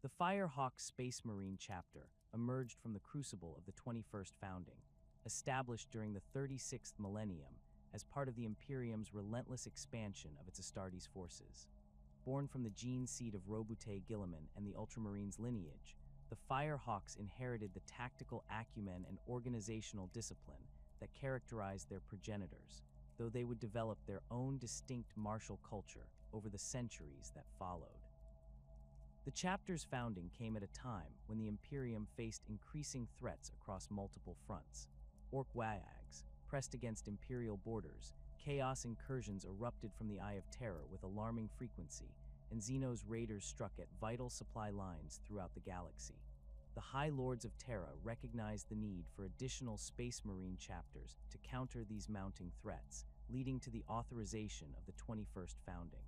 The Firehawk Space Marine chapter emerged from the crucible of the 21st founding, established during the 36th millennium as part of the Imperium's relentless expansion of its Astartes forces. Born from the gene seed of Roboute Guilliman and the Ultramarines lineage, the Firehawks inherited the tactical acumen and organizational discipline that characterized their progenitors, though they would develop their own distinct martial culture over the centuries that followed. The chapter's founding came at a time when the Imperium faced increasing threats across multiple fronts. Orc wags pressed against Imperial borders, chaos incursions erupted from the Eye of Terror with alarming frequency, and Xenos raiders struck at vital supply lines throughout the galaxy. The High Lords of Terra recognized the need for additional Space Marine chapters to counter these mounting threats, leading to the authorization of the 21st founding.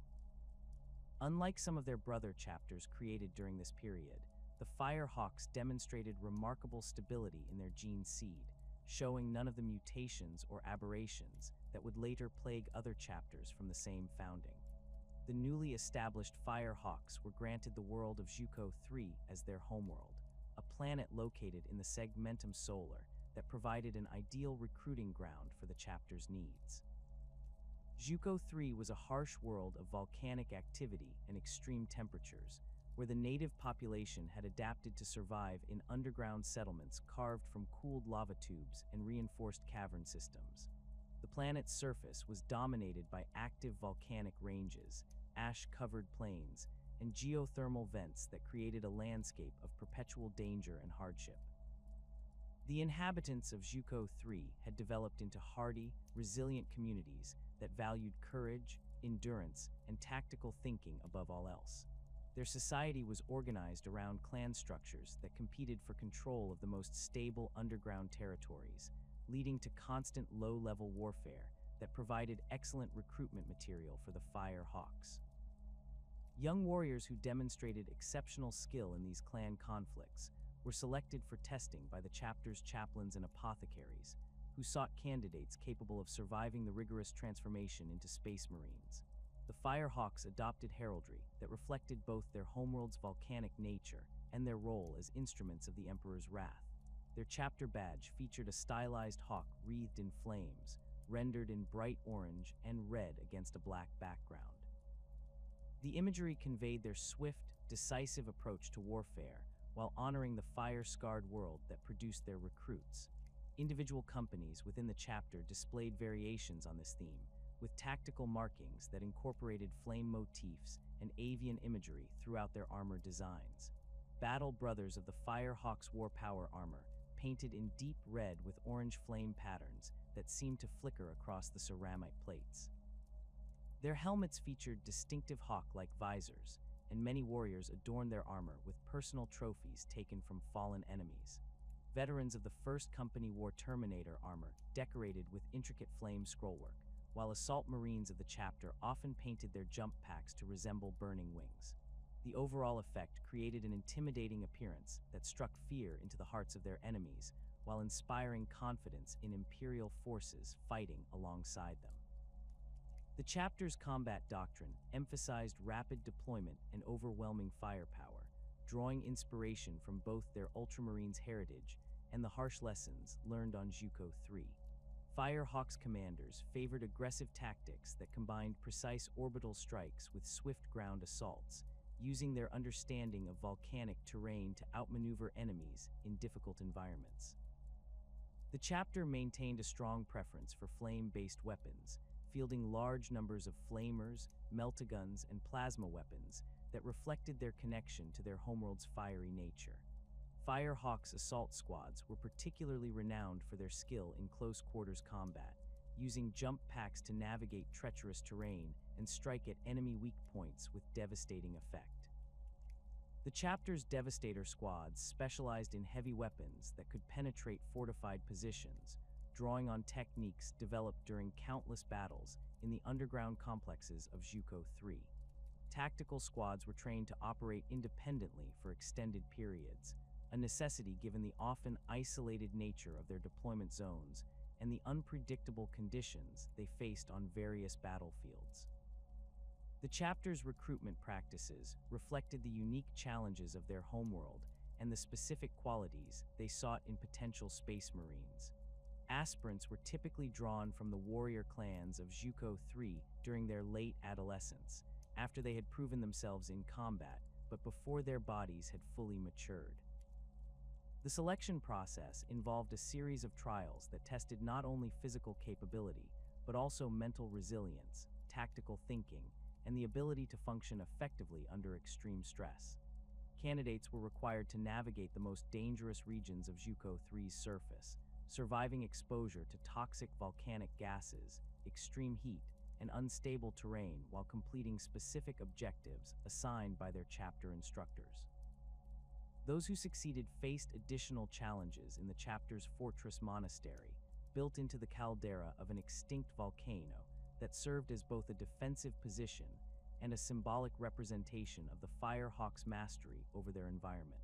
Unlike some of their brother chapters created during this period, the Firehawks demonstrated remarkable stability in their gene seed, showing none of the mutations or aberrations that would later plague other chapters from the same founding. The newly established Firehawks were granted the world of Juco III as their homeworld, a planet located in the Segmentum Solar that provided an ideal recruiting ground for the chapter's needs. Juco III was a harsh world of volcanic activity and extreme temperatures, where the native population had adapted to survive in underground settlements carved from cooled lava tubes and reinforced cavern systems. The planet's surface was dominated by active volcanic ranges, ash-covered plains, and geothermal vents that created a landscape of perpetual danger and hardship. The inhabitants of Juco III had developed into hardy, resilient communities that valued courage, endurance, and tactical thinking above all else. Their society was organized around clan structures that competed for control of the most stable underground territories, leading to constant low-level warfare that provided excellent recruitment material for the Firehawks. Young warriors who demonstrated exceptional skill in these clan conflicts were selected for testing by the chapter's chaplains and apothecaries, who sought candidates capable of surviving the rigorous transformation into Space Marines. The Firehawks adopted heraldry that reflected both their homeworld's volcanic nature and their role as instruments of the Emperor's wrath. Their chapter badge featured a stylized hawk wreathed in flames, rendered in bright orange and red against a black background. The imagery conveyed their swift, decisive approach to warfare while honoring the fire-scarred world that produced their recruits. Individual companies within the chapter displayed variations on this theme, with tactical markings that incorporated flame motifs and avian imagery throughout their armor designs. Battle Brothers of the Firehawks War Power armor, painted in deep red with orange flame patterns that seemed to flicker across the ceramic plates. Their helmets featured distinctive hawk-like visors, and many warriors adorned their armor with personal trophies taken from fallen enemies. Veterans of the First Company War Terminator armor decorated with intricate flame scrollwork, while assault marines of the chapter often painted their jump packs to resemble burning wings. The overall effect created an intimidating appearance that struck fear into the hearts of their enemies, while inspiring confidence in Imperial forces fighting alongside them. The chapter's combat doctrine emphasized rapid deployment and overwhelming firepower, drawing inspiration from both their Ultramarines' heritage and the harsh lessons learned on Juco III. Firehawks commanders favored aggressive tactics that combined precise orbital strikes with swift ground assaults, using their understanding of volcanic terrain to outmaneuver enemies in difficult environments. The chapter maintained a strong preference for flame-based weapons, fielding large numbers of flamers, meltaguns, and plasma weapons that reflected their connection to their homeworld's fiery nature. Firehawks assault squads were particularly renowned for their skill in close-quarters combat, using jump packs to navigate treacherous terrain and strike at enemy weak points with devastating effect. The chapter's Devastator squads specialized in heavy weapons that could penetrate fortified positions, drawing on techniques developed during countless battles in the underground complexes of Juco III. Tactical squads were trained to operate independently for extended periods, a necessity given the often isolated nature of their deployment zones and the unpredictable conditions they faced on various battlefields. The chapter's recruitment practices reflected the unique challenges of their homeworld and the specific qualities they sought in potential space marines. Aspirants were typically drawn from the warrior clans of Zuko III during their late adolescence, after they had proven themselves in combat, but before their bodies had fully matured. The selection process involved a series of trials that tested not only physical capability, but also mental resilience, tactical thinking, and the ability to function effectively under extreme stress. Candidates were required to navigate the most dangerous regions of Zuko III's surface, surviving exposure to toxic volcanic gases, extreme heat, and unstable terrain while completing specific objectives assigned by their chapter instructors. Those who succeeded faced additional challenges in the chapter's fortress monastery, built into the caldera of an extinct volcano that served as both a defensive position and a symbolic representation of the Firehawks' mastery over their environment.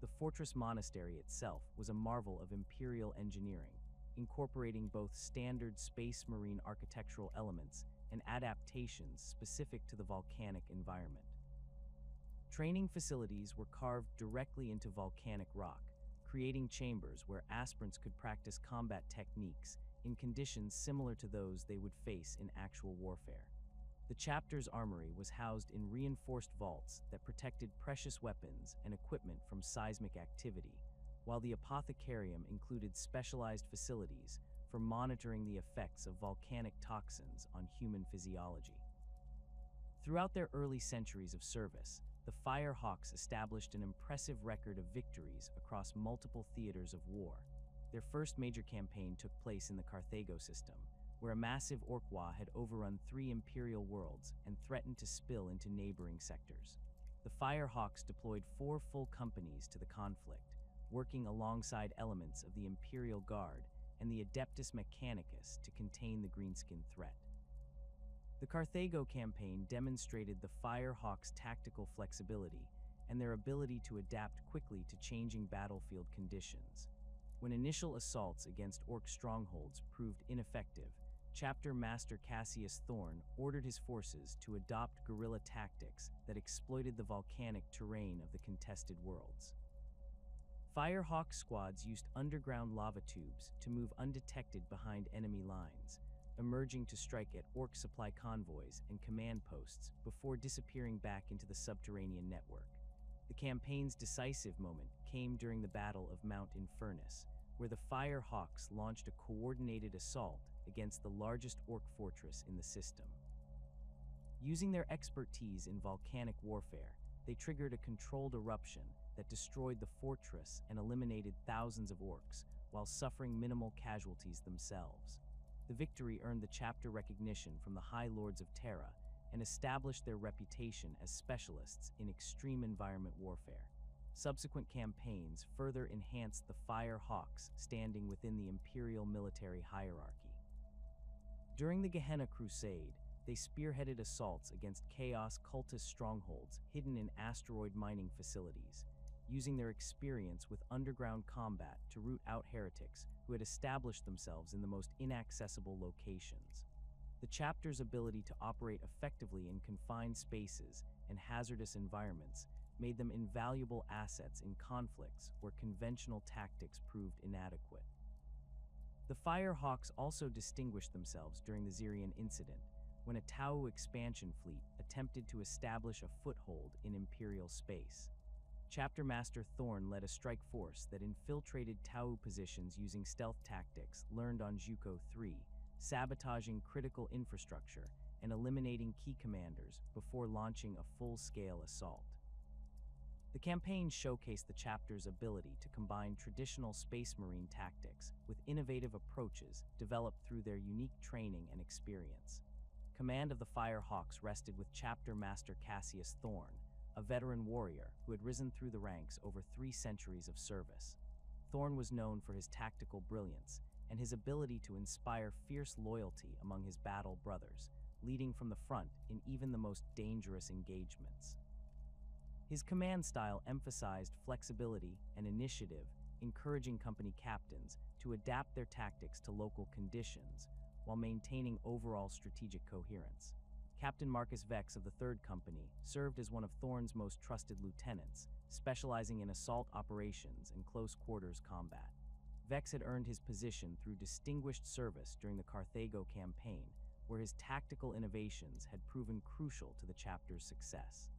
The fortress monastery itself was a marvel of imperial engineering, incorporating both standard space marine architectural elements and adaptations specific to the volcanic environment. Training facilities were carved directly into volcanic rock, creating chambers where aspirants could practice combat techniques in conditions similar to those they would face in actual warfare. The chapter's armory was housed in reinforced vaults that protected precious weapons and equipment from seismic activity, while the apothecarium included specialized facilities for monitoring the effects of volcanic toxins on human physiology. Throughout their early centuries of service, the Firehawks established an impressive record of victories across multiple theaters of war. Their first major campaign took place in the Carthago system, where a massive Orkwa had overrun 3 imperial worlds and threatened to spill into neighboring sectors. The Firehawks deployed 4 full companies to the conflict, working alongside elements of the Imperial Guard and the Adeptus Mechanicus to contain the greenskin threat. The Carthago campaign demonstrated the Firehawks' tactical flexibility and their ability to adapt quickly to changing battlefield conditions. When initial assaults against Orc strongholds proved ineffective, Chapter Master Cassius Thorn ordered his forces to adopt guerrilla tactics that exploited the volcanic terrain of the contested worlds. Firehawk squads used underground lava tubes to move undetected behind enemy lines, emerging to strike at Orc supply convoys and command posts before disappearing back into the subterranean network. The campaign's decisive moment came during the Battle of Mount Infernus, where the Firehawks launched a coordinated assault against the largest Orc fortress in the system. Using their expertise in volcanic warfare, they triggered a controlled eruption that destroyed the fortress and eliminated thousands of Orcs, while suffering minimal casualties themselves. The victory earned the chapter recognition from the High Lords of Terra and established their reputation as specialists in extreme environment warfare. Subsequent campaigns further enhanced the Firehawks' standing within the Imperial military hierarchy. During the Gehenna Crusade, they spearheaded assaults against Chaos cultist strongholds hidden in asteroid mining facilities, using their experience with underground combat to root out heretics who had established themselves in the most inaccessible locations. The chapter's ability to operate effectively in confined spaces and hazardous environments made them invaluable assets in conflicts where conventional tactics proved inadequate. The Firehawks also distinguished themselves during the Xerian incident, when a Tau expansion fleet attempted to establish a foothold in Imperial space. Chapter Master Thorn led a strike force that infiltrated Tau positions using stealth tactics learned on Zuko III, sabotaging critical infrastructure and eliminating key commanders before launching a full-scale assault. The campaign showcased the chapter's ability to combine traditional space marine tactics with innovative approaches developed through their unique training and experience. Command of the Firehawks rested with Chapter Master Cassius Thorn, a veteran warrior who had risen through the ranks over 3 centuries of service. Thorn was known for his tactical brilliance and his ability to inspire fierce loyalty among his battle brothers, leading from the front in even the most dangerous engagements. His command style emphasized flexibility and initiative, encouraging company captains to adapt their tactics to local conditions while maintaining overall strategic coherence. Captain Marcus Vex of the Third Company served as one of Thorn's most trusted lieutenants, specializing in assault operations and close-quarters combat. Vex had earned his position through distinguished service during the Carthago campaign, where his tactical innovations had proven crucial to the chapter's success.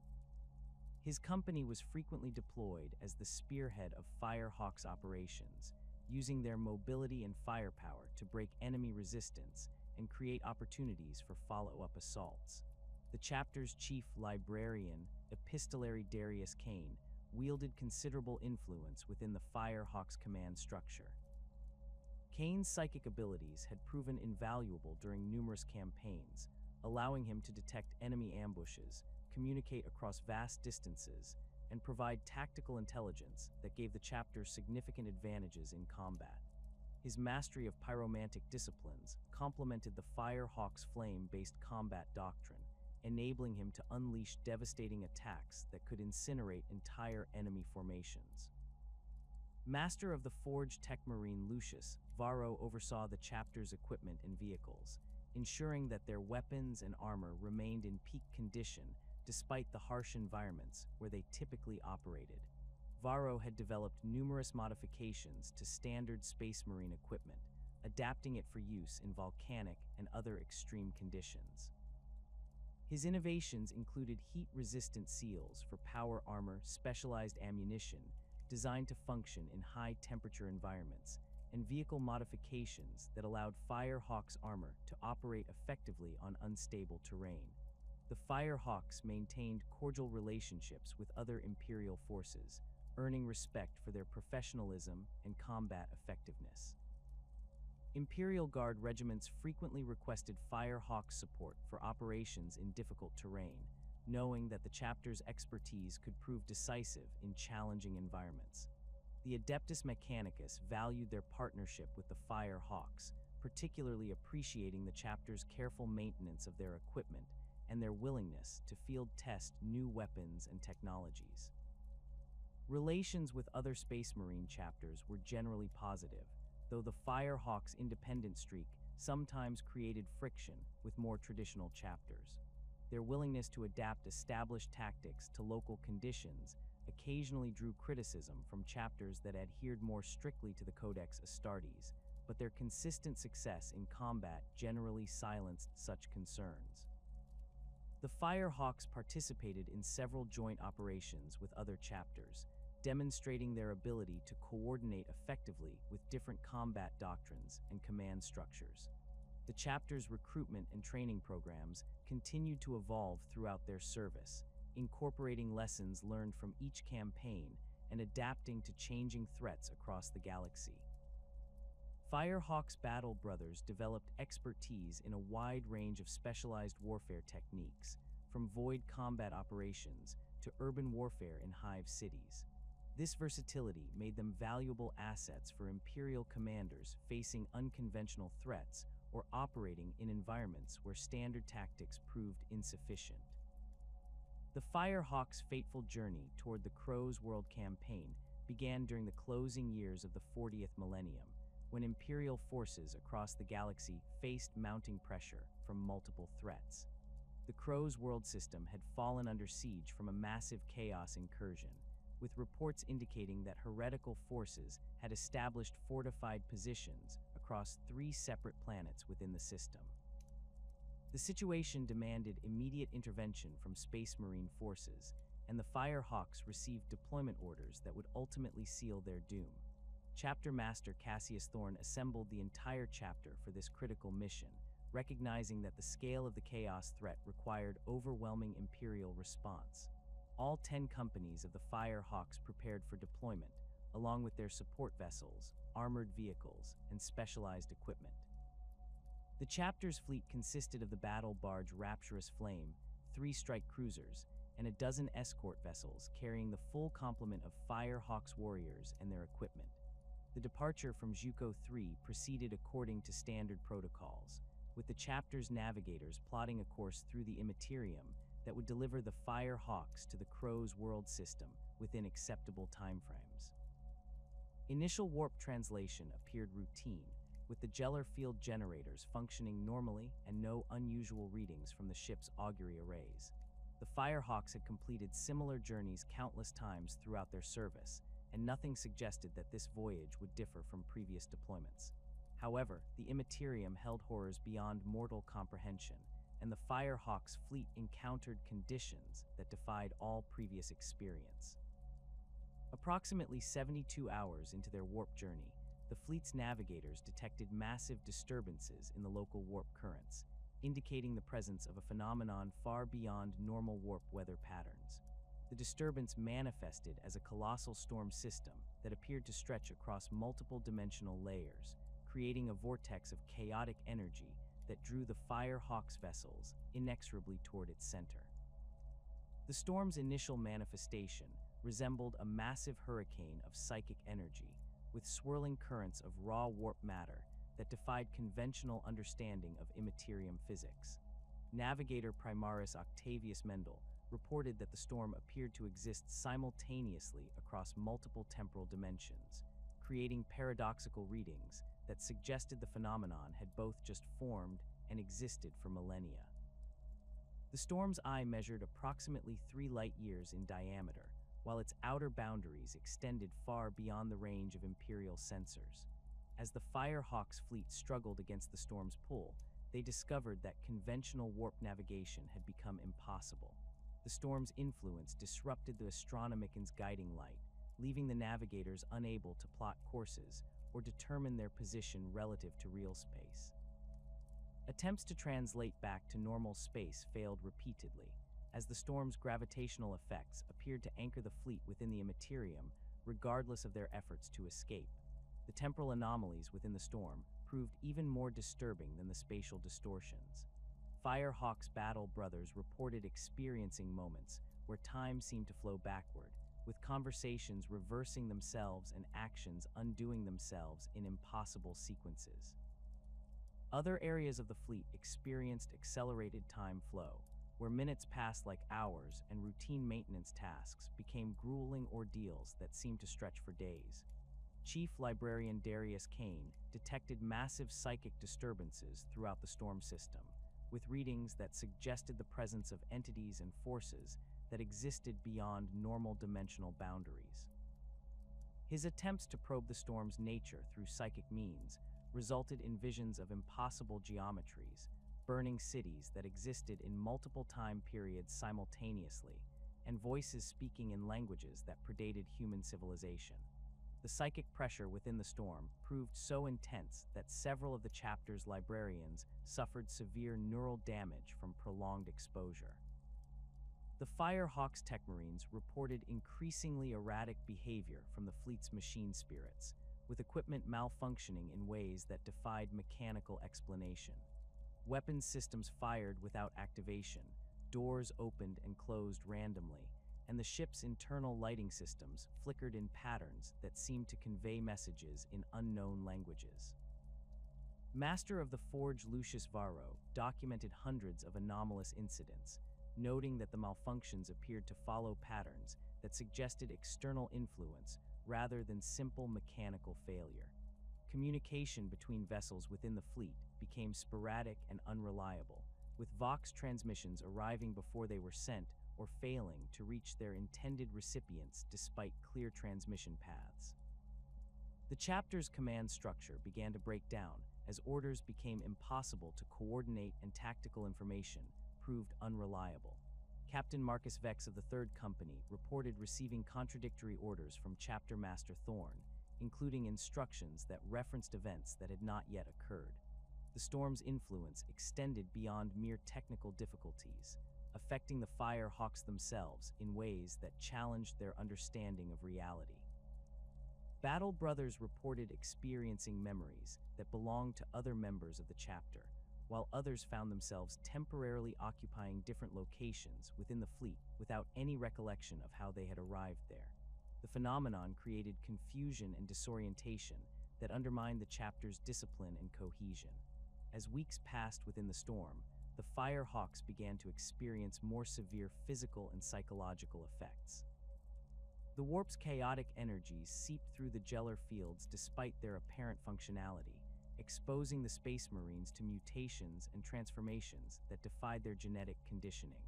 His company was frequently deployed as the spearhead of Firehawk's operations, using their mobility and firepower to break enemy resistance and create opportunities for follow-up assaults. The chapter's chief librarian, Epistolary Darius Kane, wielded considerable influence within the Firehawk's command structure. Kane's psychic abilities had proven invaluable during numerous campaigns, allowing him to detect enemy ambushes, communicate across vast distances, and provide tactical intelligence that gave the chapter significant advantages in combat. His mastery of pyromantic disciplines complemented the Firehawk's flame-based combat doctrine, enabling him to unleash devastating attacks that could incinerate entire enemy formations. Master of the Forged Techmarine Lucius, Varro oversaw the chapter's equipment and vehicles, ensuring that their weapons and armor remained in peak condition despite the harsh environments where they typically operated. Varro had developed numerous modifications to standard Space Marine equipment, adapting it for use in volcanic and other extreme conditions. His innovations included heat-resistant seals for power armor, specialized ammunition designed to function in high-temperature environments, and vehicle modifications that allowed Firehawk's armor to operate effectively on unstable terrain. The Firehawks maintained cordial relationships with other Imperial forces, earning respect for their professionalism and combat effectiveness. Imperial Guard regiments frequently requested Firehawk's support for operations in difficult terrain, knowing that the chapter's expertise could prove decisive in challenging environments. The Adeptus Mechanicus valued their partnership with the Firehawks, particularly appreciating the chapter's careful maintenance of their equipment and their willingness to field test new weapons and technologies. Relations with other Space Marine chapters were generally positive, though the Firehawks' independent streak sometimes created friction with more traditional chapters. Their willingness to adapt established tactics to local conditions occasionally drew criticism from chapters that adhered more strictly to the Codex Astartes, but their consistent success in combat generally silenced such concerns. The Firehawks participated in several joint operations with other chapters, demonstrating their ability to coordinate effectively with different combat doctrines and command structures. The chapter's recruitment and training programs continued to evolve throughout their service, incorporating lessons learned from each campaign and adapting to changing threats across the galaxy. Firehawk's Battle Brothers developed expertise in a wide range of specialized warfare techniques, from void combat operations to urban warfare in hive cities. This versatility made them valuable assets for Imperial commanders facing unconventional threats or operating in environments where standard tactics proved insufficient. The Firehawks' fateful journey toward the Crow's World campaign began during the closing years of the 40th millennium, when Imperial forces across the galaxy faced mounting pressure from multiple threats. The Crow's World system had fallen under siege from a massive chaos incursion, with reports indicating that heretical forces had established fortified positions across 3 separate planets within the system. The situation demanded immediate intervention from Space Marine forces, and the Firehawks received deployment orders that would ultimately seal their doom. Chapter Master Cassius Thorn assembled the entire chapter for this critical mission, recognizing that the scale of the chaos threat required overwhelming Imperial response. All 10 companies of the Firehawks prepared for deployment, along with their support vessels, armored vehicles, and specialized equipment. The chapter's fleet consisted of the battle barge Rapturous Flame, 3 strike cruisers, and a dozen escort vessels carrying the full complement of Firehawks warriors and their equipment. The departure from Juco 3 proceeded according to standard protocols, with the chapter's navigators plotting a course through the Immaterium that would deliver the Firehawks to the Crow's World system within acceptable timeframes. Initial warp translation appeared routine, with the Gellar field generators functioning normally and no unusual readings from the ship's augury arrays. The Firehawks had completed similar journeys countless times throughout their service, and nothing suggested that this voyage would differ from previous deployments. However, the Immaterium held horrors beyond mortal comprehension, and the Firehawks' fleet encountered conditions that defied all previous experience. Approximately 72 hours into their warp journey, the fleet's navigators detected massive disturbances in the local warp currents, indicating the presence of a phenomenon far beyond normal warp weather patterns. The disturbance manifested as a colossal storm system that appeared to stretch across multiple dimensional layers, creating a vortex of chaotic energy that drew the Firehawks' vessels inexorably toward its center. The storm's initial manifestation resembled a massive hurricane of psychic energy, with swirling currents of raw warp matter that defied conventional understanding of Immaterium physics. Navigator Primarch Octavius Mendel reported that the storm appeared to exist simultaneously across multiple temporal dimensions, creating paradoxical readings that suggested the phenomenon had both just formed and existed for millennia. The storm's eye measured approximately 3 light-years in diameter, while its outer boundaries extended far beyond the range of Imperial sensors. As the Firehawks' fleet struggled against the storm's pull, they discovered that conventional warp navigation had become impossible. The storm's influence disrupted the Astronomican's guiding light, leaving the navigators unable to plot courses or determine their position relative to real space. Attempts to translate back to normal space failed repeatedly, as the storm's gravitational effects appeared to anchor the fleet within the Immaterium, regardless of their efforts to escape. The temporal anomalies within the storm proved even more disturbing than the spatial distortions. Firehawks' battle brothers reported experiencing moments where time seemed to flow backward, with conversations reversing themselves and actions undoing themselves in impossible sequences. Other areas of the fleet experienced accelerated time flow, where minutes passed like hours and routine maintenance tasks became grueling ordeals that seemed to stretch for days. Chief Librarian Darius Kane detected massive psychic disturbances throughout the storm system, with readings that suggested the presence of entities and forces that existed beyond normal dimensional boundaries. His attempts to probe the storm's nature through psychic means resulted in visions of impossible geometries, burning cities that existed in multiple time periods simultaneously, and voices speaking in languages that predated human civilization. The psychic pressure within the storm proved so intense that several of the chapter's librarians suffered severe neural damage from prolonged exposure. The Firehawks Techmarines reported increasingly erratic behavior from the fleet's machine spirits, with equipment malfunctioning in ways that defied mechanical explanation. Weapons systems fired without activation, doors opened and closed randomly, and the ship's internal lighting systems flickered in patterns that seemed to convey messages in unknown languages. Master of the Forge Lucius Varro documented hundreds of anomalous incidents, noting that the malfunctions appeared to follow patterns that suggested external influence rather than simple mechanical failure. Communication between vessels within the fleet became sporadic and unreliable, with Vox transmissions arriving before they were sent or failing to reach their intended recipients despite clear transmission paths. The chapter's command structure began to break down as orders became impossible to coordinate and tactical information proved unreliable. Captain Marcus Vex of the Third Company reported receiving contradictory orders from Chapter Master Thorn, including instructions that referenced events that had not yet occurred. The storm's influence extended beyond mere technical difficulties, affecting the Firehawks themselves in ways that challenged their understanding of reality. Battle Brothers reported experiencing memories that belonged to other members of the chapter, while others found themselves temporarily occupying different locations within the fleet without any recollection of how they had arrived there. The phenomenon created confusion and disorientation that undermined the chapter's discipline and cohesion. As weeks passed within the storm, the Firehawks began to experience more severe physical and psychological effects. The warp's chaotic energies seeped through the Gellar fields despite their apparent functionality, exposing the Space Marines to mutations and transformations that defied their genetic conditioning.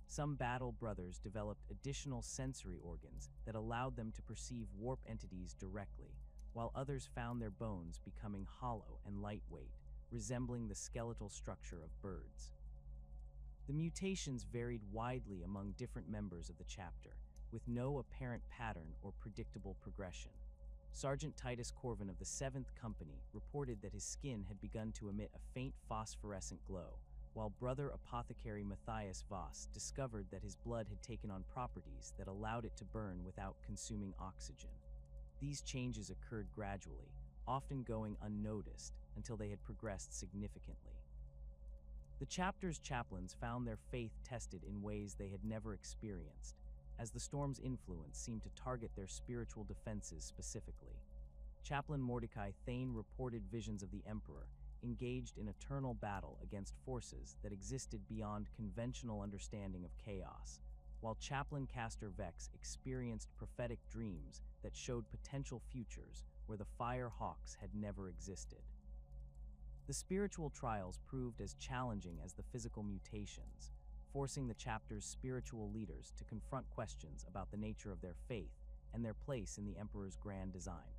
Some Battle Brothers developed additional sensory organs that allowed them to perceive warp entities directly, while others found their bones becoming hollow and lightweight, resembling the skeletal structure of birds. The mutations varied widely among different members of the chapter, with no apparent pattern or predictable progression. Sergeant Titus Corvin of the 7th Company reported that his skin had begun to emit a faint phosphorescent glow, while Brother Apothecary Matthias Voss discovered that his blood had taken on properties that allowed it to burn without consuming oxygen. These changes occurred gradually, often going unnoticed until they had progressed significantly. The chapter's chaplains found their faith tested in ways they had never experienced, as the storm's influence seemed to target their spiritual defenses specifically. Chaplain Mordecai Thane reported visions of the Emperor, engaged in eternal battle against forces that existed beyond conventional understanding of chaos, while Chaplain Castor Vex experienced prophetic dreams that showed potential futures where the Fire Hawks had never existed. The spiritual trials proved as challenging as the physical mutations, forcing the chapter's spiritual leaders to confront questions about the nature of their faith and their place in the Emperor's grand design.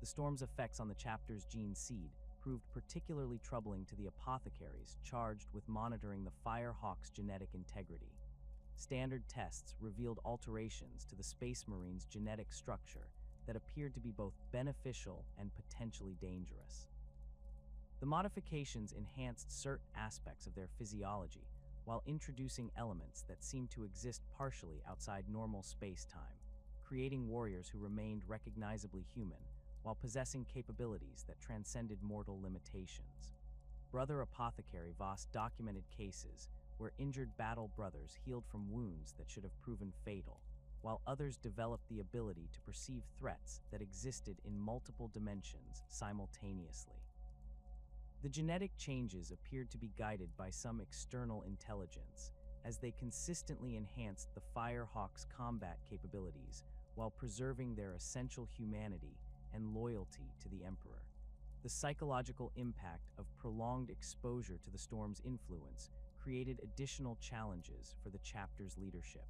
The storm's effects on the chapter's gene seed proved particularly troubling to the apothecaries charged with monitoring the Firehawk's genetic integrity. Standard tests revealed alterations to the Space Marine's genetic structure that appeared to be both beneficial and potentially dangerous. The modifications enhanced certain aspects of their physiology while introducing elements that seemed to exist partially outside normal space-time, creating warriors who remained recognizably human while possessing capabilities that transcended mortal limitations. Brother Apothecary Voss documented cases where injured battle brothers healed from wounds that should have proven fatal, while others developed the ability to perceive threats that existed in multiple dimensions simultaneously. The genetic changes appeared to be guided by some external intelligence, as they consistently enhanced the Firehawks' combat capabilities while preserving their essential humanity and loyalty to the Emperor. The psychological impact of prolonged exposure to the storm's influence created additional challenges for the chapter's leadership.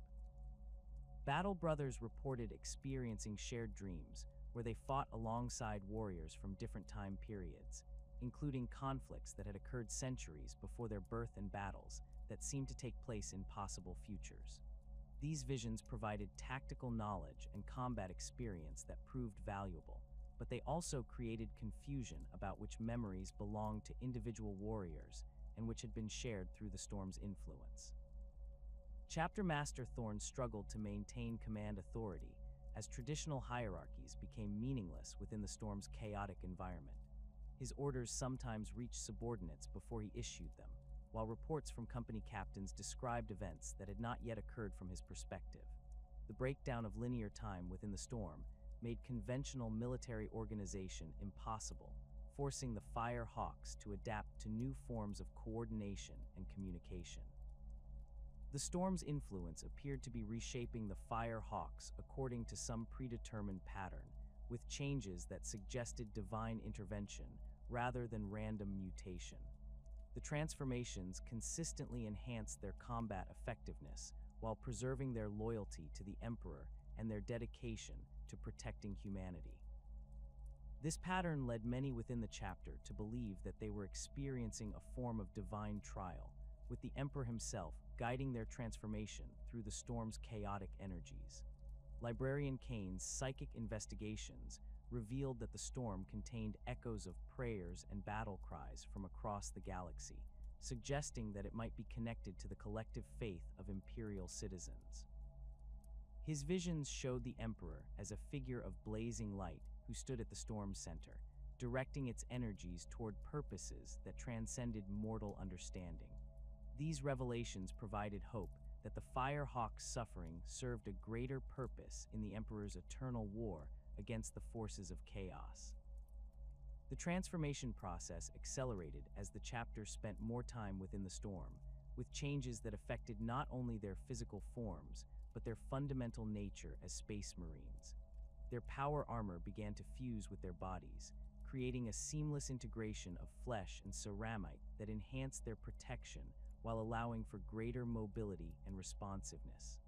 Battle Brothers reported experiencing shared dreams where they fought alongside warriors from different time periods, including conflicts that had occurred centuries before their birth and battles that seemed to take place in possible futures. These visions provided tactical knowledge and combat experience that proved valuable, but they also created confusion about which memories belonged to individual warriors and which had been shared through the storm's influence. Chapter Master Thorn struggled to maintain command authority as traditional hierarchies became meaningless within the storm's chaotic environment. His orders sometimes reached subordinates before he issued them, while reports from company captains described events that had not yet occurred from his perspective. The breakdown of linear time within the storm made conventional military organization impossible, forcing the Fire Hawks to adapt to new forms of coordination and communication. The storm's influence appeared to be reshaping the Fire Hawks according to some predetermined pattern, with changes that suggested divine intervention rather than random mutation. The transformations consistently enhanced their combat effectiveness while preserving their loyalty to the Emperor and their dedication to protecting humanity. This pattern led many within the chapter to believe that they were experiencing a form of divine trial, with the Emperor himself guiding their transformation through the storm's chaotic energies. Librarian Kane's psychic investigations revealed that the storm contained echoes of prayers and battle cries from across the galaxy, suggesting that it might be connected to the collective faith of Imperial citizens. His visions showed the Emperor as a figure of blazing light who stood at the storm's center, directing its energies toward purposes that transcended mortal understanding. These revelations provided hope that the Firehawk's suffering served a greater purpose in the Emperor's eternal war against the forces of chaos. The transformation process accelerated as the chapter spent more time within the storm, with changes that affected not only their physical forms, but their fundamental nature as Space Marines. Their power armor began to fuse with their bodies, creating a seamless integration of flesh and ceramite that enhanced their protection while allowing for greater mobility and responsiveness.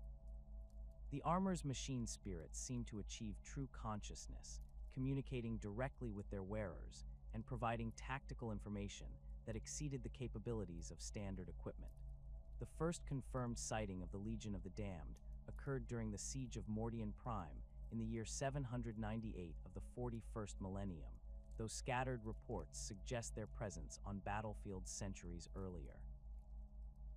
The armor's machine spirits seem to achieve true consciousness, communicating directly with their wearers and providing tactical information that exceeded the capabilities of standard equipment. The first confirmed sighting of the Legion of the Damned occurred during the Siege of Mortarion Prime in the year 798 of the 41st millennium, though scattered reports suggest their presence on battlefields centuries earlier.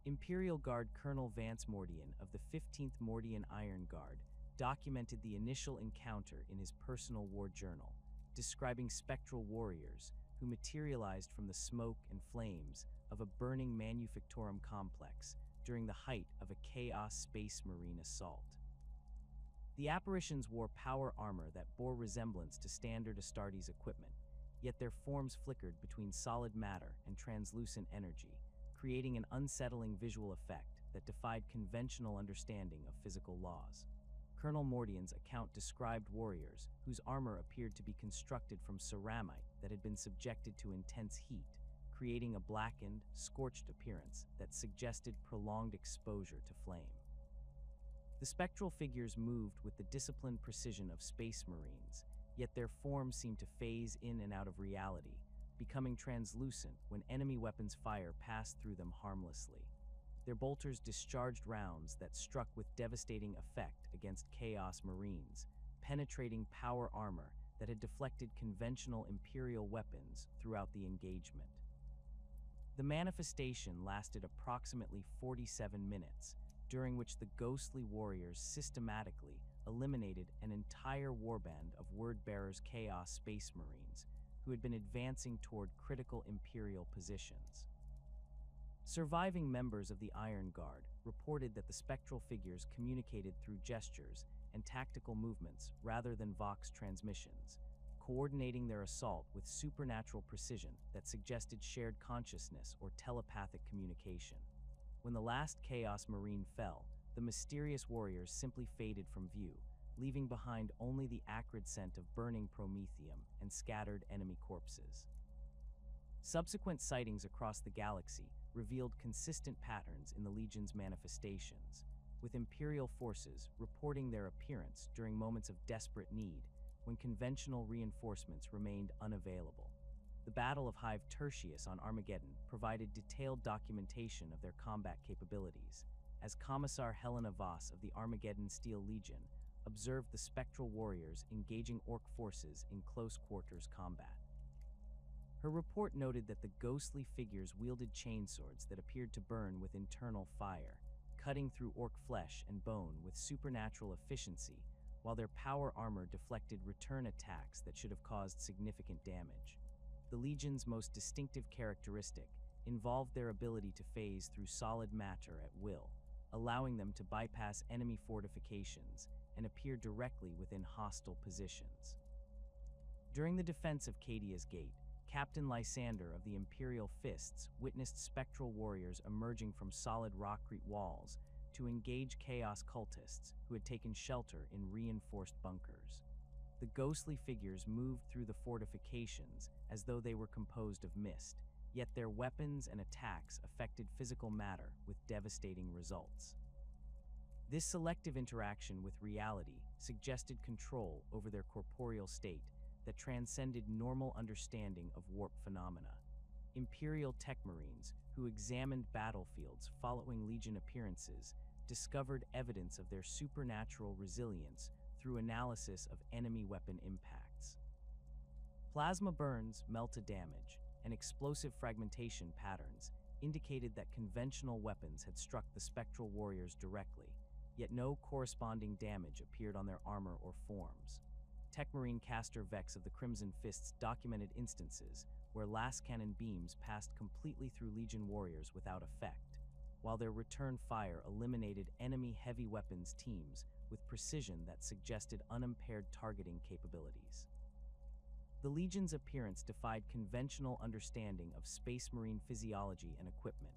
Imperial Guard Colonel Vance Mortarion of the 15th Mortarion Iron Guard documented the initial encounter in his personal war journal, describing spectral warriors who materialized from the smoke and flames of a burning manufactorum complex during the height of a Chaos Space Marine assault. The apparitions wore power armor that bore resemblance to standard Astartes equipment, yet their forms flickered between solid matter and translucent energy, creating an unsettling visual effect that defied conventional understanding of physical laws. Colonel Mortarion's account described warriors whose armor appeared to be constructed from ceramite that had been subjected to intense heat, creating a blackened, scorched appearance that suggested prolonged exposure to flame. The spectral figures moved with the disciplined precision of space marines, yet their forms seemed to phase in and out of reality, becoming translucent when enemy weapons' fire passed through them harmlessly. Their bolters discharged rounds that struck with devastating effect against Chaos Marines, penetrating power armor that had deflected conventional Imperial weapons throughout the engagement. The manifestation lasted approximately 47 minutes, during which the ghostly warriors systematically eliminated an entire warband of Word-Bearer's Chaos Space Marines who had been advancing toward critical Imperial positions. Surviving members of the Iron Guard reported that the spectral figures communicated through gestures and tactical movements rather than Vox transmissions, coordinating their assault with supernatural precision that suggested shared consciousness or telepathic communication. When the last Chaos Marine fell, the mysterious warriors simply faded from view, leaving behind only the acrid scent of burning promethium and scattered enemy corpses. Subsequent sightings across the galaxy revealed consistent patterns in the Legion's manifestations, with Imperial forces reporting their appearance during moments of desperate need when conventional reinforcements remained unavailable. The Battle of Hive Tertius on Armageddon provided detailed documentation of their combat capabilities, as Commissar Helena Voss of the Armageddon Steel Legion observed the spectral warriors engaging Orc forces in close-quarters combat. Her report noted that the ghostly figures wielded chainswords that appeared to burn with internal fire, cutting through Orc flesh and bone with supernatural efficiency, while their power armor deflected return attacks that should have caused significant damage. The Legion's most distinctive characteristic involved their ability to phase through solid matter at will, allowing them to bypass enemy fortifications and appear directly within hostile positions. During the defense of Cadia's Gate, Captain Lysander of the Imperial Fists witnessed spectral warriors emerging from solid rockcrete walls to engage Chaos cultists who had taken shelter in reinforced bunkers. The ghostly figures moved through the fortifications as though they were composed of mist, yet their weapons and attacks affected physical matter with devastating results. This selective interaction with reality suggested control over their corporeal state that transcended normal understanding of warp phenomena. Imperial tech marines who examined battlefields following Legion appearances discovered evidence of their supernatural resilience through analysis of enemy weapon impacts. Plasma burns, melta damage, and explosive fragmentation patterns indicated that conventional weapons had struck the spectral warriors directly, yet no corresponding damage appeared on their armor or forms. Techmarine Caster Vex of the Crimson Fists documented instances where las cannon beams passed completely through Legion warriors without effect, while their return fire eliminated enemy heavy weapons teams with precision that suggested unimpaired targeting capabilities. The Legion's appearance defied conventional understanding of Space Marine physiology and equipment.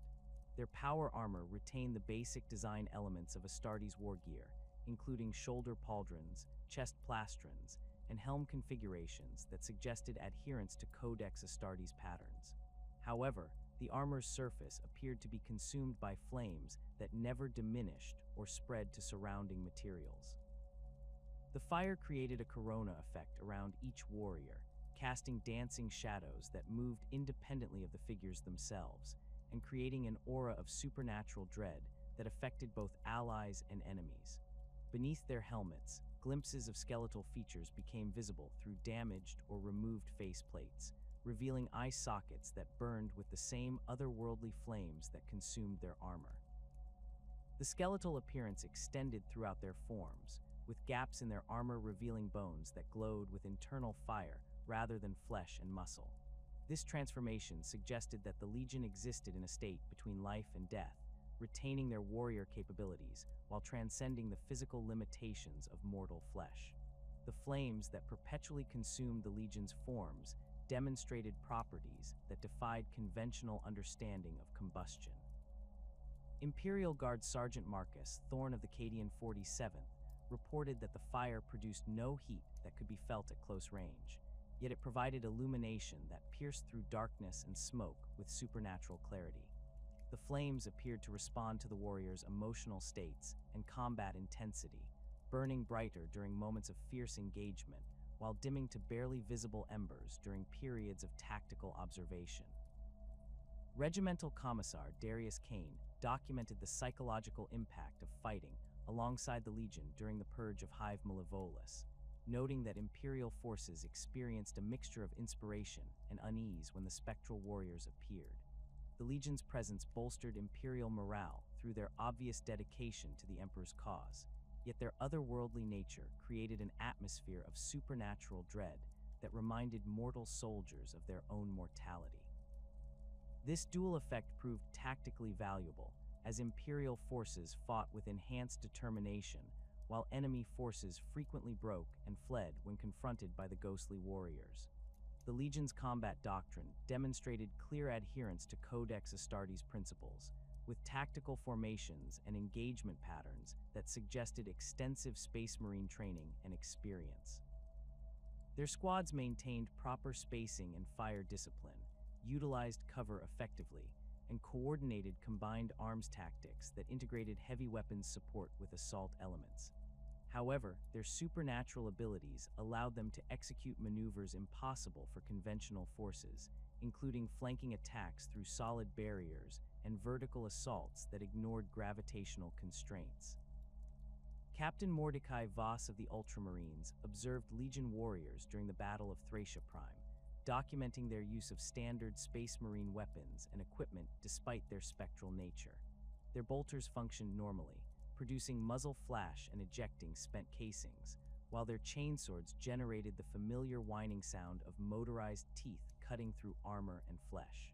Their power armor retained the basic design elements of Astartes war gear, including shoulder pauldrons, chest plastrons, and helm configurations that suggested adherence to Codex Astartes patterns. However, the armor's surface appeared to be consumed by flames that never diminished or spread to surrounding materials. The fire created a corona effect around each warrior, casting dancing shadows that moved independently of the figures themselves, and creating an aura of supernatural dread that affected both allies and enemies. Beneath their helmets, glimpses of skeletal features became visible through damaged or removed faceplates, revealing eye sockets that burned with the same otherworldly flames that consumed their armor. The skeletal appearance extended throughout their forms, with gaps in their armor revealing bones that glowed with internal fire rather than flesh and muscle. This transformation suggested that the Legion existed in a state between life and death, retaining their warrior capabilities while transcending the physical limitations of mortal flesh. The flames that perpetually consumed the Legion's forms demonstrated properties that defied conventional understanding of combustion. Imperial Guard Sergeant Marcus, Thorn of the Cadian 47th, reported that the fire produced no heat that could be felt at close range, yet it provided illumination that pierced through darkness and smoke with supernatural clarity. The flames appeared to respond to the warriors' emotional states and combat intensity, burning brighter during moments of fierce engagement, while dimming to barely visible embers during periods of tactical observation. Regimental Commissar Darius Kane documented the psychological impact of fighting alongside the Legion during the Purge of Hive Malevolus, noting that Imperial forces experienced a mixture of inspiration and unease when the spectral warriors appeared. The Legion's presence bolstered Imperial morale through their obvious dedication to the Emperor's cause, yet their otherworldly nature created an atmosphere of supernatural dread that reminded mortal soldiers of their own mortality. This dual effect proved tactically valuable, as Imperial forces fought with enhanced determination, while enemy forces frequently broke and fled when confronted by the ghostly warriors. The Legion's combat doctrine demonstrated clear adherence to Codex Astartes principles, with tactical formations and engagement patterns that suggested extensive Space Marine training and experience. Their squads maintained proper spacing and fire discipline, utilized cover effectively, and coordinated combined arms tactics that integrated heavy weapons support with assault elements. However, their supernatural abilities allowed them to execute maneuvers impossible for conventional forces, including flanking attacks through solid barriers and vertical assaults that ignored gravitational constraints. Captain Mordecai Voss of the Ultramarines observed Legion warriors during the Battle of Thracia Prime, documenting their use of standard Space Marine weapons and equipment despite their spectral nature. Their bolters functioned normally, producing muzzle flash and ejecting spent casings, while their chainswords generated the familiar whining sound of motorized teeth cutting through armor and flesh.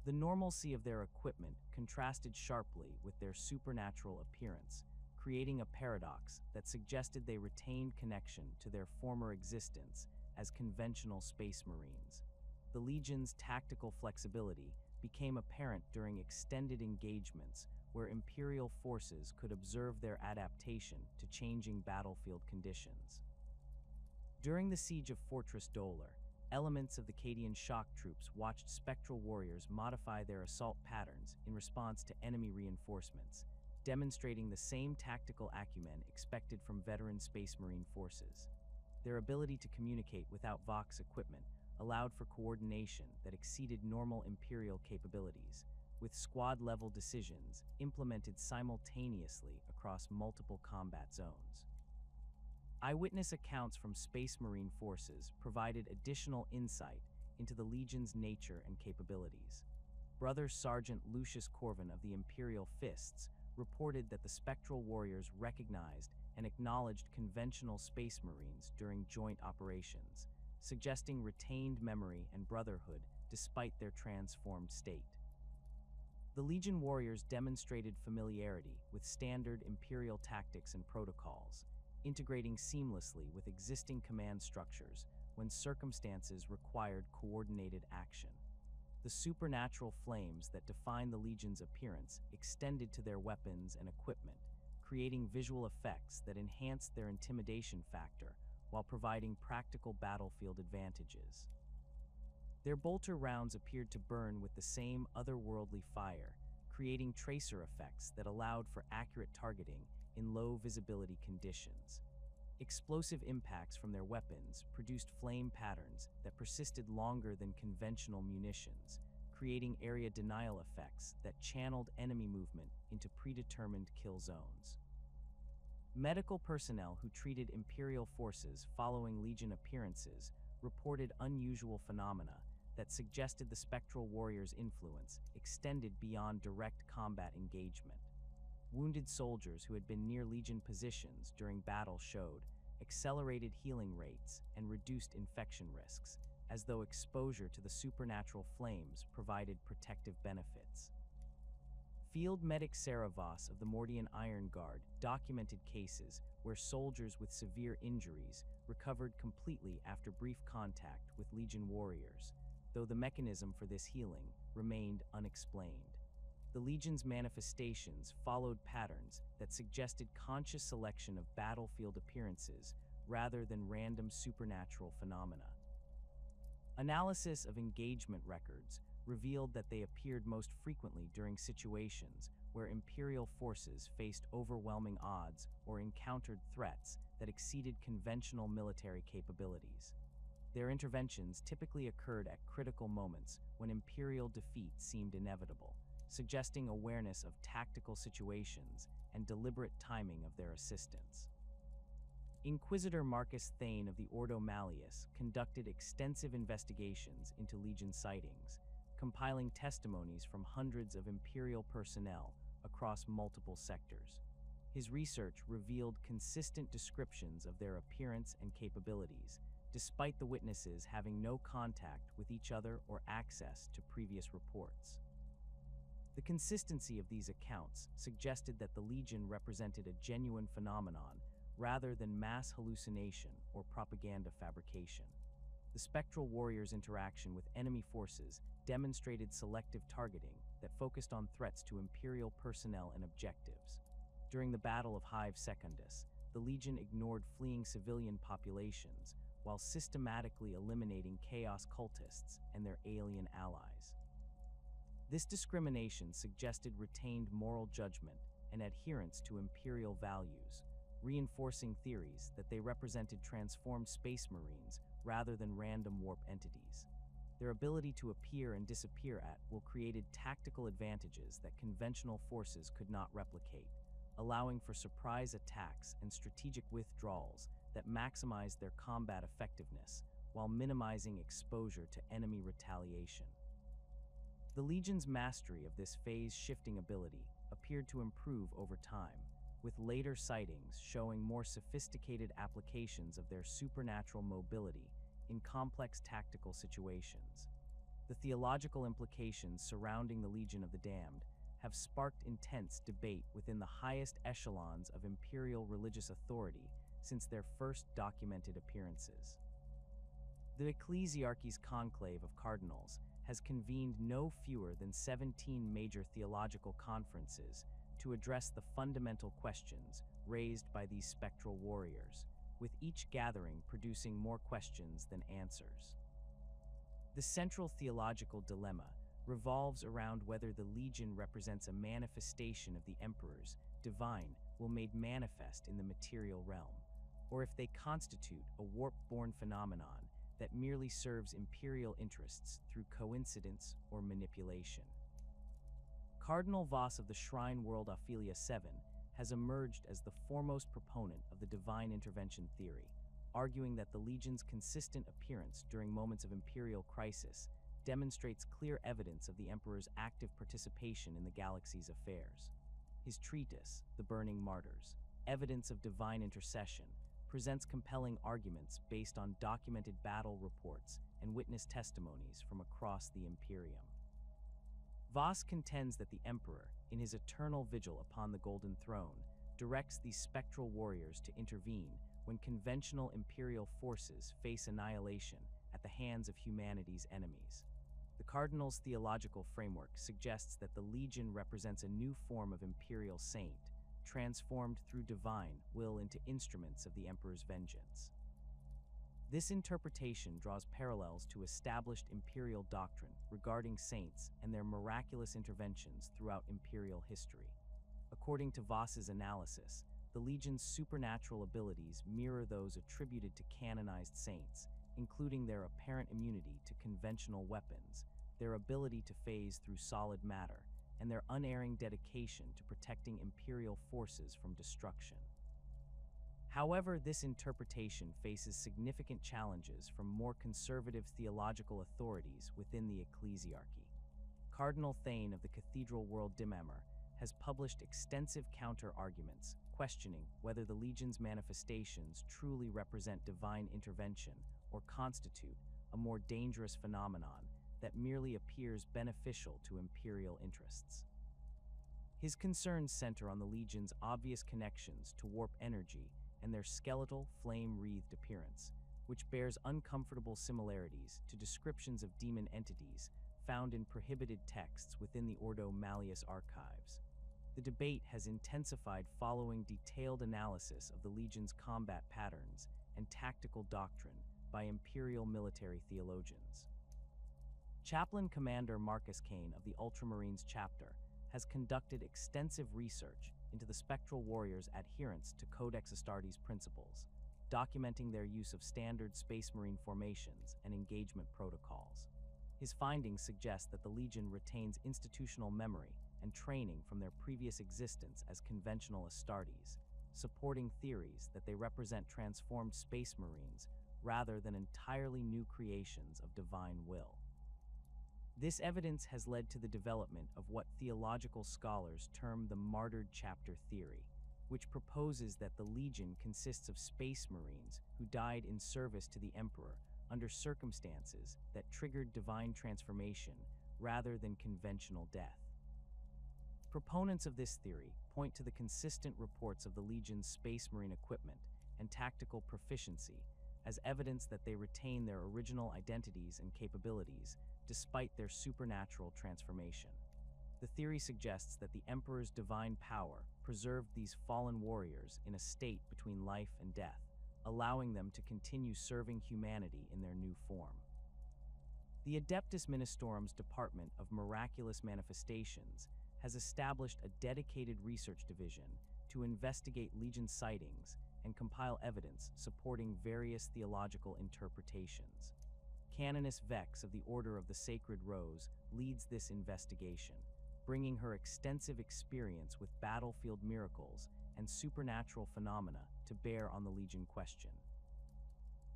The normalcy of their equipment contrasted sharply with their supernatural appearance, creating a paradox that suggested they retained connection to their former existence as conventional Space Marines. The Legion's tactical flexibility became apparent during extended engagements where Imperial forces could observe their adaptation to changing battlefield conditions. During the siege of Fortress Dolar, elements of the Cadian shock troops watched spectral warriors modify their assault patterns in response to enemy reinforcements, demonstrating the same tactical acumen expected from veteran Space Marine forces. Their ability to communicate without Vox equipment allowed for coordination that exceeded normal Imperial capabilities, with squad-level decisions implemented simultaneously across multiple combat zones. Eyewitness accounts from Space Marine forces provided additional insight into the Legion's nature and capabilities. Brother Sergeant Lucius Corvin of the Imperial Fists reported that the spectral warriors recognized and acknowledged conventional Space Marines during joint operations, suggesting retained memory and brotherhood despite their transformed state. The Legion warriors demonstrated familiarity with standard Imperial tactics and protocols, integrating seamlessly with existing command structures when circumstances required coordinated action. The supernatural flames that define the Legion's appearance extended to their weapons and equipment, creating visual effects that enhanced their intimidation factor while providing practical battlefield advantages. Their bolter rounds appeared to burn with the same otherworldly fire, creating tracer effects that allowed for accurate targeting in low visibility conditions. Explosive impacts from their weapons produced flame patterns that persisted longer than conventional munitions, creating area denial effects that channeled enemy movement into predetermined kill zones. Medical personnel who treated Imperial forces following Legion appearances reported unusual phenomena that suggested the spectral warrior's influence extended beyond direct combat engagement. Wounded soldiers who had been near Legion positions during battle showed accelerated healing rates and reduced infection risks, as though exposure to the supernatural flames provided protective benefits. Field medic Sarah Voss of the Mortarion Iron Guard documented cases where soldiers with severe injuries recovered completely after brief contact with Legion warriors, though the mechanism for this healing remained unexplained. The Legion's manifestations followed patterns that suggested conscious selection of battlefield appearances rather than random supernatural phenomena. Analysis of engagement records revealed that they appeared most frequently during situations where Imperial forces faced overwhelming odds or encountered threats that exceeded conventional military capabilities. Their interventions typically occurred at critical moments when Imperial defeat seemed inevitable, suggesting awareness of tactical situations and deliberate timing of their assistance. Inquisitor Marcus Thane of the Ordo Malleus conducted extensive investigations into Legion sightings, compiling testimonies from hundreds of Imperial personnel across multiple sectors. His research revealed consistent descriptions of their appearance and capabilities, despite the witnesses having no contact with each other or access to previous reports. The consistency of these accounts suggested that the Legion represented a genuine phenomenon rather than mass hallucination or propaganda fabrication. The spectral warriors' interaction with enemy forces demonstrated selective targeting that focused on threats to Imperial personnel and objectives. During the Battle of Hive Secundus, the Legion ignored fleeing civilian populations while systematically eliminating Chaos cultists and their alien allies. This discrimination suggested retained moral judgment and adherence to Imperial values, reinforcing theories that they represented transformed space marines rather than random warp entities. Their ability to appear and disappear at will created tactical advantages that conventional forces could not replicate, allowing for surprise attacks and strategic withdrawals that maximized their combat effectiveness while minimizing exposure to enemy retaliation. The Legion's mastery of this phase-shifting ability appeared to improve over time, with later sightings showing more sophisticated applications of their supernatural mobility in complex tactical situations. The theological implications surrounding the Legion of the Damned have sparked intense debate within the highest echelons of Imperial religious authority since their first documented appearances. The Ecclesiarchy's conclave of cardinals has convened no fewer than 17 major theological conferences to address the fundamental questions raised by these spectral warriors, with each gathering producing more questions than answers. The central theological dilemma revolves around whether the Legion represents a manifestation of the Emperor's divine will made manifest in the material realm, or if they constitute a warp-born phenomenon that merely serves Imperial interests through coincidence or manipulation. Cardinal Voss of the Shrine World Ophelia 7 has emerged as the foremost proponent of the divine intervention theory, arguing that the Legion's consistent appearance during moments of Imperial crisis demonstrates clear evidence of the Emperor's active participation in the galaxy's affairs. His treatise, The Burning Martyrs, Evidence of Divine Intercession, presents compelling arguments based on documented battle reports and witness testimonies from across the Imperium. Voss contends that the Emperor, in his eternal vigil upon the Golden Throne, directs these spectral warriors to intervene when conventional Imperial forces face annihilation at the hands of humanity's enemies. The Cardinal's theological framework suggests that the Legion represents a new form of Imperial saint, transformed through divine will into instruments of the Emperor's vengeance. This interpretation draws parallels to established imperial doctrine regarding saints and their miraculous interventions throughout imperial history. According to Voss's analysis, the Legion's supernatural abilities mirror those attributed to canonized saints, including their apparent immunity to conventional weapons, their ability to phase through solid matter, and their unerring dedication to protecting imperial forces from destruction. However, this interpretation faces significant challenges from more conservative theological authorities within the ecclesiarchy. Cardinal Thane of the Cathedral World Dimmer has published extensive counter-arguments, questioning whether the Legion's manifestations truly represent divine intervention or constitute a more dangerous phenomenon that merely appears beneficial to imperial interests. His concerns center on the Legion's obvious connections to warp energy and their skeletal, flame-wreathed appearance, which bears uncomfortable similarities to descriptions of demon entities found in prohibited texts within the Ordo Malleus archives. The debate has intensified following detailed analysis of the Legion's combat patterns and tactical doctrine by imperial military theologians. Chaplain Commander Marcus Kane of the Ultramarines chapter has conducted extensive research into the Spectral Warriors' adherence to Codex Astartes principles, documenting their use of standard Space Marine formations and engagement protocols. His findings suggest that the Legion retains institutional memory and training from their previous existence as conventional Astartes, supporting theories that they represent transformed Space Marines rather than entirely new creations of divine will. This evidence has led to the development of what theological scholars term the martyred chapter theory, which proposes that the Legion consists of Space Marines who died in service to the Emperor under circumstances that triggered divine transformation rather than conventional death. Proponents of this theory point to the consistent reports of the Legion's Space Marine equipment and tactical proficiency as evidence that they retain their original identities and capabilities despite their supernatural transformation. The theory suggests that the Emperor's divine power preserved these fallen warriors in a state between life and death, allowing them to continue serving humanity in their new form. The Adeptus Ministorum's Department of Miraculous Manifestations has established a dedicated research division to investigate Legion sightings and compile evidence supporting various theological interpretations. Canoness Vex of the Order of the Sacred Rose leads this investigation, bringing her extensive experience with battlefield miracles and supernatural phenomena to bear on the Legion question.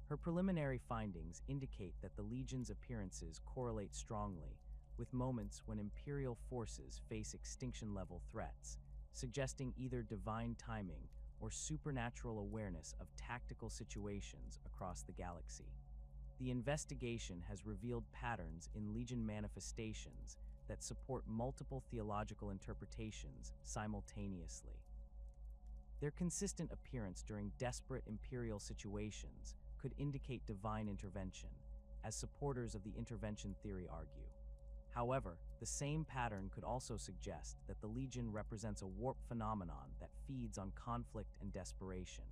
Her preliminary findings indicate that the Legion's appearances correlate strongly with moments when Imperial forces face extinction-level threats, suggesting either divine timing or supernatural awareness of tactical situations across the galaxy. The investigation has revealed patterns in Legion manifestations that support multiple theological interpretations simultaneously. Their consistent appearance during desperate Imperial situations could indicate divine intervention, as supporters of the intervention theory argue. However, the same pattern could also suggest that the Legion represents a warp phenomenon that feeds on conflict and desperation,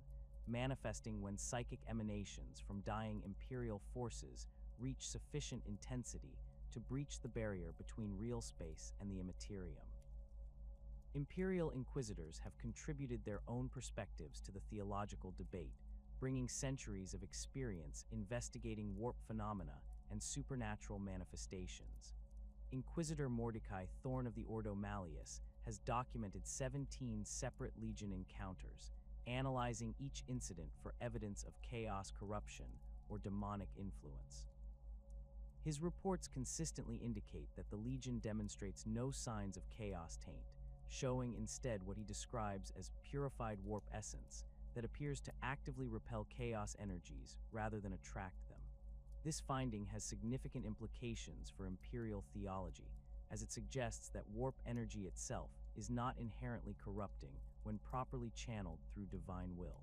manifesting when psychic emanations from dying Imperial forces reach sufficient intensity to breach the barrier between real space and the immaterium. Imperial Inquisitors have contributed their own perspectives to the theological debate, bringing centuries of experience investigating warp phenomena and supernatural manifestations. Inquisitor Mordecai Thorn of the Ordo Malleus has documented 17 separate Legion encounters, analyzing each incident for evidence of chaos, corruption, or demonic influence. His reports consistently indicate that the Legion demonstrates no signs of chaos taint, showing instead what he describes as purified warp essence that appears to actively repel chaos energies rather than attract them. This finding has significant implications for Imperial theology, as it suggests that warp energy itself is not inherently corrupting when properly channeled through divine will.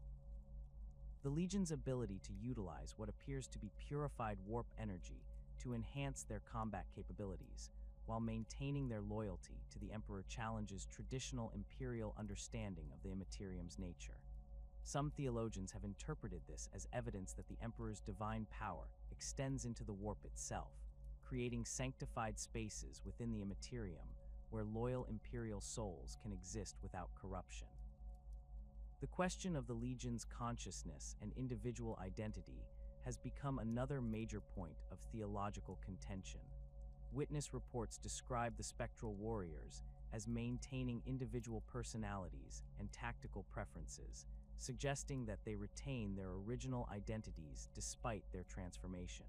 The Legion's ability to utilize what appears to be purified warp energy to enhance their combat capabilities, while maintaining their loyalty to the Emperor, challenges traditional Imperial understanding of the Immaterium's nature. Some theologians have interpreted this as evidence that the Emperor's divine power extends into the warp itself, creating sanctified spaces within the immaterium where loyal imperial souls can exist without corruption. The question of the Legion's consciousness and individual identity has become another major point of theological contention. Witness reports describe the spectral warriors as maintaining individual personalities and tactical preferences, suggesting that they retain their original identities despite their transformation.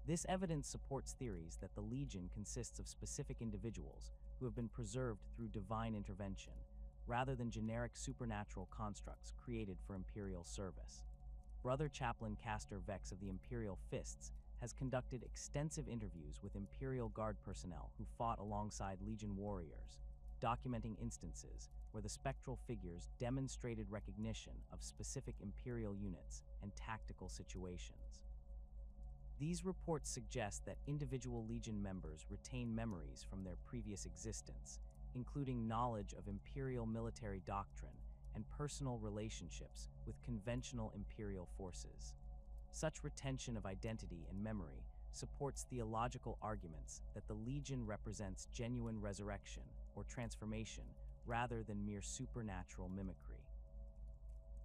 This evidence supports theories that the Legion consists of specific individuals who have been preserved through divine intervention, rather than generic supernatural constructs created for Imperial service. Brother Chaplain Castor Vex of the Imperial Fists has conducted extensive interviews with Imperial Guard personnel who fought alongside Legion warriors, documenting instances where the spectral figures demonstrated recognition of specific Imperial units and tactical situations. These reports suggest that individual Legion members retain memories from their previous existence, including knowledge of Imperial military doctrine and personal relationships with conventional Imperial forces. Such retention of identity and memory supports theological arguments that the Legion represents genuine resurrection or transformation rather than mere supernatural mimicry.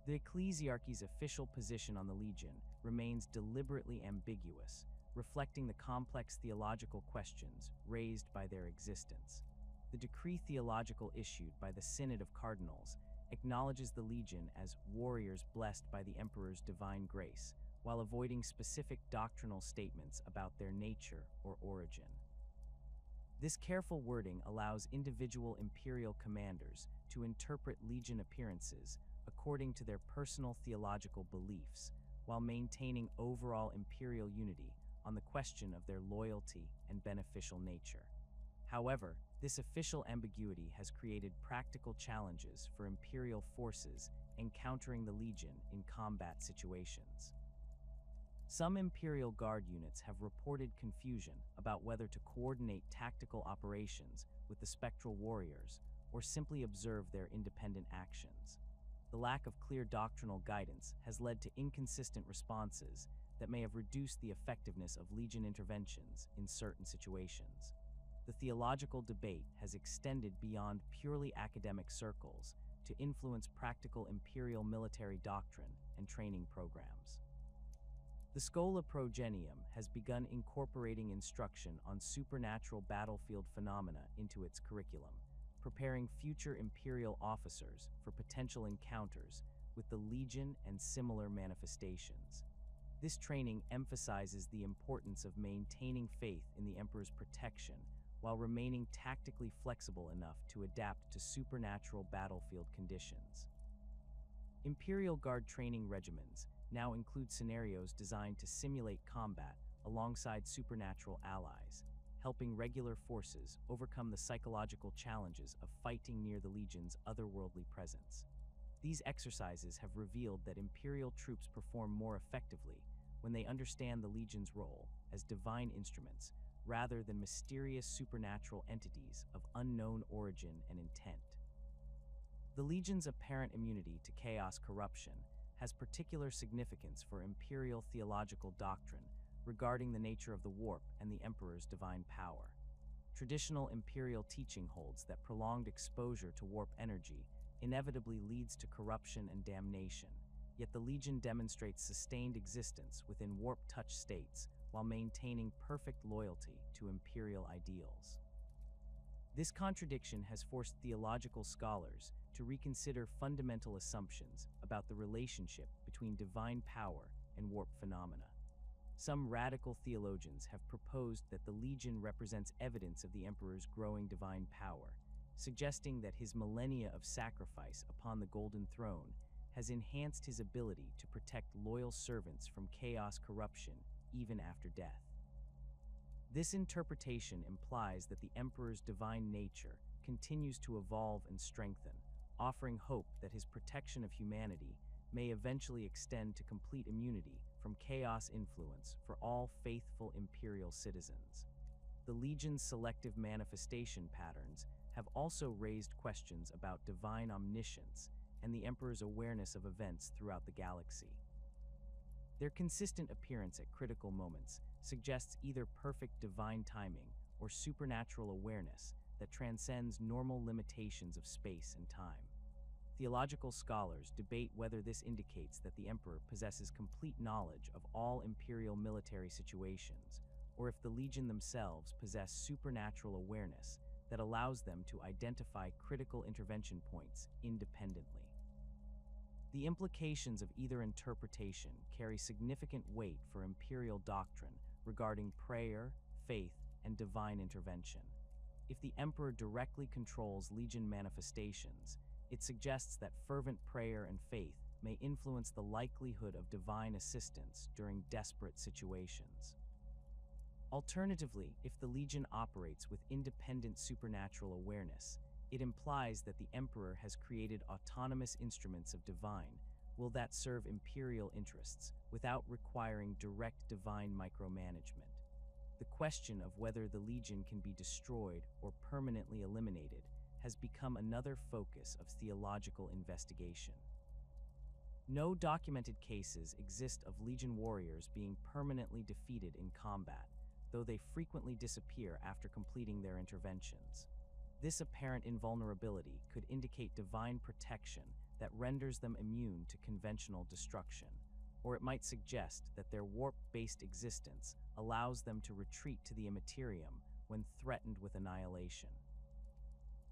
The Ecclesiarchy's official position on the Legion remains deliberately ambiguous, reflecting the complex theological questions raised by their existence. The decree theological issued by the Synod of Cardinals acknowledges the Legion as warriors blessed by the Emperor's divine grace, while avoiding specific doctrinal statements about their nature or origin. This careful wording allows individual Imperial commanders to interpret Legion appearances according to their personal theological beliefs, while maintaining overall Imperial unity on the question of their loyalty and beneficial nature. However, this official ambiguity has created practical challenges for Imperial forces encountering the Legion in combat situations. Some Imperial Guard units have reported confusion about whether to coordinate tactical operations with the Spectral Warriors or simply observe their independent actions. The lack of clear doctrinal guidance has led to inconsistent responses that may have reduced the effectiveness of Legion interventions in certain situations. The theological debate has extended beyond purely academic circles to influence practical Imperial military doctrine and training programs. The Schola Progenium has begun incorporating instruction on supernatural battlefield phenomena into its curriculum, preparing future Imperial officers for potential encounters with the Legion and similar manifestations. This training emphasizes the importance of maintaining faith in the Emperor's protection while remaining tactically flexible enough to adapt to supernatural battlefield conditions. Imperial Guard training regimens now include scenarios designed to simulate combat alongside supernatural allies, helping regular forces overcome the psychological challenges of fighting near the Legion's otherworldly presence. These exercises have revealed that Imperial troops perform more effectively when they understand the Legion's role as divine instruments rather than mysterious supernatural entities of unknown origin and intent. The Legion's apparent immunity to chaos corruption has particular significance for Imperial theological doctrine regarding the nature of the warp and the Emperor's divine power. Traditional Imperial teaching holds that prolonged exposure to warp energy inevitably leads to corruption and damnation, yet the Legion demonstrates sustained existence within warp-touch states while maintaining perfect loyalty to Imperial ideals. This contradiction has forced theological scholars to reconsider fundamental assumptions about the relationship between divine power and warp phenomena. Some radical theologians have proposed that the Legion represents evidence of the Emperor's growing divine power, suggesting that his millennia of sacrifice upon the Golden Throne has enhanced his ability to protect loyal servants from chaos corruption even after death. This interpretation implies that the Emperor's divine nature continues to evolve and strengthen, offering hope that his protection of humanity may eventually extend to complete immunity from chaos influence for all faithful Imperial citizens. The Legion's selective manifestation patterns have also raised questions about divine omniscience and the Emperor's awareness of events throughout the galaxy. Their consistent appearance at critical moments suggests either perfect divine timing or supernatural awareness that transcends normal limitations of space and time. Theological scholars debate whether this indicates that the Emperor possesses complete knowledge of all imperial military situations, or if the Legion themselves possess supernatural awareness that allows them to identify critical intervention points independently. The implications of either interpretation carry significant weight for imperial doctrine regarding prayer, faith, and divine intervention. If the Emperor directly controls Legion manifestations, it suggests that fervent prayer and faith may influence the likelihood of divine assistance during desperate situations. Alternatively, if the Legion operates with independent supernatural awareness, it implies that the Emperor has created autonomous instruments of divine, will that serve imperial interests without requiring direct divine micromanagement. The question of whether the Legion can be destroyed or permanently eliminated has become another focus of theological investigation. No documented cases exist of Legion warriors being permanently defeated in combat, though they frequently disappear after completing their interventions. This apparent invulnerability could indicate divine protection that renders them immune to conventional destruction, or it might suggest that their warp-based existence allows them to retreat to the immaterium when threatened with annihilation.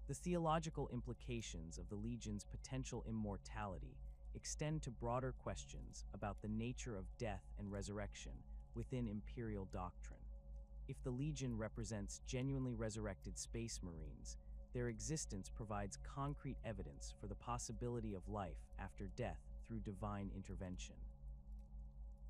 The theological implications of the Legion's potential immortality extend to broader questions about the nature of death and resurrection within imperial doctrine. If the Legion represents genuinely resurrected space marines, their existence provides concrete evidence for the possibility of life after death through divine intervention.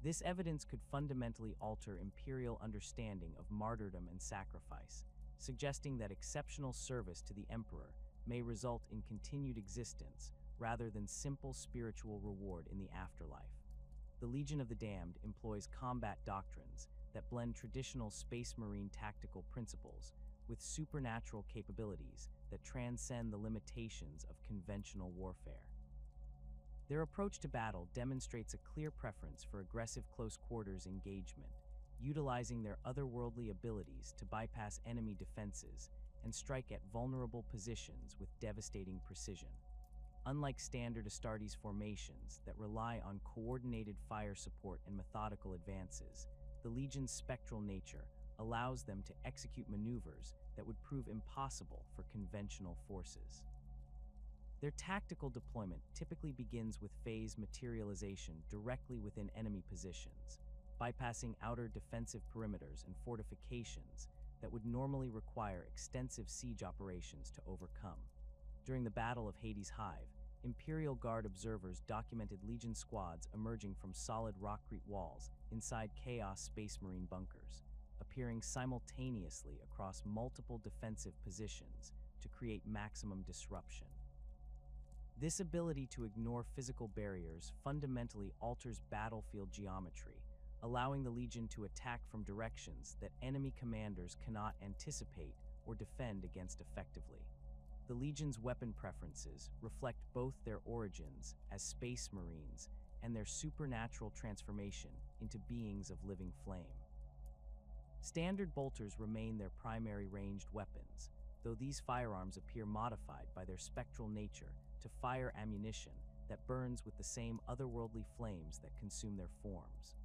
This evidence could fundamentally alter imperial understanding of martyrdom and sacrifice, suggesting that exceptional service to the Emperor may result in continued existence rather than simple spiritual reward in the afterlife. The Legion of the Damned employs combat doctrines that blend traditional space marine tactical principles with supernatural capabilities that transcend the limitations of conventional warfare. Their approach to battle demonstrates a clear preference for aggressive close-quarters engagement, utilizing their otherworldly abilities to bypass enemy defenses and strike at vulnerable positions with devastating precision. Unlike standard Astartes formations that rely on coordinated fire support and methodical advances, the Legion's spectral nature allows them to execute maneuvers that would prove impossible for conventional forces. Their tactical deployment typically begins with phase materialization directly within enemy positions, bypassing outer defensive perimeters and fortifications that would normally require extensive siege operations to overcome. During the Battle of Hades' Hive, Imperial Guard observers documented Legion squads emerging from solid rockcrete walls inside Chaos Space Marine bunkers, appearing simultaneously across multiple defensive positions to create maximum disruption. This ability to ignore physical barriers fundamentally alters battlefield geometry, allowing the Legion to attack from directions that enemy commanders cannot anticipate or defend against effectively. The Legion's weapon preferences reflect both their origins as space marines and their supernatural transformation into beings of living flame. Standard bolters remain their primary ranged weapons, though these firearms appear modified by their spectral nature to fire ammunition that burns with the same otherworldly flames that consume their forms.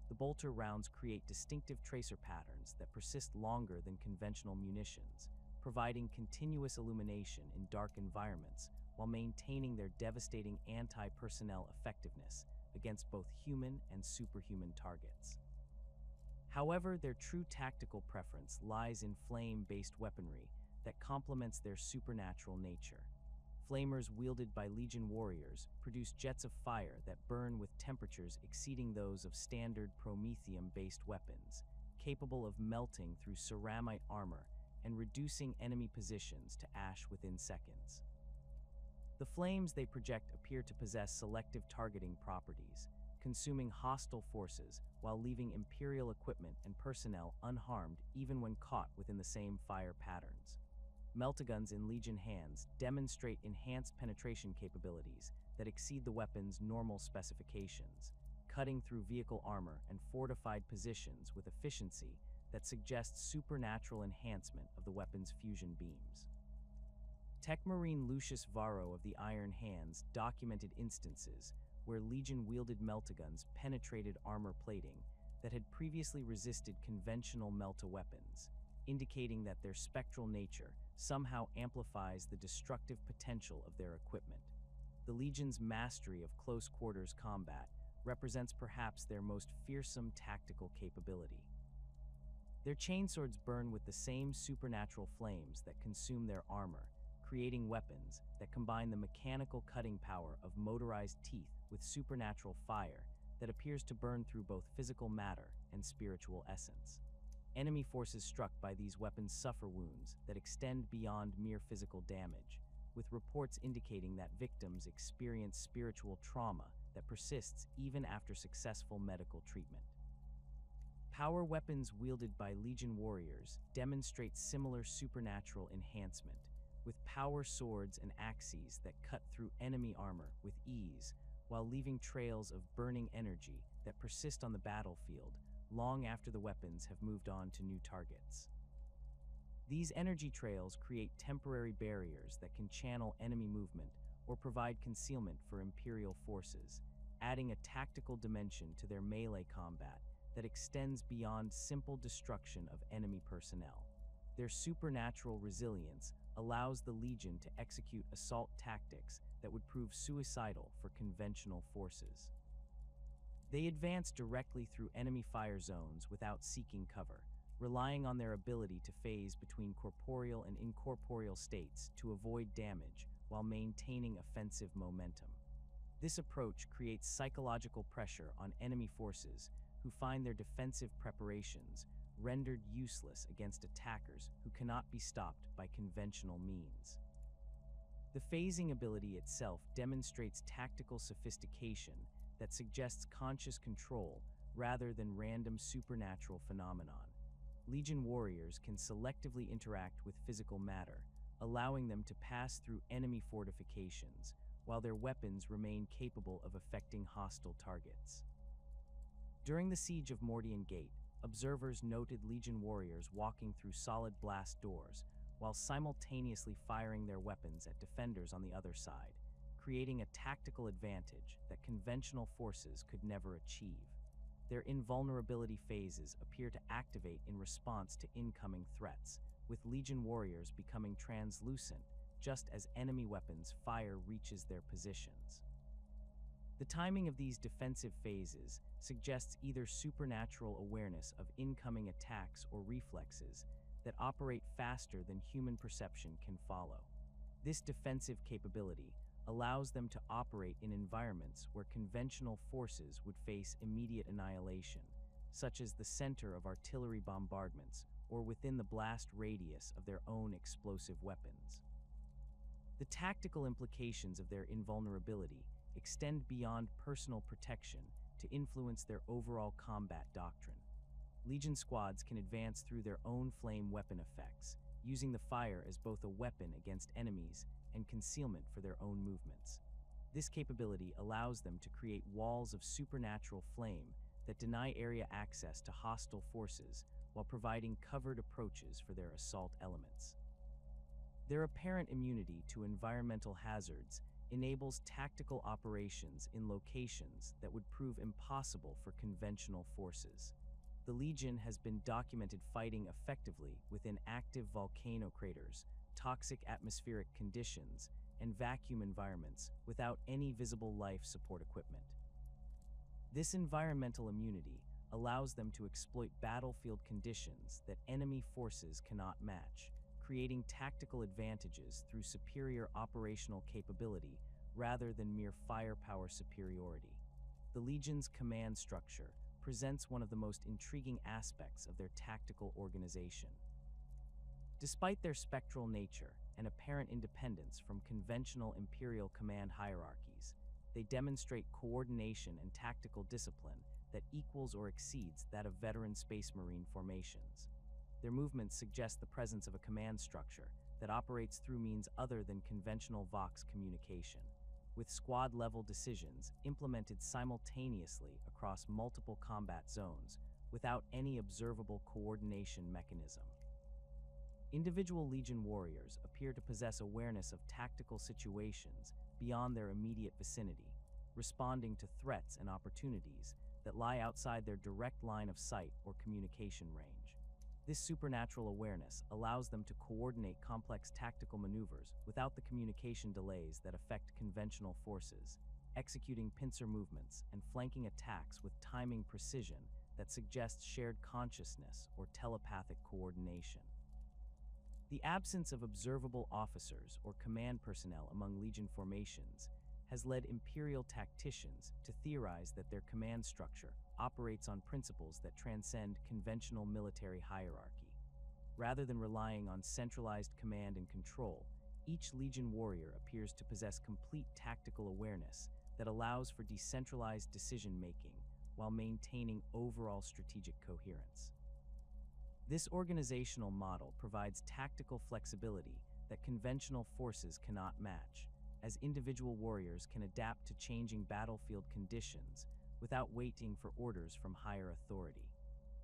The bolter rounds create distinctive tracer patterns that persist longer than conventional munitions, providing continuous illumination in dark environments while maintaining their devastating anti-personnel effectiveness against both human and superhuman targets. However, their true tactical preference lies in flame-based weaponry that complements their supernatural nature. Flamers wielded by Legion warriors produce jets of fire that burn with temperatures exceeding those of standard promethium-based weapons, capable of melting through ceramite armor and reducing enemy positions to ash within seconds. The flames they project appear to possess selective targeting properties, consuming hostile forces while leaving Imperial equipment and personnel unharmed even when caught within the same fire patterns. Meltaguns in Legion hands demonstrate enhanced penetration capabilities that exceed the weapon's normal specifications, cutting through vehicle armor and fortified positions with efficiency that suggests supernatural enhancement of the weapon's fusion beams. Techmarine Lucius Varro of the Iron Hands documented instances where Legion-wielded meltaguns penetrated armor plating that had previously resisted conventional melta weapons, indicating that their spectral nature somehow amplifies the destructive potential of their equipment. The Legion's mastery of close-quarters combat represents perhaps their most fearsome tactical capability. Their chainswords burn with the same supernatural flames that consume their armor, creating weapons that combine the mechanical cutting power of motorized teeth with supernatural fire that appears to burn through both physical matter and spiritual essence. Enemy forces struck by these weapons suffer wounds that extend beyond mere physical damage, with reports indicating that victims experience spiritual trauma that persists even after successful medical treatment. Power weapons wielded by Legion warriors demonstrate similar supernatural enhancement, with power swords and axes that cut through enemy armor with ease, while leaving trails of burning energy that persist on the battlefield long after the weapons have moved on to new targets. These energy trails create temporary barriers that can channel enemy movement or provide concealment for Imperial forces, adding a tactical dimension to their melee combat that extends beyond simple destruction of enemy personnel. Their supernatural resilience allows the Legion to execute assault tactics that would prove suicidal for conventional forces. They advance directly through enemy fire zones without seeking cover, relying on their ability to phase between corporeal and incorporeal states to avoid damage while maintaining offensive momentum. This approach creates psychological pressure on enemy forces who find their defensive preparations rendered useless against attackers who cannot be stopped by conventional means. The phasing ability itself demonstrates tactical sophistication that suggests conscious control rather than random supernatural phenomenon. Legion warriors can selectively interact with physical matter, allowing them to pass through enemy fortifications, while their weapons remain capable of affecting hostile targets. During the siege of Mortarion Gate, observers noted Legion warriors walking through solid blast doors, while simultaneously firing their weapons at defenders on the other side, creating a tactical advantage that conventional forces could never achieve. Their invulnerability phases appear to activate in response to incoming threats, with Legion warriors becoming translucent just as enemy weapons' fire reaches their positions. The timing of these defensive phases suggests either supernatural awareness of incoming attacks or reflexes that operate faster than human perception can follow. This defensive capability allows them to operate in environments where conventional forces would face immediate annihilation, such as the center of artillery bombardments or within the blast radius of their own explosive weapons. The tactical implications of their invulnerability extend beyond personal protection to influence their overall combat doctrine. Legion squads can advance through their own flame weapon effects, using the fire as both a weapon against enemies and concealment for their own movements. This capability allows them to create walls of supernatural flame that deny area access to hostile forces while providing covered approaches for their assault elements. Their apparent immunity to environmental hazards enables tactical operations in locations that would prove impossible for conventional forces. The Legion has been documented fighting effectively within active volcano craters, toxic atmospheric conditions, and vacuum environments without any visible life support equipment. This environmental immunity allows them to exploit battlefield conditions that enemy forces cannot match, creating tactical advantages through superior operational capability rather than mere firepower superiority. The Legion's command structure presents one of the most intriguing aspects of their tactical organization. Despite their spectral nature and apparent independence from conventional Imperial command hierarchies, they demonstrate coordination and tactical discipline that equals or exceeds that of veteran Space Marine formations. Their movements suggest the presence of a command structure that operates through means other than conventional Vox communication. with squad-level decisions implemented simultaneously across multiple combat zones without any observable coordination mechanism. Individual Legion warriors appear to possess awareness of tactical situations beyond their immediate vicinity, responding to threats and opportunities that lie outside their direct line of sight or communication range. This supernatural awareness allows them to coordinate complex tactical maneuvers without the communication delays that affect conventional forces, executing pincer movements and flanking attacks with timing precision that suggests shared consciousness or telepathic coordination. The absence of observable officers or command personnel among Legion formations has led Imperial tacticians to theorize that their command structure operates on principles that transcend conventional military hierarchy. Rather than relying on centralized command and control, each Legion warrior appears to possess complete tactical awareness that allows for decentralized decision-making while maintaining overall strategic coherence. This organizational model provides tactical flexibility that conventional forces cannot match, as individual warriors can adapt to changing battlefield conditions without waiting for orders from higher authority.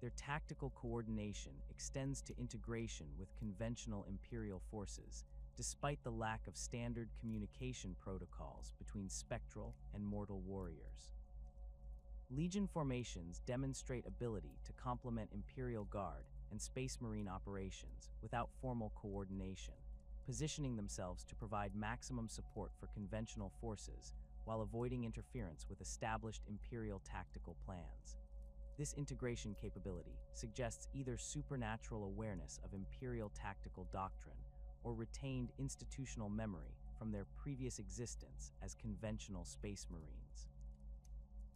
Their tactical coordination extends to integration with conventional Imperial forces, despite the lack of standard communication protocols between spectral and mortal warriors. Legion formations demonstrate ability to complement Imperial Guard and Space Marine operations without formal coordination, positioning themselves to provide maximum support for conventional forces while avoiding interference with established Imperial tactical plans. This integration capability suggests either supernatural awareness of Imperial tactical doctrine or retained institutional memory from their previous existence as conventional Space Marines.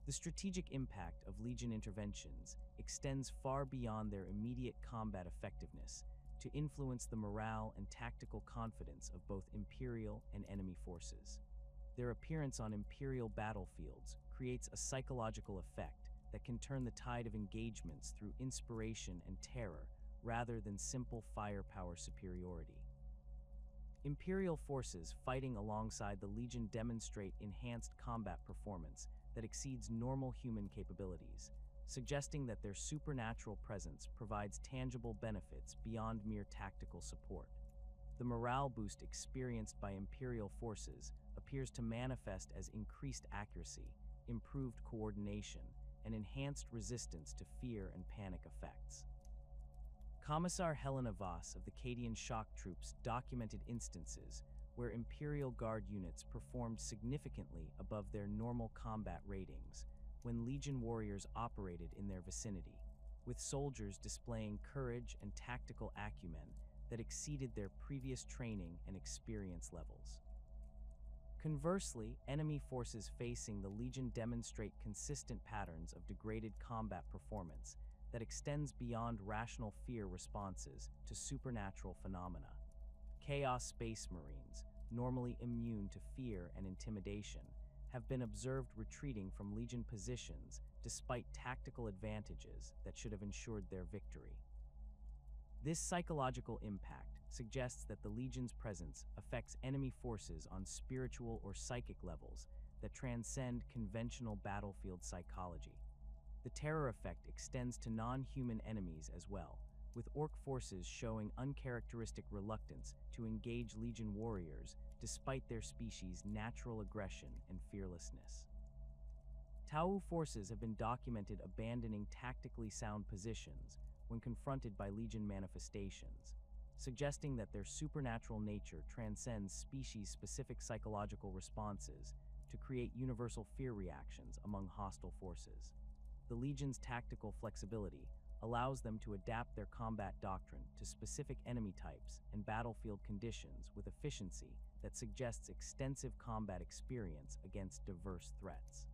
The strategic impact of Legion interventions extends far beyond their immediate combat effectiveness to influence the morale and tactical confidence of both Imperial and enemy forces. Their appearance on Imperial battlefields creates a psychological effect that can turn the tide of engagements through inspiration and terror rather than simple firepower superiority. Imperial forces fighting alongside the Legion demonstrate enhanced combat performance that exceeds normal human capabilities, suggesting that their supernatural presence provides tangible benefits beyond mere tactical support. The morale boost experienced by Imperial forces appears to manifest as increased accuracy, improved coordination, and enhanced resistance to fear and panic effects. Commissar Helena Voss of the Cadian Shock Troops documented instances where Imperial Guard units performed significantly above their normal combat ratings when Legion warriors operated in their vicinity, with soldiers displaying courage and tactical acumen that exceeded their previous training and experience levels. Conversely, enemy forces facing the Legion demonstrate consistent patterns of degraded combat performance that extends beyond rational fear responses to supernatural phenomena. Chaos Space Marines, normally immune to fear and intimidation, have been observed retreating from Legion positions despite tactical advantages that should have ensured their victory. This psychological impact suggests that the Legion's presence affects enemy forces on spiritual or psychic levels that transcend conventional battlefield psychology. The terror effect extends to non-human enemies as well, with Orc forces showing uncharacteristic reluctance to engage Legion warriors despite their species' natural aggression and fearlessness. Tau forces have been documented abandoning tactically sound positions when confronted by Legion manifestations, suggesting that their supernatural nature transcends species-specific psychological responses to create universal fear reactions among hostile forces. The Legion's tactical flexibility allows them to adapt their combat doctrine to specific enemy types and battlefield conditions with efficiency that suggests extensive combat experience against diverse threats.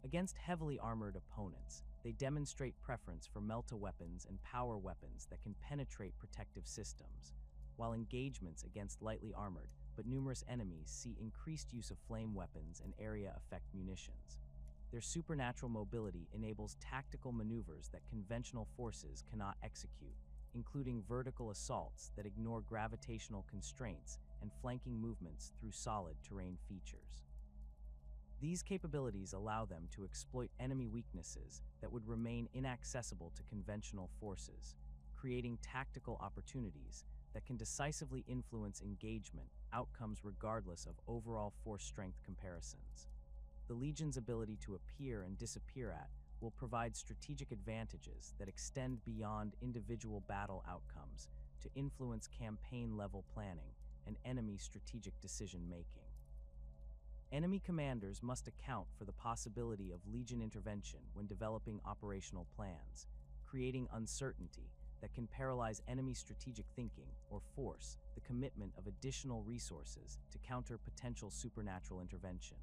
Against heavily armored opponents, they demonstrate preference for melta-weapons and power weapons that can penetrate protective systems, while engagements against lightly armored but numerous enemies see increased use of flame weapons and area effect munitions. Their supernatural mobility enables tactical maneuvers that conventional forces cannot execute, including vertical assaults that ignore gravitational constraints and flanking movements through solid terrain features. These capabilities allow them to exploit enemy weaknesses that would remain inaccessible to conventional forces, creating tactical opportunities that can decisively influence engagement outcomes regardless of overall force strength comparisons. The Legion's ability to appear and disappear at will provide strategic advantages that extend beyond individual battle outcomes to influence campaign-level planning and enemy strategic decision-making. Enemy commanders must account for the possibility of Legion intervention when developing operational plans, creating uncertainty that can paralyze enemy strategic thinking or force the commitment of additional resources to counter potential supernatural intervention.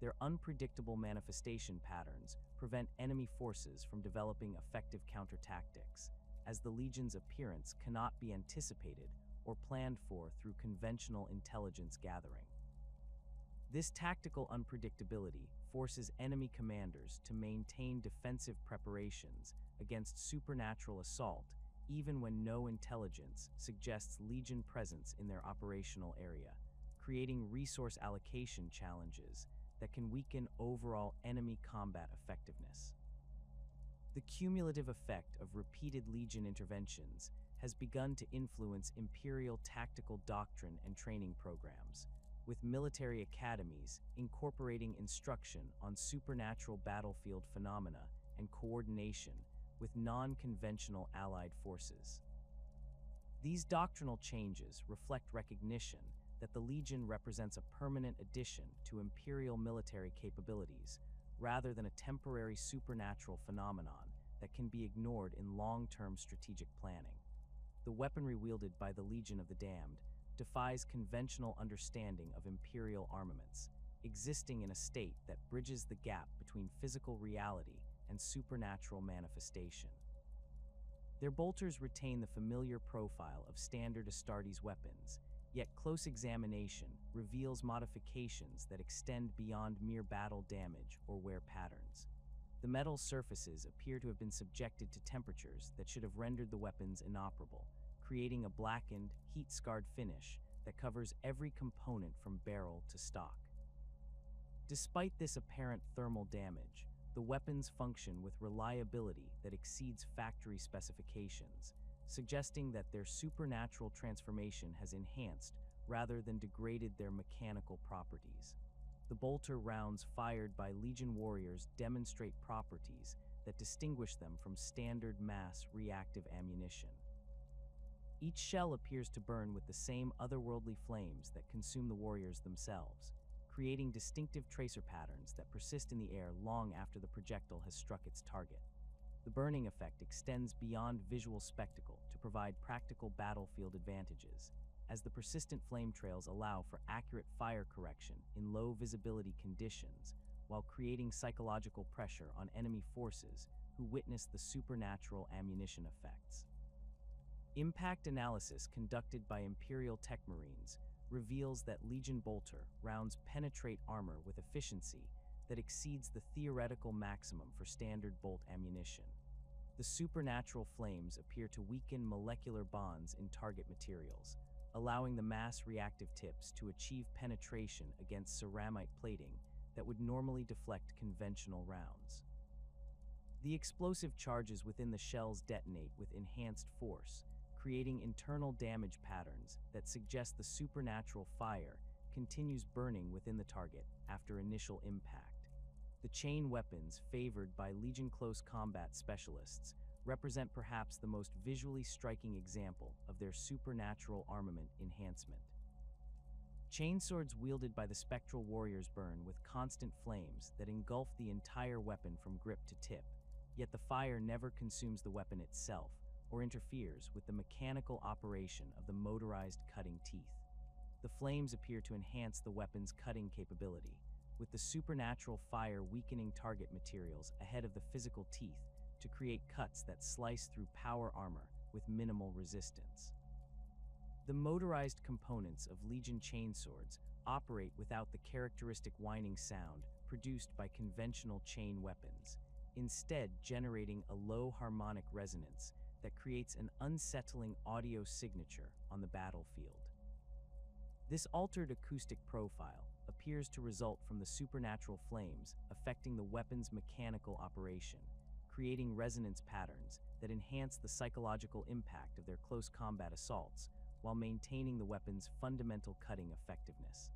Their unpredictable manifestation patterns prevent enemy forces from developing effective counter-tactics, as the Legion's appearance cannot be anticipated or planned for through conventional intelligence gathering. This tactical unpredictability forces enemy commanders to maintain defensive preparations against supernatural assault even when no intelligence suggests Legion presence in their operational area, creating resource allocation challenges that can weaken overall enemy combat effectiveness. The cumulative effect of repeated Legion interventions has begun to influence Imperial tactical doctrine and training programs, with military academies incorporating instruction on supernatural battlefield phenomena and coordination with non-conventional allied forces. These doctrinal changes reflect recognition that the Legion represents a permanent addition to Imperial military capabilities, rather than a temporary supernatural phenomenon that can be ignored in long-term strategic planning. The weaponry wielded by the Legion of the Damned defies conventional understanding of Imperial armaments, existing in a state that bridges the gap between physical reality and supernatural manifestation. Their bolters retain the familiar profile of standard Astartes weapons, yet close examination reveals modifications that extend beyond mere battle damage or wear patterns. The metal surfaces appear to have been subjected to temperatures that should have rendered the weapons inoperable, creating a blackened, heat-scarred finish that covers every component from barrel to stock. Despite this apparent thermal damage, the weapons function with reliability that exceeds factory specifications, suggesting that their supernatural transformation has enhanced rather than degraded their mechanical properties. The bolter rounds fired by Legion warriors demonstrate properties that distinguish them from standard mass reactive ammunition. Each shell appears to burn with the same otherworldly flames that consume the warriors themselves, creating distinctive tracer patterns that persist in the air long after the projectile has struck its target. The burning effect extends beyond visual spectacle to provide practical battlefield advantages, as the persistent flame trails allow for accurate fire correction in low visibility conditions while creating psychological pressure on enemy forces who witness the supernatural ammunition effects. Impact analysis conducted by Imperial Tech Marines reveals that Legion bolter rounds penetrate armor with efficiency that exceeds the theoretical maximum for standard bolt ammunition. The supernatural flames appear to weaken molecular bonds in target materials, allowing the mass reactive tips to achieve penetration against ceramite plating that would normally deflect conventional rounds. The explosive charges within the shells detonate with enhanced force, creating internal damage patterns that suggest the supernatural fire continues burning within the target after initial impact. The chain weapons favored by Legion close combat specialists represent perhaps the most visually striking example of their supernatural armament enhancement. Chainswords wielded by the spectral warriors burn with constant flames that engulf the entire weapon from grip to tip, yet the fire never consumes the weapon itself or interferes with the mechanical operation of the motorized cutting teeth. The flames appear to enhance the weapon's cutting capability, with the supernatural fire weakening target materials ahead of the physical teeth to create cuts that slice through power armor with minimal resistance. The motorized components of Legion chainswords operate without the characteristic whining sound produced by conventional chain weapons, instead generating a low harmonic resonance that creates an unsettling audio signature on the battlefield. This altered acoustic profile appears to result from the supernatural flames affecting the weapon's mechanical operation, creating resonance patterns that enhance the psychological impact of their close combat assaults while maintaining the weapon's fundamental cutting effectiveness.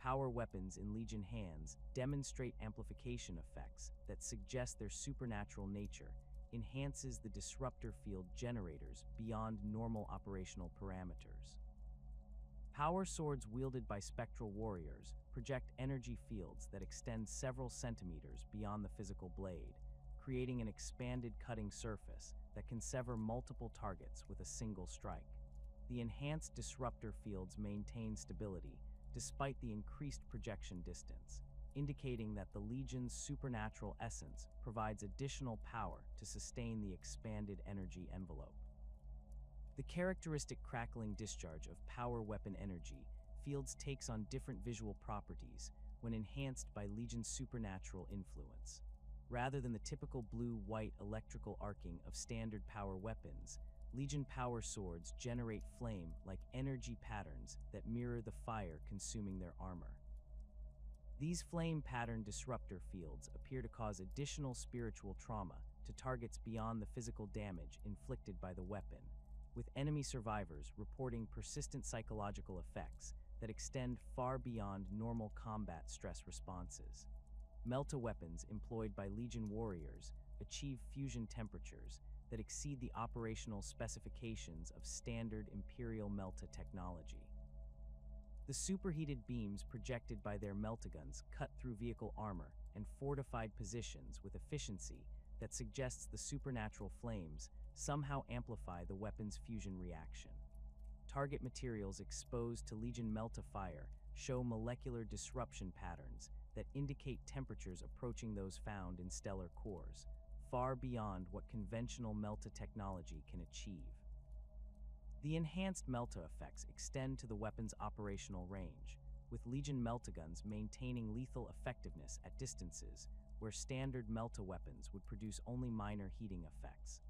Power weapons in Legion hands demonstrate amplification effects that suggest their supernatural nature enhances the disruptor field generators beyond normal operational parameters. Power swords wielded by spectral warriors project energy fields that extend several centimeters beyond the physical blade, creating an expanded cutting surface that can sever multiple targets with a single strike. The enhanced disruptor fields maintain stability despite the increased projection distance, indicating that the Legion's supernatural essence provides additional power to sustain the expanded energy envelope. The characteristic crackling discharge of power weapon energy fields takes on different visual properties when enhanced by Legion's supernatural influence. Rather than the typical blue-white electrical arcing of standard power weapons, Legion power swords generate flame-like energy patterns that mirror the fire consuming their armor. These flame-pattern disruptor fields appear to cause additional spiritual trauma to targets beyond the physical damage inflicted by the weapon, with enemy survivors reporting persistent psychological effects that extend far beyond normal combat stress responses. Melta weapons employed by Legion warriors achieve fusion temperatures that exceed the operational specifications of standard Imperial Melta technology. The superheated beams projected by their meltaguns cut through vehicle armor and fortified positions with efficiency that suggests the supernatural flames somehow amplify the weapon's fusion reaction. Target materials exposed to Legion Melta fire show molecular disruption patterns that indicate temperatures approaching those found in stellar cores, far beyond what conventional Melta technology can achieve. The enhanced Melta effects extend to the weapon's operational range, with Legion Meltaguns maintaining lethal effectiveness at distances where standard Melta weapons would produce only minor heating effects.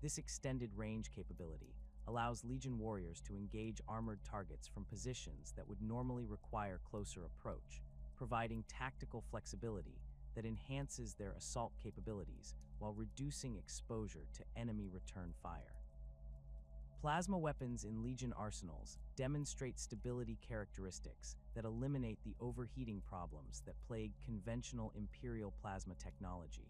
This extended range capability allows Legion warriors to engage armored targets from positions that would normally require closer approach, providing tactical flexibility that enhances their assault capabilities while reducing exposure to enemy return fire. Plasma weapons in Legion arsenals demonstrate stability characteristics that eliminate the overheating problems that plague conventional Imperial plasma technology.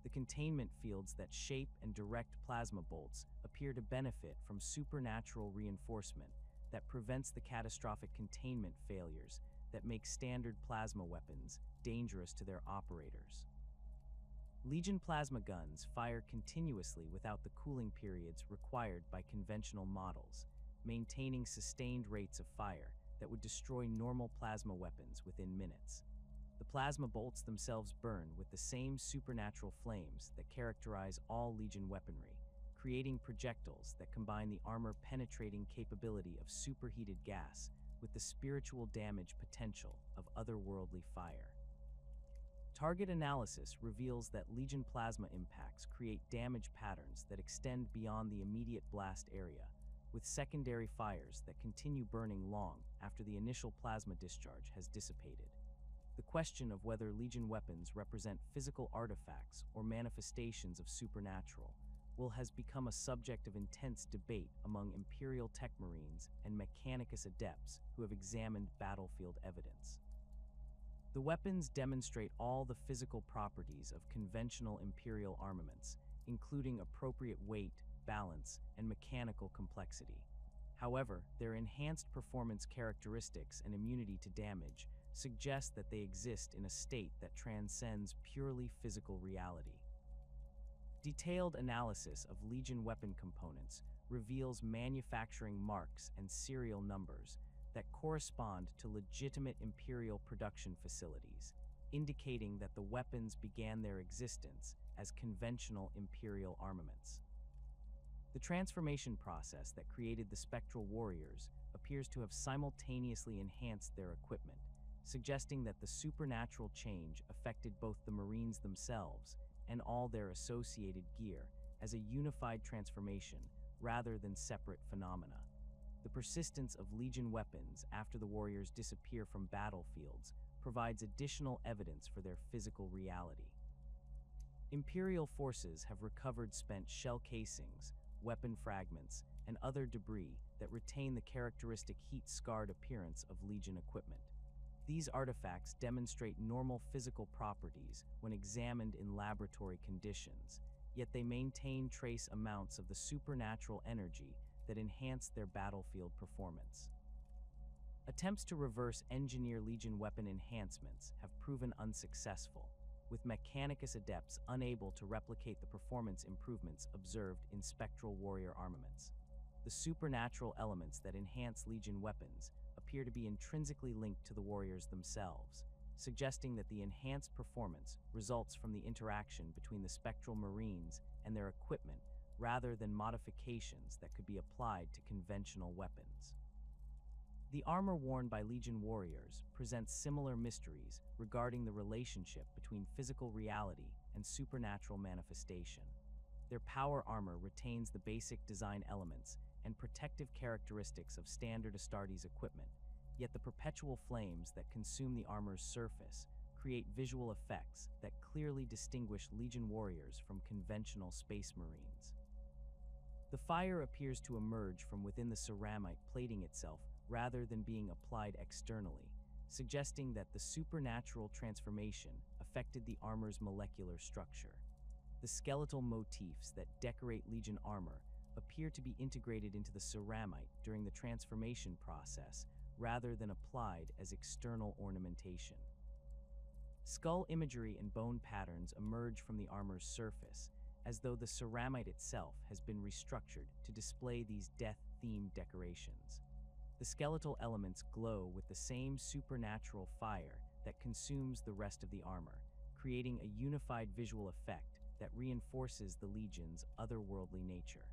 The containment fields that shape and direct plasma bolts appear to benefit from supernatural reinforcement that prevents the catastrophic containment failures that make standard plasma weapons dangerous to their operators. Legion plasma guns fire continuously without the cooling periods required by conventional models, maintaining sustained rates of fire that would destroy normal plasma weapons within minutes. The plasma bolts themselves burn with the same supernatural flames that characterize all Legion weaponry, creating projectiles that combine the armor-penetrating capability of superheated gas with the spiritual damage potential of otherworldly fire. Target analysis reveals that Legion plasma impacts create damage patterns that extend beyond the immediate blast area, with secondary fires that continue burning long after the initial plasma discharge has dissipated. The question of whether Legion weapons represent physical artifacts or manifestations of supernatural has become a subject of intense debate among Imperial tech marines and Mechanicus adepts who have examined battlefield evidence. The weapons demonstrate all the physical properties of conventional Imperial armaments, including appropriate weight, balance, and mechanical complexity. However, their enhanced performance characteristics and immunity to damage suggest that they exist in a state that transcends purely physical reality. Detailed analysis of Legion weapon components reveals manufacturing marks and serial numbers that correspond to legitimate Imperial production facilities, indicating that the weapons began their existence as conventional Imperial armaments. The transformation process that created the Spectral Warriors appears to have simultaneously enhanced their equipment, suggesting that the supernatural change affected both the Marines themselves and all their associated gear as a unified transformation rather than separate phenomena. The persistence of Legion weapons after the warriors disappear from battlefields provides additional evidence for their physical reality. Imperial forces have recovered spent shell casings, weapon fragments, and other debris that retain the characteristic heat-scarred appearance of Legion equipment. These artifacts demonstrate normal physical properties when examined in laboratory conditions, yet they maintain trace amounts of the supernatural energy that enhance their battlefield performance. Attempts to reverse engineer Legion weapon enhancements have proven unsuccessful, with Mechanicus adepts unable to replicate the performance improvements observed in spectral warrior armaments. The supernatural elements that enhance Legion weapons appear to be intrinsically linked to the warriors themselves, suggesting that the enhanced performance results from the interaction between the spectral marines and their equipment rather than modifications that could be applied to conventional weapons. The armor worn by Legion warriors presents similar mysteries regarding the relationship between physical reality and supernatural manifestation. Their power armor retains the basic design elements and protective characteristics of standard Astartes equipment, yet the perpetual flames that consume the armor's surface create visual effects that clearly distinguish Legion warriors from conventional space marines. The fire appears to emerge from within the ceramite plating itself rather than being applied externally, suggesting that the supernatural transformation affected the armor's molecular structure. The skeletal motifs that decorate Legion armor appear to be integrated into the ceramite during the transformation process rather than applied as external ornamentation. Skull imagery and bone patterns emerge from the armor's surface, as though the ceramite itself has been restructured to display these death-themed decorations. The skeletal elements glow with the same supernatural fire that consumes the rest of the armor, creating a unified visual effect that reinforces the Legion's otherworldly nature.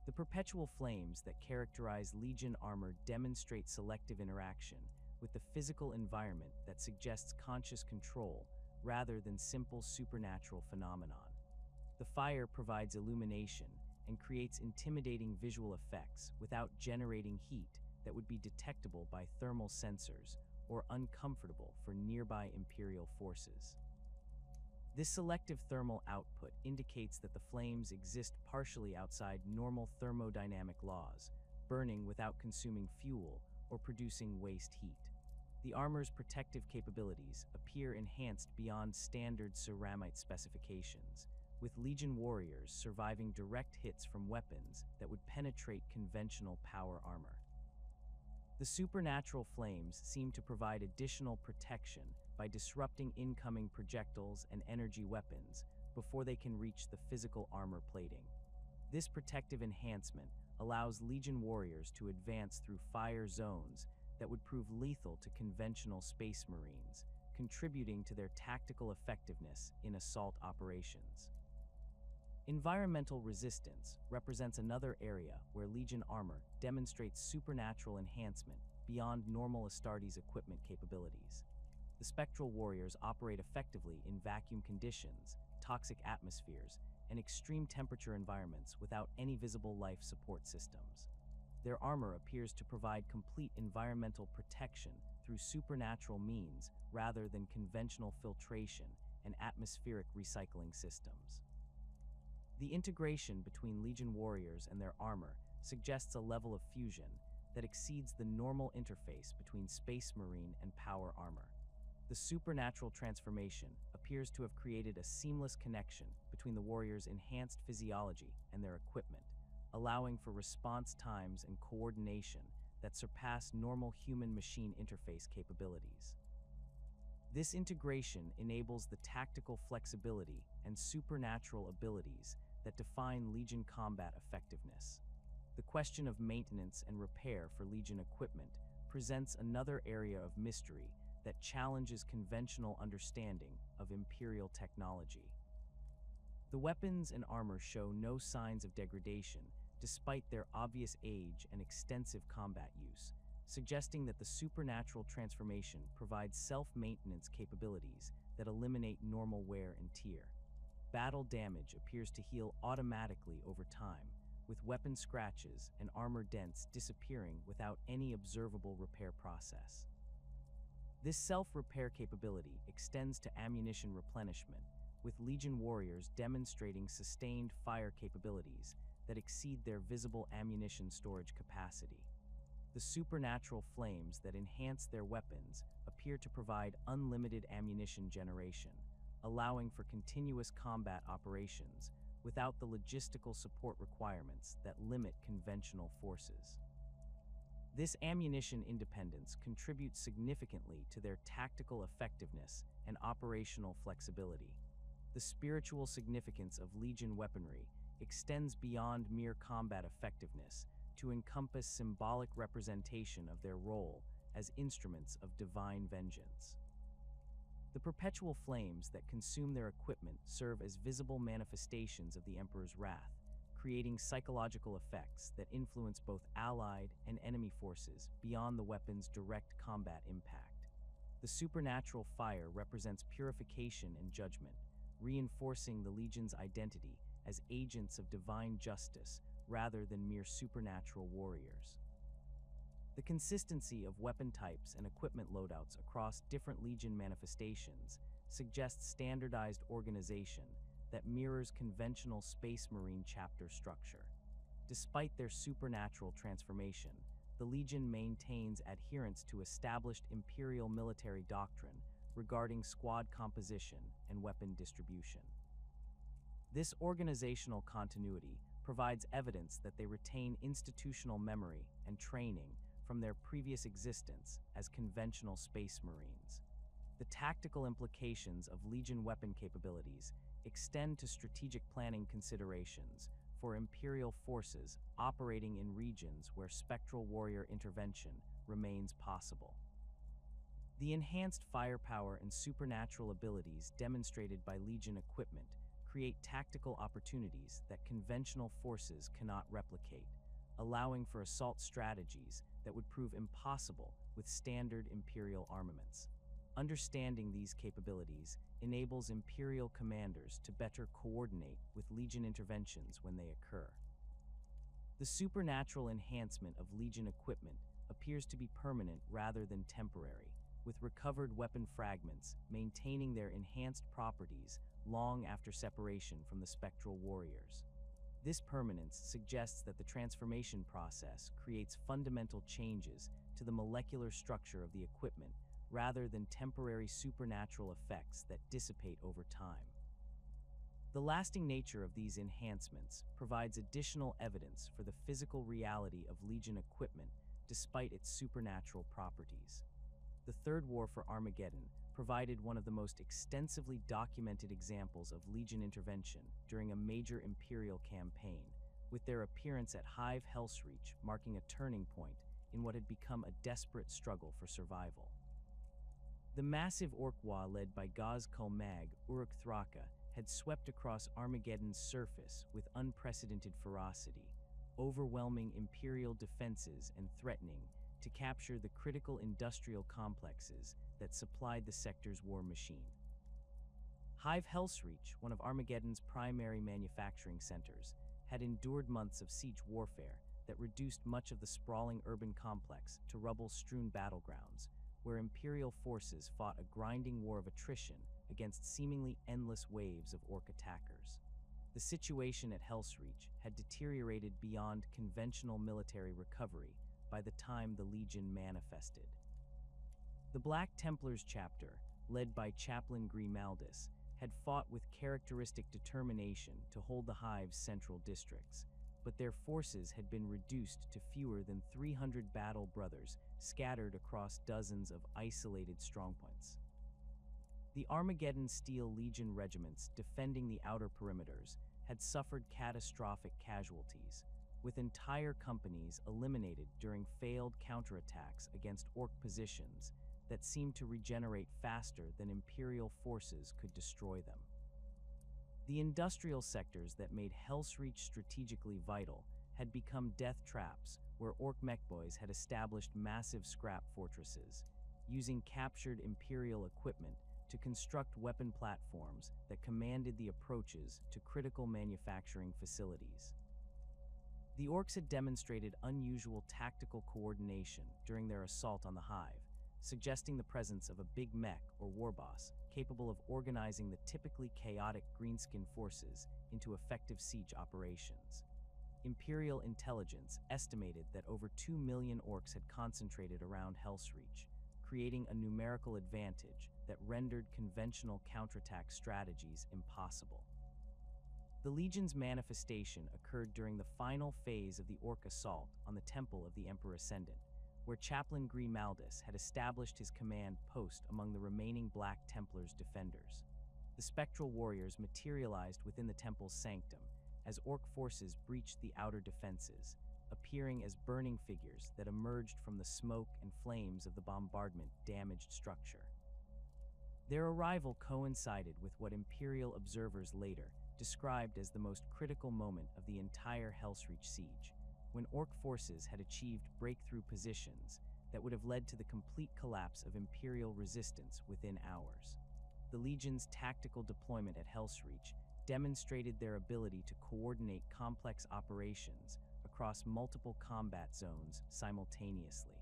The perpetual flames that characterize Legion armor demonstrate selective interaction with the physical environment that suggests conscious control rather than simple supernatural phenomenon. The fire provides illumination and creates intimidating visual effects without generating heat that would be detectable by thermal sensors or uncomfortable for nearby Imperial forces. This selective thermal output indicates that the flames exist partially outside normal thermodynamic laws, burning without consuming fuel or producing waste heat. The armor's protective capabilities appear enhanced beyond standard ceramite specifications, with Legion warriors surviving direct hits from weapons that would penetrate conventional power armor. The supernatural flames seem to provide additional protection by disrupting incoming projectiles and energy weapons before they can reach the physical armor plating. This protective enhancement allows Legion warriors to advance through fire zones that would prove lethal to conventional space marines, contributing to their tactical effectiveness in assault operations. Environmental resistance represents another area where Legion armor demonstrates supernatural enhancement beyond normal Astartes equipment capabilities. The spectral warriors operate effectively in vacuum conditions, toxic atmospheres, and extreme temperature environments without any visible life support systems. Their armor appears to provide complete environmental protection through supernatural means rather than conventional filtration and atmospheric recycling systems. The integration between Legion warriors and their armor suggests a level of fusion that exceeds the normal interface between Space Marine and power armor. The supernatural transformation appears to have created a seamless connection between the warriors' enhanced physiology and their equipment, allowing for response times and coordination that surpass normal human-machine interface capabilities. This integration enables the tactical flexibility and supernatural abilities that define Legion combat effectiveness. The question of maintenance and repair for Legion equipment presents another area of mystery that challenges conventional understanding of Imperial technology. The weapons and armor show no signs of degradation despite their obvious age and extensive combat use, suggesting that the supernatural transformation provides self-maintenance capabilities that eliminate normal wear and tear. Battle damage appears to heal automatically over time, with weapon scratches and armor dents disappearing without any observable repair process. This self-repair capability extends to ammunition replenishment, with Legion warriors demonstrating sustained fire capabilities that exceed their visible ammunition storage capacity. The supernatural flames that enhance their weapons appear to provide unlimited ammunition generation, allowing for continuous combat operations without the logistical support requirements that limit conventional forces. This ammunition independence contributes significantly to their tactical effectiveness and operational flexibility. The spiritual significance of Legion weaponry extends beyond mere combat effectiveness to encompass symbolic representation of their role as instruments of divine vengeance. The perpetual flames that consume their equipment serve as visible manifestations of the Emperor's wrath, creating psychological effects that influence both allied and enemy forces beyond the weapon's direct combat impact. The supernatural fire represents purification and judgment, reinforcing the Legion's identity as agents of divine justice rather than mere supernatural warriors. The consistency of weapon types and equipment loadouts across different Legion manifestations suggests standardized organization that mirrors conventional Space Marine chapter structure. Despite their supernatural transformation, the Legion maintains adherence to established Imperial military doctrine regarding squad composition and weapon distribution. This organizational continuity provides evidence that they retain institutional memory and training from their previous existence as conventional Space Marines. The tactical implications of Legion weapon capabilities extend to strategic planning considerations for Imperial forces operating in regions where spectral warrior intervention remains possible. The enhanced firepower and supernatural abilities demonstrated by Legion equipment create tactical opportunities that conventional forces cannot replicate, allowing for assault strategies that would prove impossible with standard Imperial armaments. Understanding these capabilities enables Imperial commanders to better coordinate with Legion interventions when they occur. The supernatural enhancement of Legion equipment appears to be permanent rather than temporary, with recovered weapon fragments maintaining their enhanced properties long after separation from the spectral warriors. This permanence suggests that the transformation process creates fundamental changes to the molecular structure of the equipment rather than temporary supernatural effects that dissipate over time. The lasting nature of these enhancements provides additional evidence for the physical reality of Legion equipment despite its supernatural properties. The Third War for Armageddon provided one of the most extensively documented examples of Legion intervention during a major Imperial campaign, with their appearance at Hive Hellsreach marking a turning point in what had become a desperate struggle for survival. The massive Orc-Wa led by Gaz-Kul Mag Uruk-Thraka had swept across Armageddon's surface with unprecedented ferocity, overwhelming Imperial defenses and threatening to capture the critical industrial complexes that supplied the sector's war machine. Hive Hellsreach, one of Armageddon's primary manufacturing centers, had endured months of siege warfare that reduced much of the sprawling urban complex to rubble-strewn battlegrounds, where Imperial forces fought a grinding war of attrition against seemingly endless waves of Orc attackers. The situation at Hellsreach had deteriorated beyond conventional military recovery by the time the Legion manifested. The Black Templars chapter, led by Chaplain Grimaldus, had fought with characteristic determination to hold the Hive's central districts, but their forces had been reduced to fewer than 300 battle brothers scattered across dozens of isolated strongpoints. The Armageddon Steel Legion regiments defending the outer perimeters had suffered catastrophic casualties, with entire companies eliminated during failed counterattacks against Orc positions that seemed to regenerate faster than Imperial forces could destroy them. The industrial sectors that made Hellsreach strategically vital had become death traps where Orc mechboys had established massive scrap fortresses, using captured Imperial equipment to construct weapon platforms that commanded the approaches to critical manufacturing facilities. The orcs had demonstrated unusual tactical coordination during their assault on the hive, suggesting the presence of a big mech or warboss capable of organizing the typically chaotic greenskin forces into effective siege operations. Imperial intelligence estimated that over 2 million orcs had concentrated around Hellsreach, creating a numerical advantage that rendered conventional counterattack strategies impossible. The Legion's manifestation occurred during the final phase of the orc assault on the Temple of the Emperor Ascendant, where Chaplain Grimaldus had established his command post among the remaining Black Templars' defenders. The spectral warriors materialized within the temple's sanctum as orc forces breached the outer defenses, appearing as burning figures that emerged from the smoke and flames of the bombardment-damaged structure. Their arrival coincided with what Imperial observers later described as the most critical moment of the entire Hellsreach siege, when orc forces had achieved breakthrough positions that would have led to the complete collapse of Imperial resistance within hours. The Legion's tactical deployment at Hellsreach demonstrated their ability to coordinate complex operations across multiple combat zones simultaneously.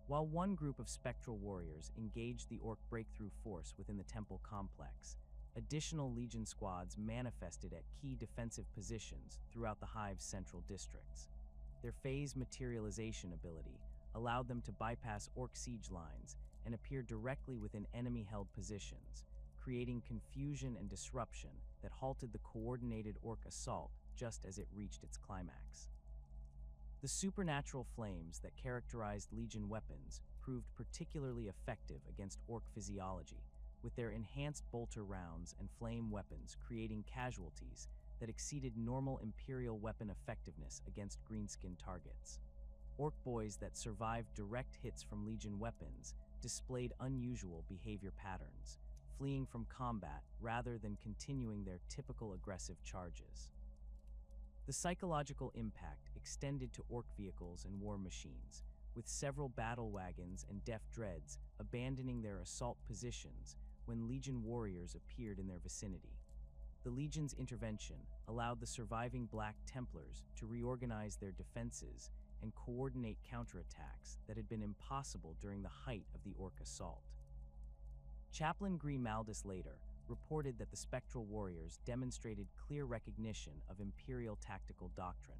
While one group of spectral warriors engaged the orc breakthrough force within the temple complex, additional Legion squads manifested at key defensive positions throughout the Hive's central districts. Their phase materialization ability allowed them to bypass orc siege lines and appear directly within enemy-held positions, creating confusion and disruption that halted the coordinated orc assault just as it reached its climax. The supernatural flames that characterized Legion weapons proved particularly effective against orc physiology, with their enhanced bolter rounds and flame weapons creating casualties that exceeded normal Imperial weapon effectiveness against greenskin targets. Orc boys that survived direct hits from Legion weapons displayed unusual behavior patterns, fleeing from combat rather than continuing their typical aggressive charges. The psychological impact extended to orc vehicles and war machines, with several battle wagons and deaf dreads abandoning their assault positions when Legion warriors appeared in their vicinity. The Legion's intervention allowed the surviving Black Templars to reorganize their defenses and coordinate counterattacks that had been impossible during the height of the orc assault. Chaplain Grimaldus later reported that the spectral warriors demonstrated clear recognition of Imperial tactical doctrine,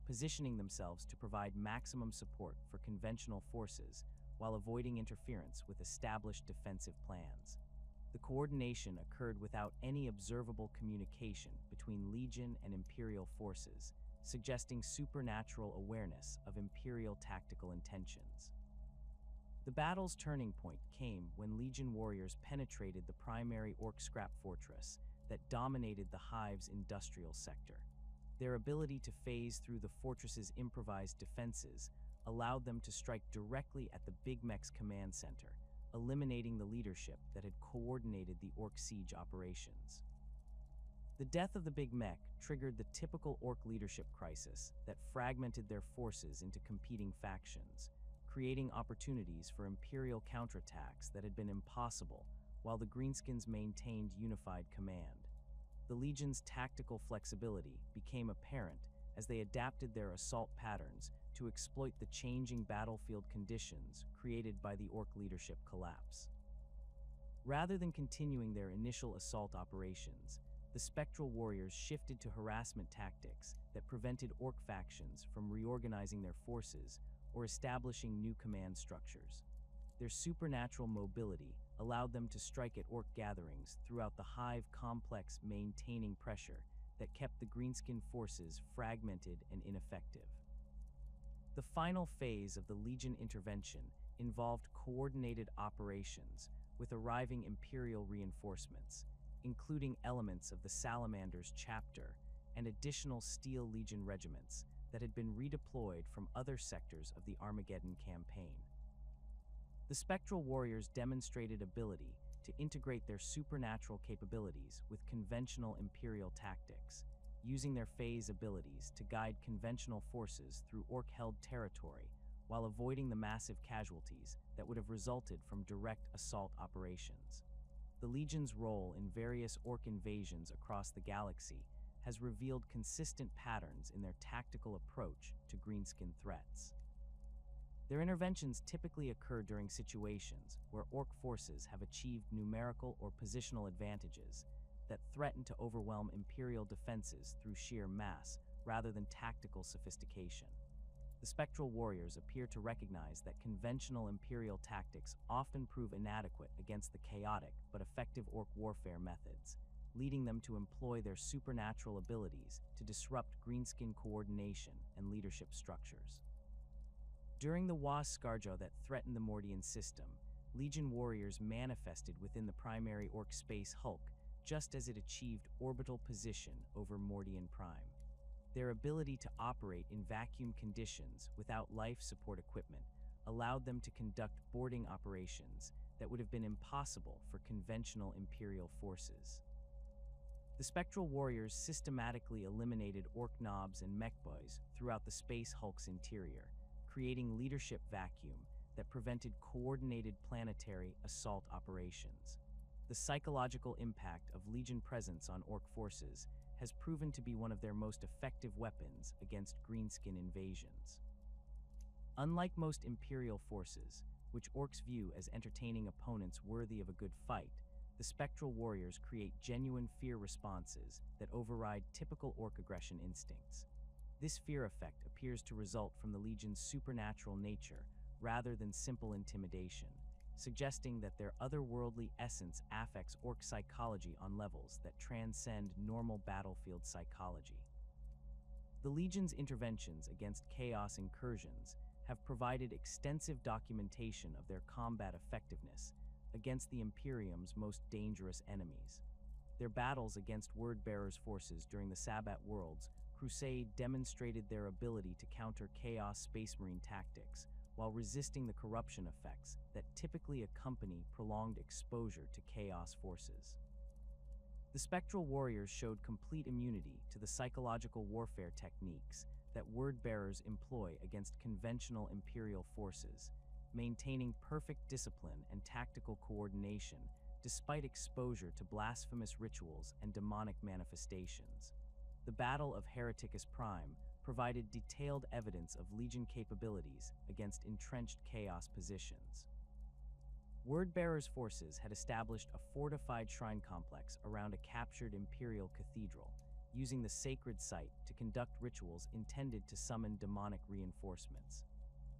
positioning themselves to provide maximum support for conventional forces while avoiding interference with established defensive plans. The coordination occurred without any observable communication between Legion and Imperial forces, suggesting supernatural awareness of Imperial tactical intentions. The battle's turning point came when Legion warriors penetrated the primary orc scrap fortress that dominated the Hive's industrial sector. Their ability to phase through the fortress's improvised defenses allowed them to strike directly at the Big Mech's command center, eliminating the leadership that had coordinated the orc siege operations. The death of the Big Mech triggered the typical orc leadership crisis that fragmented their forces into competing factions, creating opportunities for Imperial counterattacks that had been impossible while the Greenskins maintained unified command. The Legion's tactical flexibility became apparent as they adapted their assault patterns to exploit the changing battlefield conditions created by the orc leadership collapse. Rather than continuing their initial assault operations, the spectral warriors shifted to harassment tactics that prevented orc factions from reorganizing their forces or establishing new command structures. Their supernatural mobility allowed them to strike at orc gatherings throughout the Hive complex, maintaining pressure that kept the greenskin forces fragmented and ineffective. The final phase of the Legion intervention involved coordinated operations with arriving Imperial reinforcements, including elements of the Salamander's chapter and additional Steel Legion regiments that had been redeployed from other sectors of the Armageddon campaign. The spectral warriors demonstrated ability to integrate their supernatural capabilities with conventional Imperial tactics, using their phase abilities to guide conventional forces through orc-held territory while avoiding the massive casualties that would have resulted from direct assault operations. The Legion's role in various orc invasions across the galaxy has revealed consistent patterns in their tactical approach to greenskin threats. Their interventions typically occur during situations where Orc forces have achieved numerical or positional advantages that threaten to overwhelm Imperial defenses through sheer mass rather than tactical sophistication. The Spectral Warriors appear to recognize that conventional Imperial tactics often prove inadequate against the chaotic but effective Orc warfare methods, leading them to employ their supernatural abilities to disrupt greenskin coordination and leadership structures. During the Was Scarjo that threatened the Mortarion system, Legion warriors manifested within the primary Orc space hulk just as it achieved orbital position over Mortarion Prime. Their ability to operate in vacuum conditions without life support equipment allowed them to conduct boarding operations that would have been impossible for conventional Imperial forces. The Spectral Warriors systematically eliminated Orc knobs and mech boys throughout the space hulk's interior, creating leadership vacuum that prevented coordinated planetary assault operations. The psychological impact of Legion presence on Orc forces has proven to be one of their most effective weapons against greenskin invasions. Unlike most Imperial forces, which Orcs view as entertaining opponents worthy of a good fight, the Spectral Warriors create genuine fear responses that override typical Orc aggression instincts. This fear effect appears to result from the Legion's supernatural nature rather than simple intimidation, suggesting that their otherworldly essence affects Orc psychology on levels that transcend normal battlefield psychology. The Legion's interventions against Chaos incursions have provided extensive documentation of their combat effectiveness against the Imperium's most dangerous enemies. Their battles against Wordbearer's forces during the Sabbat Worlds Crusade demonstrated their ability to counter Chaos Space Marine tactics while resisting the corruption effects that typically accompany prolonged exposure to Chaos forces. The Spectral Warriors showed complete immunity to the psychological warfare techniques that Wordbearers employ against conventional Imperial forces, maintaining perfect discipline and tactical coordination despite exposure to blasphemous rituals and demonic manifestations. The Battle of Hereticus Prime provided detailed evidence of Legion capabilities against entrenched Chaos positions. Wordbearer's forces had established a fortified shrine complex around a captured Imperial cathedral, using the sacred site to conduct rituals intended to summon demonic reinforcements.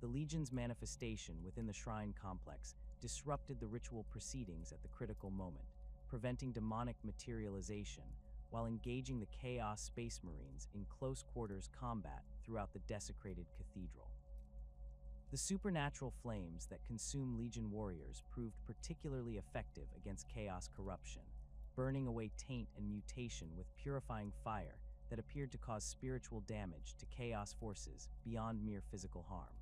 The Legion's manifestation within the shrine complex disrupted the ritual proceedings at the critical moment, preventing demonic materialization while engaging the Chaos Space Marines in close-quarters combat throughout the desecrated cathedral. The supernatural flames that consume Legion warriors proved particularly effective against Chaos corruption, burning away taint and mutation with purifying fire that appeared to cause spiritual damage to Chaos forces beyond mere physical harm.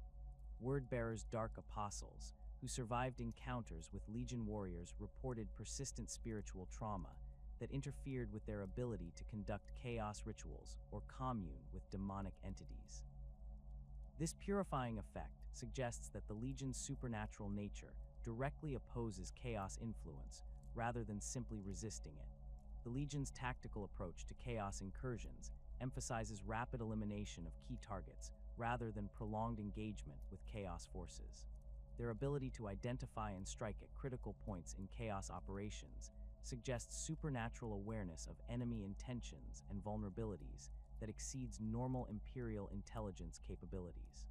Wordbearer's Dark Apostles, who survived encounters with Legion warriors, reported persistent spiritual trauma that interfered with their ability to conduct Chaos rituals or commune with demonic entities. This purifying effect suggests that the Legion's supernatural nature directly opposes Chaos influence rather than simply resisting it. The Legion's tactical approach to Chaos incursions emphasizes rapid elimination of key targets rather than prolonged engagement with Chaos forces. Their ability to identify and strike at critical points in Chaos operations suggests supernatural awareness of enemy intentions and vulnerabilities that exceeds normal Imperial intelligence capabilities.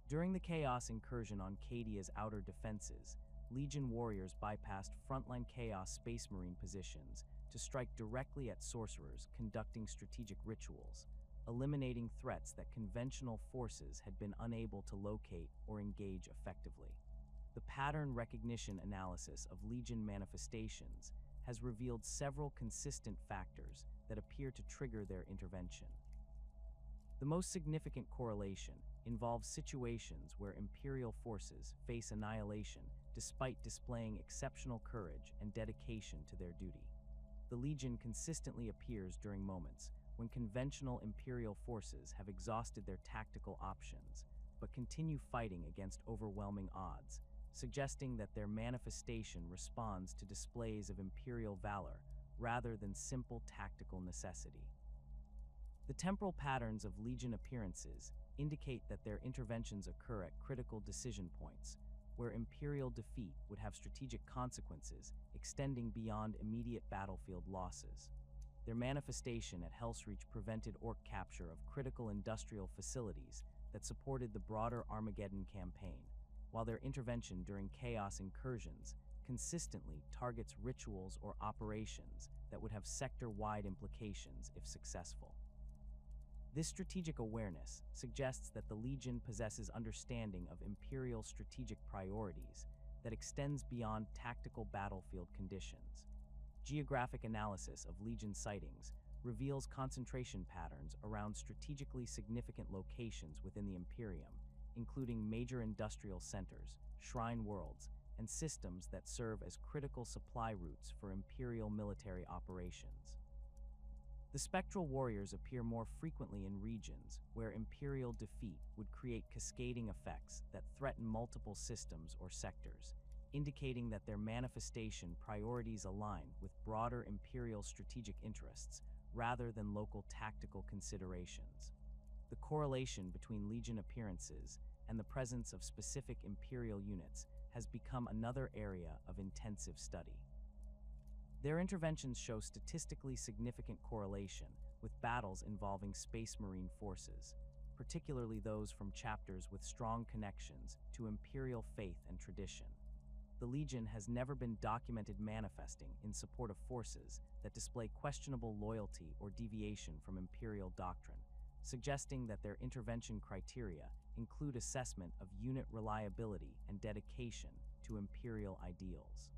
During the Chaos incursion on Cadia's outer defenses, Legion warriors bypassed frontline Chaos Space Marine positions to strike directly at sorcerers conducting strategic rituals, eliminating threats that conventional forces had been unable to locate or engage effectively. The pattern recognition analysis of Legion manifestations has revealed several consistent factors that appear to trigger their intervention. The most significant correlation involves situations where Imperial forces face annihilation despite displaying exceptional courage and dedication to their duty. The Legion consistently appears during moments when conventional Imperial forces have exhausted their tactical options, but continue fighting against overwhelming odds, suggesting that their manifestation responds to displays of Imperial valor rather than simple tactical necessity. The temporal patterns of Legion appearances indicate that their interventions occur at critical decision points, where Imperial defeat would have strategic consequences extending beyond immediate battlefield losses. Their manifestation at Hellsreach prevented Orc capture of critical industrial facilities that supported the broader Armageddon campaign, while their intervention during Chaos incursions consistently targets rituals or operations that would have sector-wide implications if successful. This strategic awareness suggests that the Legion possesses understanding of Imperial strategic priorities that extends beyond tactical battlefield conditions. Geographic analysis of Legion sightings reveals concentration patterns around strategically significant locations within the Imperium, including major industrial centers, shrine worlds, and systems that serve as critical supply routes for Imperial military operations. The spectral warriors appear more frequently in regions where Imperial defeat would create cascading effects that threaten multiple systems or sectors, indicating that their manifestation priorities align with broader Imperial strategic interests rather than local tactical considerations. The correlation between Legion appearances and the presence of specific Imperial units has become another area of intensive study. Their interventions show statistically significant correlation with battles involving Space Marine forces, particularly those from chapters with strong connections to Imperial faith and tradition. The Legion has never been documented manifesting in support of forces that display questionable loyalty or deviation from Imperial doctrine, suggesting that their intervention criteria include assessment of unit reliability and dedication to Imperial ideals.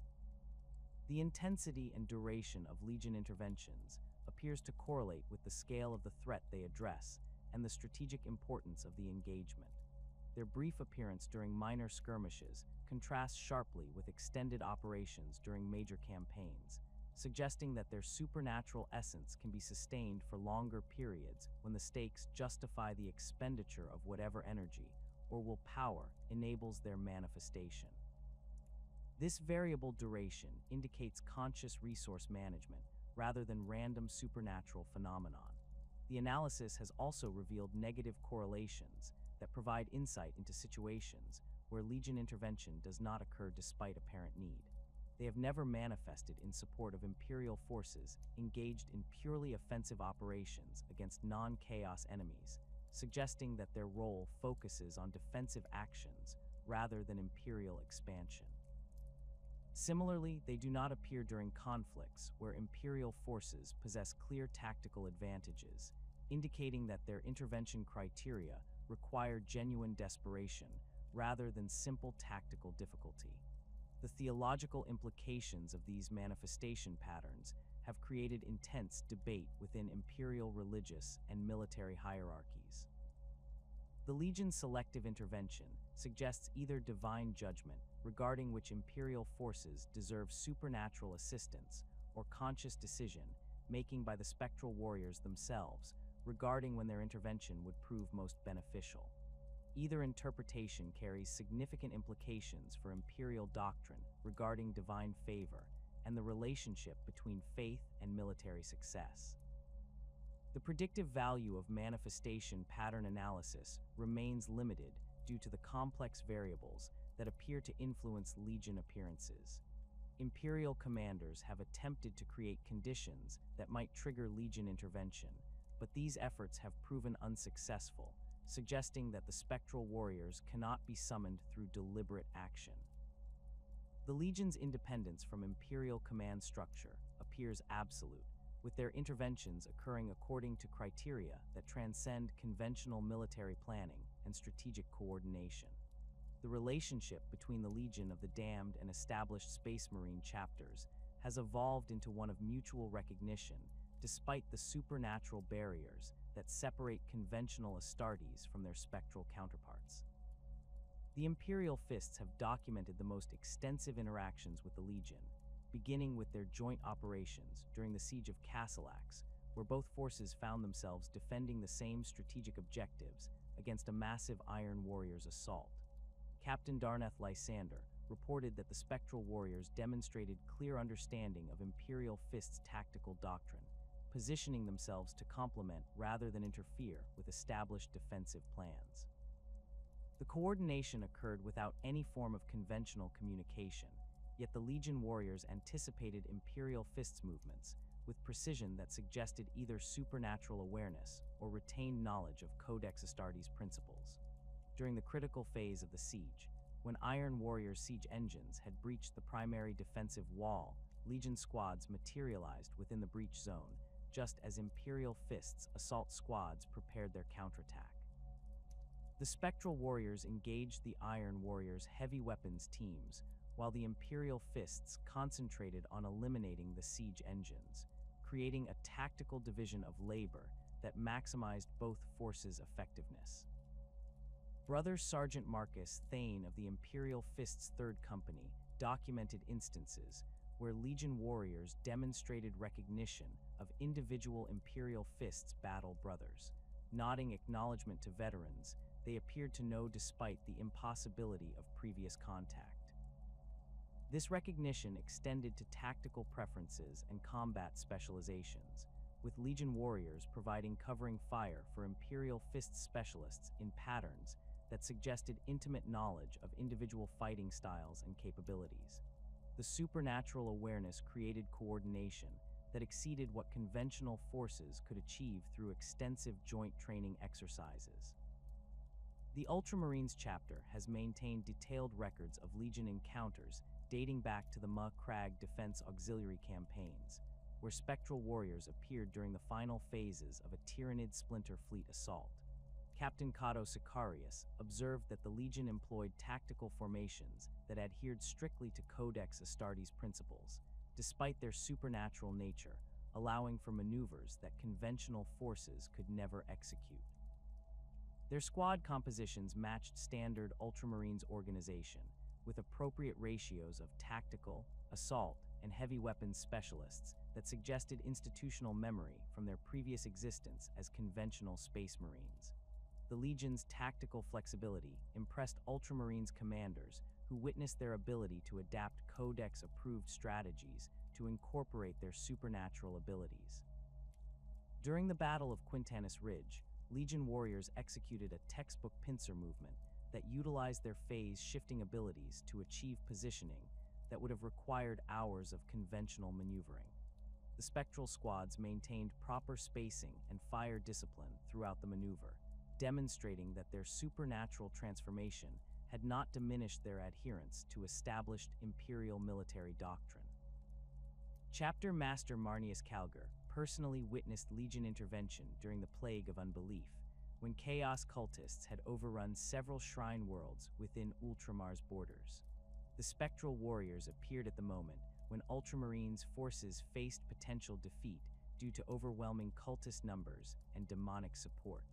The intensity and duration of Legion interventions appears to correlate with the scale of the threat they address and the strategic importance of the engagement. Their brief appearance during minor skirmishes contrasts sharply with extended operations during major campaigns, suggesting that their supernatural essence can be sustained for longer periods when the stakes justify the expenditure of whatever energy or willpower enables their manifestation. This variable duration indicates conscious resource management rather than random supernatural phenomenon. The analysis has also revealed negative correlations that provide insight into situations where Legion intervention does not occur despite apparent need. They have never manifested in support of Imperial forces engaged in purely offensive operations against non-chaos enemies, suggesting that their role focuses on defensive actions rather than Imperial expansion. Similarly, they do not appear during conflicts where Imperial forces possess clear tactical advantages, indicating that their intervention criteria require genuine desperation rather than simple tactical difficulty. The theological implications of these manifestation patterns have created intense debate within Imperial religious and military hierarchies. The Legion's selective intervention suggests either divine judgment regarding which Imperial forces deserve supernatural assistance or conscious decision-making by the spectral warriors themselves regarding when their intervention would prove most beneficial. Either interpretation carries significant implications for Imperial doctrine regarding divine favor and the relationship between faith and military success. The predictive value of manifestation pattern analysis remains limited due to the complex variables that appear to influence Legion appearances. Imperial commanders have attempted to create conditions that might trigger Legion intervention, but these efforts have proven unsuccessful, suggesting that the spectral warriors cannot be summoned through deliberate action. The Legion's independence from Imperial command structure appears absolute, with their interventions occurring according to criteria that transcend conventional military planning and strategic coordination. The relationship between the Legion of the Damned and established Space Marine chapters has evolved into one of mutual recognition despite the supernatural barriers that separate conventional Astartes from their spectral counterparts. The Imperial Fists have documented the most extensive interactions with the Legion, beginning with their joint operations during the Siege of Castellax, where both forces found themselves defending the same strategic objectives against a massive Iron Warriors assault. Captain Darneth Lysander reported that the Spectral Warriors demonstrated clear understanding of Imperial Fist's tactical doctrine, positioning themselves to complement rather than interfere with established defensive plans. The coordination occurred without any form of conventional communication, yet the Legion warriors anticipated Imperial Fist's movements with precision that suggested either supernatural awareness or retained knowledge of Codex Astartes principles. During the critical phase of the siege, when Iron Warrior's siege engines had breached the primary defensive wall, Legion squads materialized within the breach zone, just as Imperial Fist's assault squads prepared their counterattack. The Spectral Warriors engaged the Iron Warriors' heavy weapons teams, while the Imperial Fists concentrated on eliminating the siege engines, creating a tactical division of labor that maximized both forces' effectiveness. Brother Sergeant Marcus Thane of the Imperial Fist's Third Company documented instances where Legion warriors demonstrated recognition of individual Imperial Fist's battle brothers. Nodding acknowledgement to veterans, they appeared to know despite the impossibility of previous contact. This recognition extended to tactical preferences and combat specializations, with Legion warriors providing covering fire for Imperial Fist specialists in patterns that suggested intimate knowledge of individual fighting styles and capabilities. The supernatural awareness created coordination that exceeded what conventional forces could achieve through extensive joint training exercises. The Ultramarines chapter has maintained detailed records of Legion encounters dating back to the Ma Crag Defense Auxiliary campaigns, where Spectral Warriors appeared during the final phases of a Tyrannid Splinter Fleet assault. Captain Cato Sicarius observed that the Legion employed tactical formations that adhered strictly to Codex Astartes principles, despite their supernatural nature, allowing for maneuvers that conventional forces could never execute. Their squad compositions matched standard Ultramarines organization, with appropriate ratios of tactical, assault, and heavy weapons specialists that suggested institutional memory from their previous existence as conventional Space Marines. The Legion's tactical flexibility impressed Ultramarines commanders who witnessed their ability to adapt Codex-approved strategies to incorporate their supernatural abilities. During the Battle of Quintanis Ridge, Legion warriors executed a textbook pincer movement that utilized their phase-shifting abilities to achieve positioning that would have required hours of conventional maneuvering. The Spectral squads maintained proper spacing and fire discipline throughout the maneuver, demonstrating that their supernatural transformation had not diminished their adherence to established Imperial military doctrine. Chapter Master Marnius Calgar personally witnessed Legion intervention during the Plague of Unbelief, when Chaos cultists had overrun several shrine worlds within Ultramar's borders. The Spectral Warriors appeared at the moment when Ultramarines' forces faced potential defeat due to overwhelming cultist numbers and demonic support.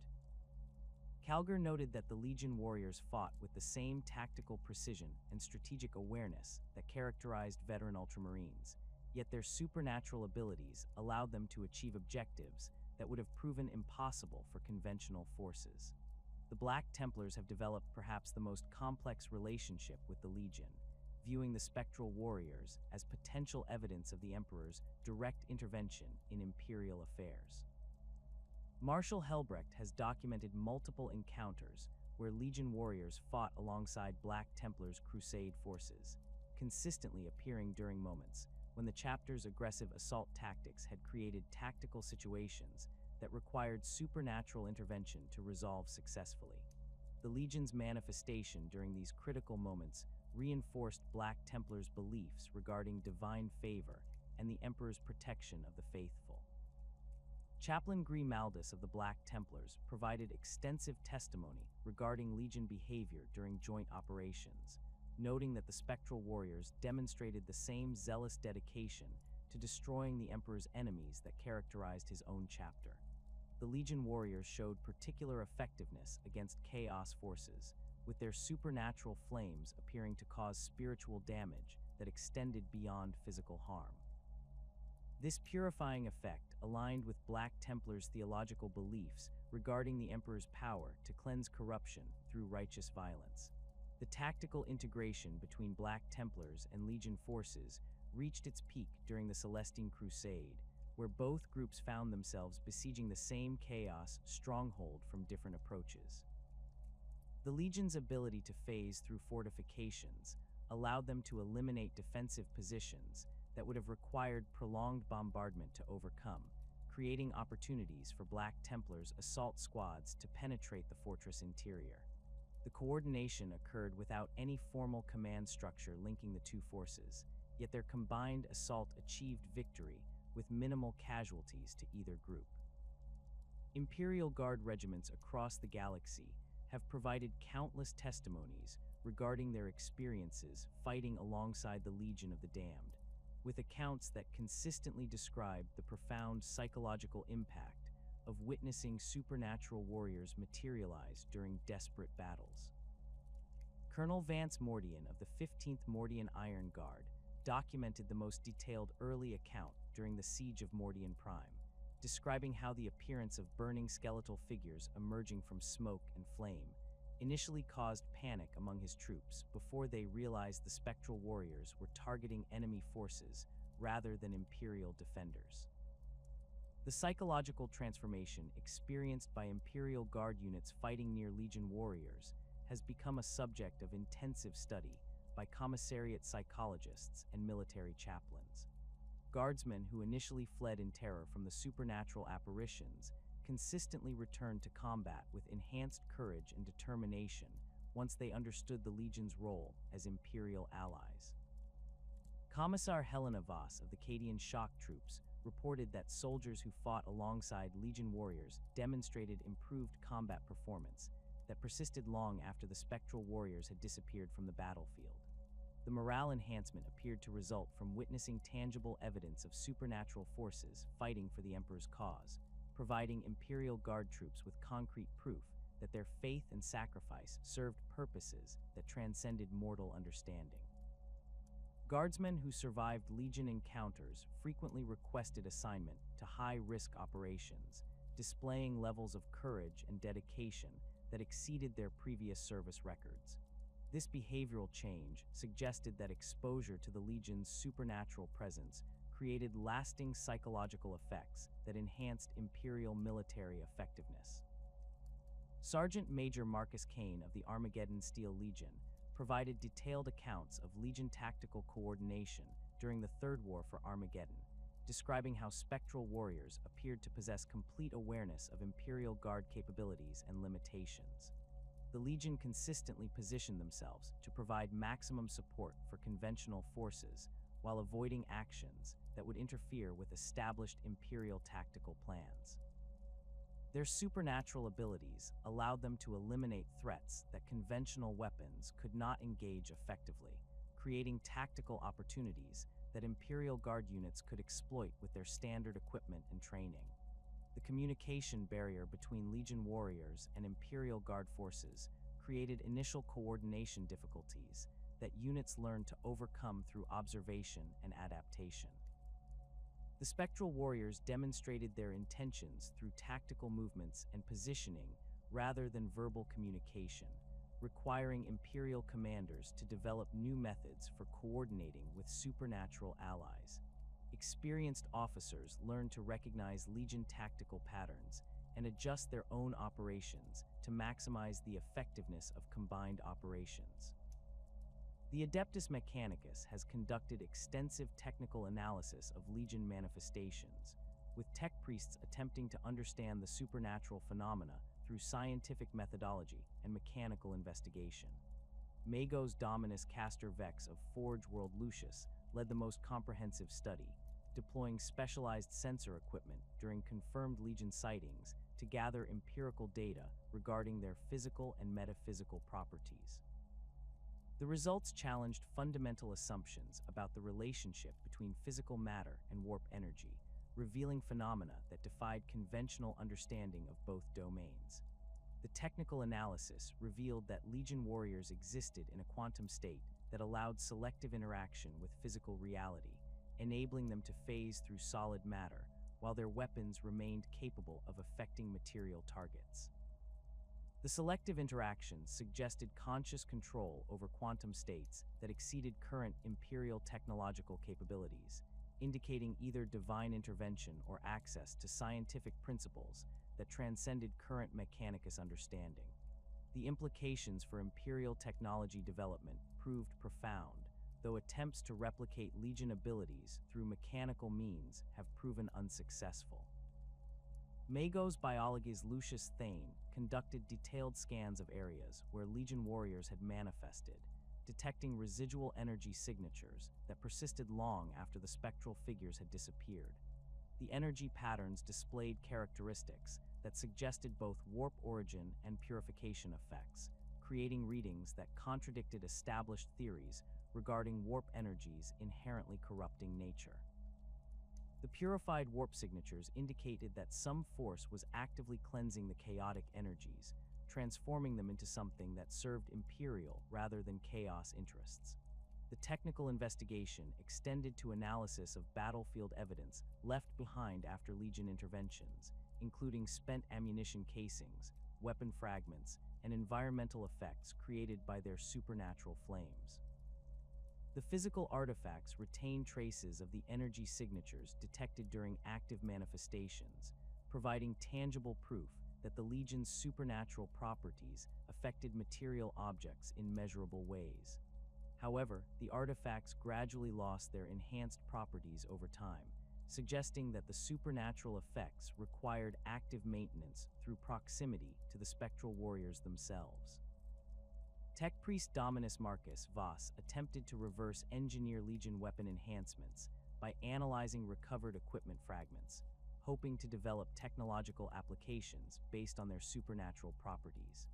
Calgar noted that the Legion warriors fought with the same tactical precision and strategic awareness that characterized veteran Ultramarines, yet their supernatural abilities allowed them to achieve objectives that would have proven impossible for conventional forces. The Black Templars have developed perhaps the most complex relationship with the Legion, viewing the Spectral Warriors as potential evidence of the Emperor's direct intervention in Imperial affairs. Marshal Helbrecht has documented multiple encounters where Legion warriors fought alongside Black Templars' Crusade forces, consistently appearing during moments when the chapter's aggressive assault tactics had created tactical situations that required supernatural intervention to resolve successfully. The Legion's manifestation during these critical moments reinforced Black Templars' beliefs regarding divine favor and the Emperor's protection of the faithful. Chaplain Grimaldus of the Black Templars provided extensive testimony regarding Legion behavior during joint operations, noting that the Spectral Warriors demonstrated the same zealous dedication to destroying the Emperor's enemies that characterized his own chapter. The Legion warriors showed particular effectiveness against Chaos forces, with their supernatural flames appearing to cause spiritual damage that extended beyond physical harm. This purifying effect aligned with Black Templars' theological beliefs regarding the Emperor's power to cleanse corruption through righteous violence. The tactical integration between Black Templars and Legion forces reached its peak during the Celestine Crusade, where both groups found themselves besieging the same chaos stronghold from different approaches. The Legion's ability to phase through fortifications allowed them to eliminate defensive positions that would have required prolonged bombardment to overcome, creating opportunities for Black Templars' assault squads to penetrate the fortress interior. The coordination occurred without any formal command structure linking the two forces, yet their combined assault achieved victory with minimal casualties to either group. Imperial Guard regiments across the galaxy have provided countless testimonies regarding their experiences fighting alongside the Legion of the Damned, with accounts that consistently describe the profound psychological impact of witnessing supernatural warriors materialize during desperate battles. Colonel Vance Mortarion of the 15th Mortarion Iron Guard documented the most detailed early account during the Siege of Mortarion Prime, describing how the appearance of burning skeletal figures emerging from smoke and flame initially caused panic among his troops before they realized the spectral warriors were targeting enemy forces rather than Imperial defenders. The psychological transformation experienced by Imperial Guard units fighting near Legion warriors has become a subject of intensive study by commissariat psychologists and military chaplains. Guardsmen who initially fled in terror from the supernatural apparitions consistently returned to combat with enhanced courage and determination once they understood the Legion's role as Imperial allies. Commissar Helena Voss of the Cadian Shock Troops reported that soldiers who fought alongside Legion warriors demonstrated improved combat performance that persisted long after the spectral warriors had disappeared from the battlefield. The morale enhancement appeared to result from witnessing tangible evidence of supernatural forces fighting for the Emperor's cause, providing Imperial Guard troops with concrete proof that their faith and sacrifice served purposes that transcended mortal understanding. Guardsmen who survived Legion encounters frequently requested assignment to high-risk operations, displaying levels of courage and dedication that exceeded their previous service records. This behavioral change suggested that exposure to the Legion's supernatural presence created lasting psychological effects that enhanced Imperial military effectiveness. Sergeant Major Marcus Kane of the Armageddon Steel Legion provided detailed accounts of Legion tactical coordination during the Third War for Armageddon, describing how spectral warriors appeared to possess complete awareness of Imperial Guard capabilities and limitations. The Legion consistently positioned themselves to provide maximum support for conventional forces while avoiding actions that would interfere with established Imperial tactical plans. Their supernatural abilities allowed them to eliminate threats that conventional weapons could not engage effectively, creating tactical opportunities that Imperial Guard units could exploit with their standard equipment and training. The communication barrier between Legion warriors and Imperial Guard forces created initial coordination difficulties that units learned to overcome through observation and adaptation. The spectral warriors demonstrated their intentions through tactical movements and positioning rather than verbal communication, requiring Imperial commanders to develop new methods for coordinating with supernatural allies. Experienced officers learned to recognize Legion tactical patterns and adjust their own operations to maximize the effectiveness of combined operations. The Adeptus Mechanicus has conducted extensive technical analysis of Legion manifestations, with tech priests attempting to understand the supernatural phenomena through scientific methodology and mechanical investigation. Magos Dominus Castor Vex of Forge World Lucius led the most comprehensive study, deploying specialized sensor equipment during confirmed Legion sightings to gather empirical data regarding their physical and metaphysical properties. The results challenged fundamental assumptions about the relationship between physical matter and warp energy, revealing phenomena that defied conventional understanding of both domains. The technical analysis revealed that Legion warriors existed in a quantum state that allowed selective interaction with physical reality, enabling them to phase through solid matter, while their weapons remained capable of affecting material targets. The selective interactions suggested conscious control over quantum states that exceeded current Imperial technological capabilities, indicating either divine intervention or access to scientific principles that transcended current mechanicus understanding. The implications for Imperial technology development proved profound, though attempts to replicate Legion abilities through mechanical means have proven unsuccessful. Magos biologist Lucius Thane conducted detailed scans of areas where Legion warriors had manifested, detecting residual energy signatures that persisted long after the spectral figures had disappeared. The energy patterns displayed characteristics that suggested both warp origin and purification effects, creating readings that contradicted established theories regarding warp energy's inherently corrupting nature. The purified warp signatures indicated that some force was actively cleansing the chaotic energies, transforming them into something that served Imperial rather than Chaos interests. The technical investigation extended to analysis of battlefield evidence left behind after Legion interventions, including spent ammunition casings, weapon fragments, and environmental effects created by their supernatural flames. The physical artifacts retain traces of the energy signatures detected during active manifestations, providing tangible proof that the Legion's supernatural properties affected material objects in measurable ways. However, the artifacts gradually lost their enhanced properties over time, suggesting that the supernatural effects required active maintenance through proximity to the spectral warriors themselves. Tech priest Dominus Marcus Voss attempted to reverse engineer Legion weapon enhancements by analyzing recovered equipment fragments, hoping to develop technological applications based on their supernatural properties.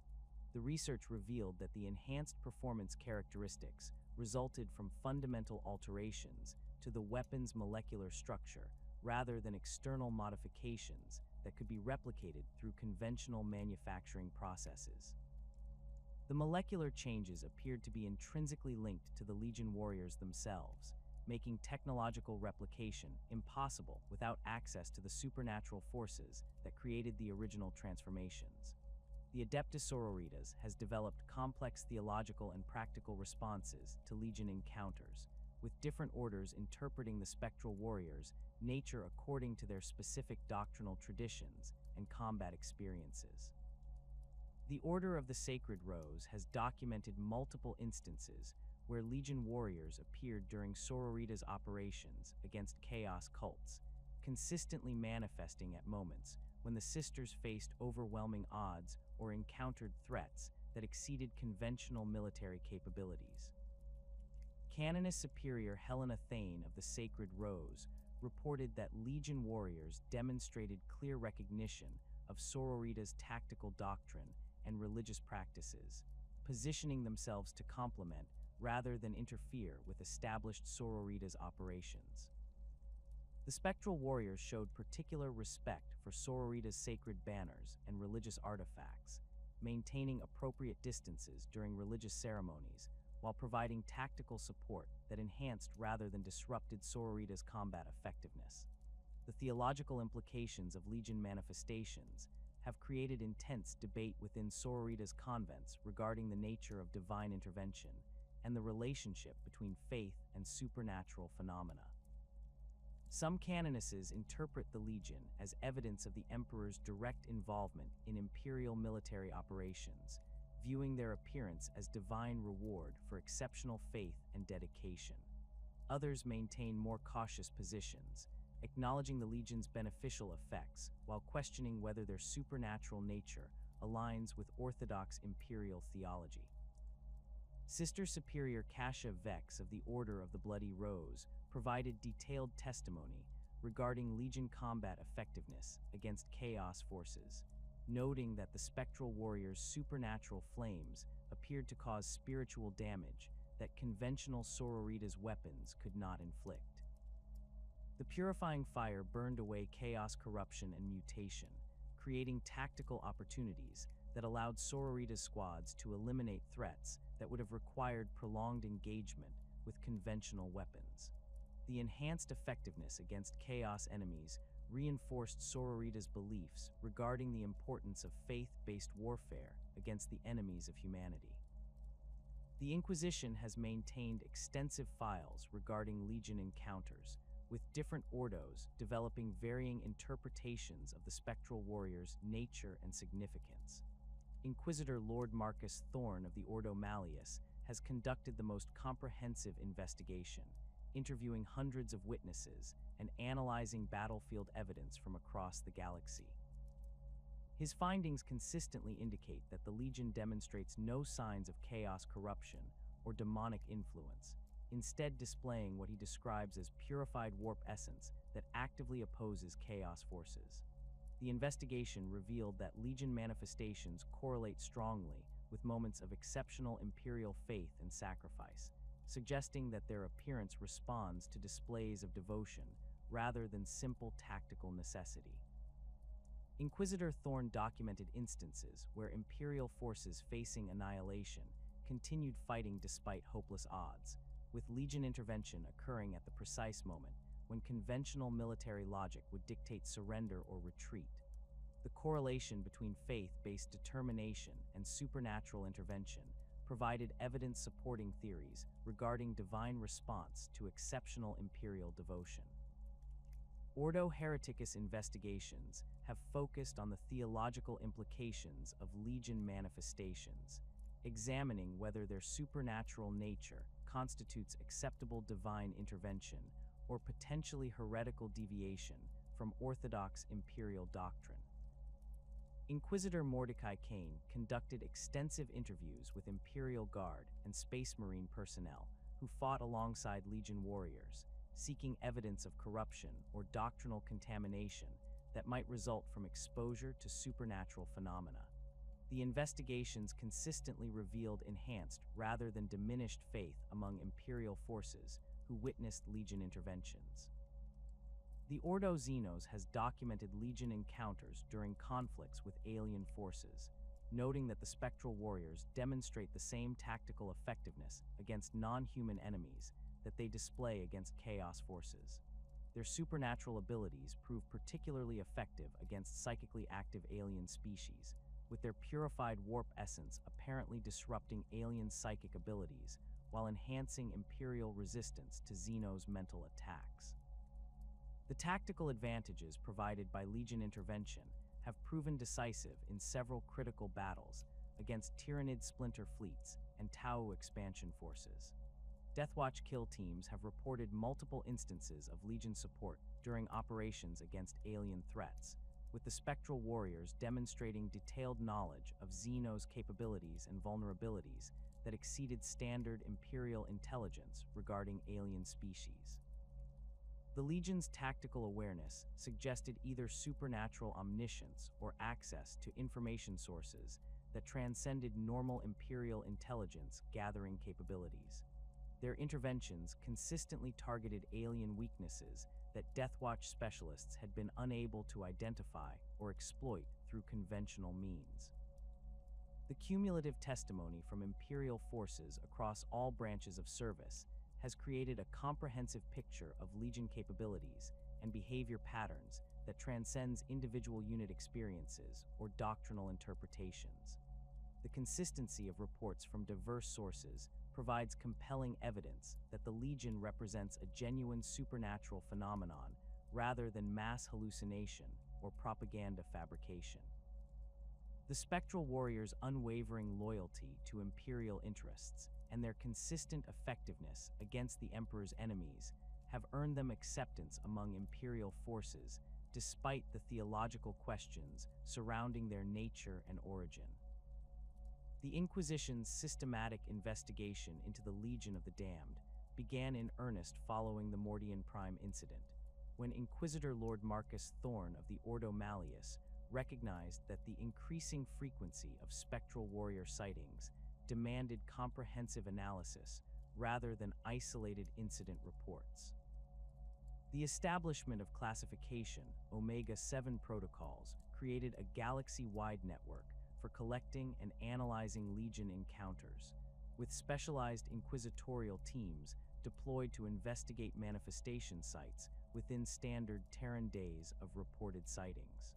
The research revealed that the enhanced performance characteristics resulted from fundamental alterations to the weapon's molecular structure rather than external modifications that could be replicated through conventional manufacturing processes. The molecular changes appeared to be intrinsically linked to the Legion warriors themselves, making technological replication impossible without access to the supernatural forces that created the original transformations. The Adeptus Sororitas has developed complex theological and practical responses to Legion encounters, with different orders interpreting the spectral warriors' nature according to their specific doctrinal traditions and combat experiences. The Order of the Sacred Rose has documented multiple instances where Legion warriors appeared during Sororitas' operations against Chaos cults, consistently manifesting at moments when the sisters faced overwhelming odds or encountered threats that exceeded conventional military capabilities. Canoness Superior Helena Thane of the Sacred Rose reported that Legion warriors demonstrated clear recognition of Sororitas' tactical doctrine and religious practices, positioning themselves to complement rather than interfere with established Sororitas' operations. The spectral warriors showed particular respect for Sororitas' sacred banners and religious artifacts, maintaining appropriate distances during religious ceremonies while providing tactical support that enhanced rather than disrupted Sororitas' combat effectiveness. The theological implications of Legion manifestations have created intense debate within Sororitas' convents regarding the nature of divine intervention and the relationship between faith and supernatural phenomena. Some canonesses interpret the Legion as evidence of the Emperor's direct involvement in imperial military operations, viewing their appearance as divine reward for exceptional faith and dedication. Others maintain more cautious positions, acknowledging the Legion's beneficial effects while questioning whether their supernatural nature aligns with orthodox imperial theology. Sister Superior Cassia Vex of the Order of the Bloody Rose provided detailed testimony regarding Legion combat effectiveness against Chaos forces, noting that the spectral warriors' supernatural flames appeared to cause spiritual damage that conventional Sororitas' weapons could not inflict. The purifying fire burned away Chaos corruption and mutation, creating tactical opportunities that allowed Sororitas' squads to eliminate threats that would have required prolonged engagement with conventional weapons. The enhanced effectiveness against Chaos enemies reinforced Sororitas' beliefs regarding the importance of faith-based warfare against the enemies of humanity. The Inquisition has maintained extensive files regarding Legion encounters, with different ordos developing varying interpretations of the spectral warrior's nature and significance. Inquisitor Lord Marcus Thorne of the Ordo Malleus has conducted the most comprehensive investigation, interviewing hundreds of witnesses and analyzing battlefield evidence from across the galaxy. His findings consistently indicate that the Legion demonstrates no signs of chaos, corruption, or demonic influence, instead displaying what he describes as purified warp essence that actively opposes chaos forces. The investigation revealed that Legion manifestations correlate strongly with moments of exceptional Imperial faith and sacrifice, suggesting that their appearance responds to displays of devotion rather than simple tactical necessity. Inquisitor Thorne documented instances where Imperial forces facing annihilation continued fighting despite hopeless odds, with Legion intervention occurring at the precise moment when conventional military logic would dictate surrender or retreat. The correlation between faith-based determination and supernatural intervention provided evidence supporting theories regarding divine response to exceptional Imperial devotion. Ordo Hereticus investigations have focused on the theological implications of Legion manifestations, examining whether their supernatural nature constitutes acceptable divine intervention or potentially heretical deviation from orthodox Imperial doctrine. Inquisitor Mordecai Kane conducted extensive interviews with Imperial Guard and Space Marine personnel who fought alongside Legion warriors, seeking evidence of corruption or doctrinal contamination that might result from exposure to supernatural phenomena. The investigations consistently revealed enhanced rather than diminished faith among Imperial forces who witnessed Legion interventions. The Ordo Xenos has documented Legion encounters during conflicts with alien forces, noting that the spectral warriors demonstrate the same tactical effectiveness against non-human enemies that they display against chaos forces. Their supernatural abilities prove particularly effective against psychically active alien species, with their purified warp essence apparently disrupting alien psychic abilities while enhancing Imperial resistance to Xenos' mental attacks. The tactical advantages provided by Legion intervention have proven decisive in several critical battles against Tyrannid splinter fleets and Tau expansion forces. Deathwatch kill teams have reported multiple instances of Legion support during operations against alien threats, with the Spectral Warriors demonstrating detailed knowledge of Xenos' capabilities and vulnerabilities that exceeded standard Imperial intelligence regarding alien species. The Legion's tactical awareness suggested either supernatural omniscience or access to information sources that transcended normal Imperial intelligence gathering capabilities. Their interventions consistently targeted alien weaknesses that Deathwatch specialists had been unable to identify or exploit through conventional means. The cumulative testimony from Imperial forces across all branches of service has created a comprehensive picture of Legion capabilities and behavior patterns that transcends individual unit experiences or doctrinal interpretations. The consistency of reports from diverse sources provides compelling evidence that the Legion represents a genuine supernatural phenomenon rather than mass hallucination or propaganda fabrication. The Spectral Warriors' unwavering loyalty to Imperial interests and their consistent effectiveness against the Emperor's enemies have earned them acceptance among Imperial forces despite the theological questions surrounding their nature and origin. The Inquisition's systematic investigation into the Legion of the Damned began in earnest following the Mortarion Prime incident, when Inquisitor Lord Marcus Thorne of the Ordo Malleus recognized that the increasing frequency of spectral warrior sightings demanded comprehensive analysis rather than isolated incident reports. The establishment of classification Omega-7 protocols created a galaxy-wide network for collecting and analyzing Legion encounters, with specialized inquisitorial teams deployed to investigate manifestation sites within standard Terran days of reported sightings.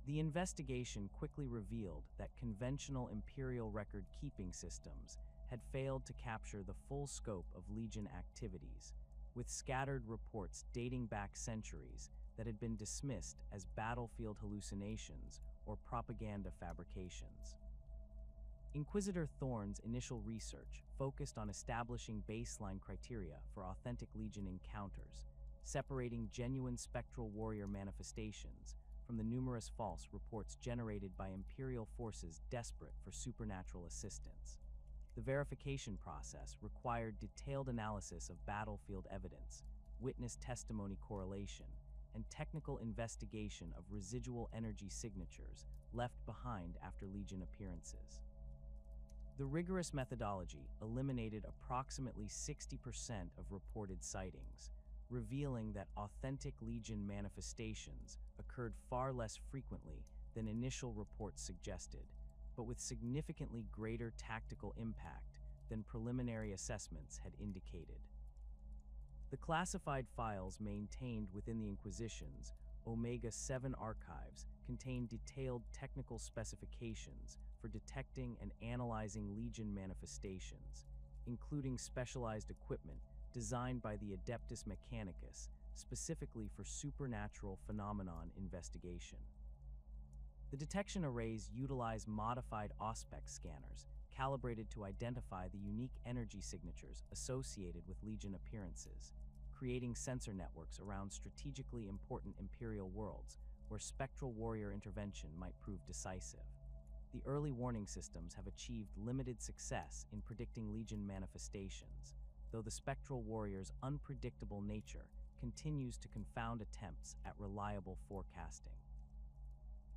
The investigation quickly revealed that conventional Imperial record-keeping systems had failed to capture the full scope of Legion activities, with scattered reports dating back centuries that had been dismissed as battlefield hallucinations or propaganda fabrications. Inquisitor Thorne's initial research focused on establishing baseline criteria for authentic Legion encounters, separating genuine spectral warrior manifestations from the numerous false reports generated by Imperial forces desperate for supernatural assistance. The verification process required detailed analysis of battlefield evidence, witness testimony correlation, and technical investigation of residual energy signatures left behind after Legion appearances. The rigorous methodology eliminated approximately 60% of reported sightings, revealing that authentic Legion manifestations occurred far less frequently than initial reports suggested, but with significantly greater tactical impact than preliminary assessments had indicated. The classified files maintained within the Inquisition's Omega-7 archives contain detailed technical specifications for detecting and analyzing Legion manifestations, including specialized equipment designed by the Adeptus Mechanicus specifically for supernatural phenomenon investigation. The detection arrays utilize modified Auspex scanners calibrated to identify the unique energy signatures associated with Legion appearances, creating sensor networks around strategically important Imperial worlds where spectral warrior intervention might prove decisive. The early warning systems have achieved limited success in predicting Legion manifestations, though the spectral warrior's unpredictable nature continues to confound attempts at reliable forecasting.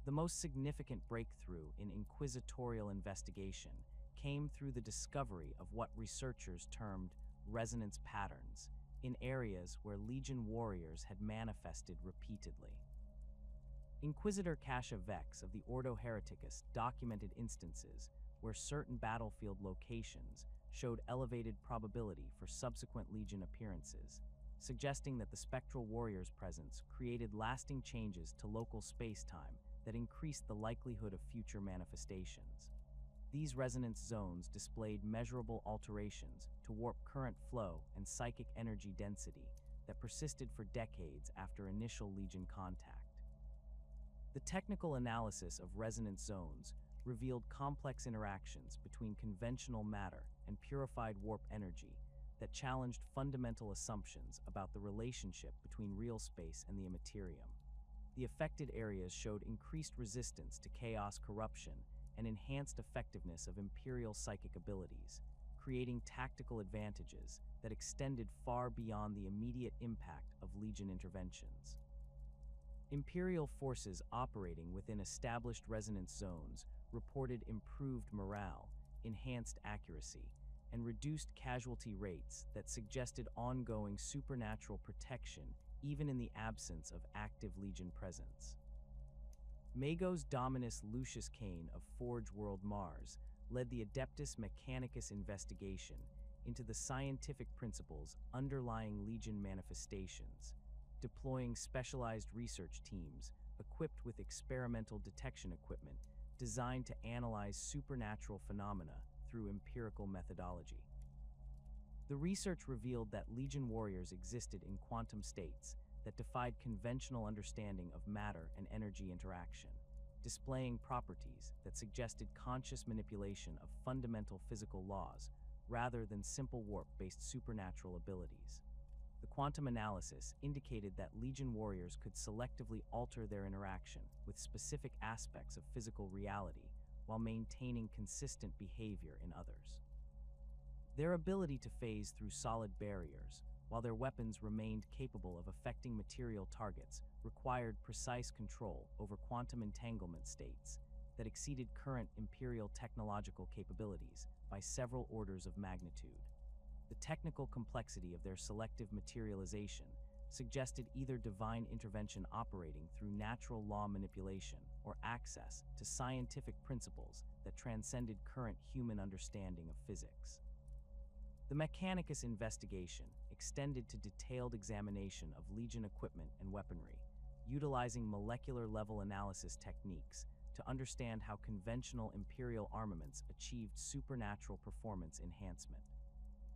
The most significant breakthrough in inquisitorial investigation came through the discovery of what researchers termed resonance patterns in areas where Legion warriors had manifested repeatedly. Inquisitor Cassia Vex of the Ordo Hereticus documented instances where certain battlefield locations showed elevated probability for subsequent Legion appearances, suggesting that the spectral warrior's presence created lasting changes to local space-time that increased the likelihood of future manifestations. These resonance zones displayed measurable alterations to warp current flow and psychic energy density that persisted for decades after initial Legion contact. The technical analysis of resonance zones revealed complex interactions between conventional matter and purified warp energy that challenged fundamental assumptions about the relationship between real space and the immaterium. The affected areas showed increased resistance to chaos corruption and enhanced effectiveness of Imperial psychic abilities, creating tactical advantages that extended far beyond the immediate impact of Legion interventions. Imperial forces operating within established resonance zones reported improved morale, enhanced accuracy, and reduced casualty rates that suggested ongoing supernatural protection even in the absence of active Legion presence. Magos Dominus Lucius Cain of Forge World Mars led the Adeptus Mechanicus investigation into the scientific principles underlying Legion manifestations, deploying specialized research teams equipped with experimental detection equipment designed to analyze supernatural phenomena through empirical methodology. The research revealed that Legion warriors existed in quantum states that defied conventional understanding of matter and energy interaction, displaying properties that suggested conscious manipulation of fundamental physical laws rather than simple warp-based supernatural abilities. The quantum analysis indicated that Legion warriors could selectively alter their interaction with specific aspects of physical reality while maintaining consistent behavior in others. Their ability to phase through solid barriers, while their weapons remained capable of affecting material targets, required precise control over quantum entanglement states that exceeded current Imperial technological capabilities by several orders of magnitude. The technical complexity of their selective materialization suggested either divine intervention operating through natural law manipulation or access to scientific principles that transcended current human understanding of physics. The Mechanicus investigation extended to detailed examination of Legion equipment and weaponry, utilizing molecular-level analysis techniques to understand how conventional Imperial armaments achieved supernatural performance enhancement.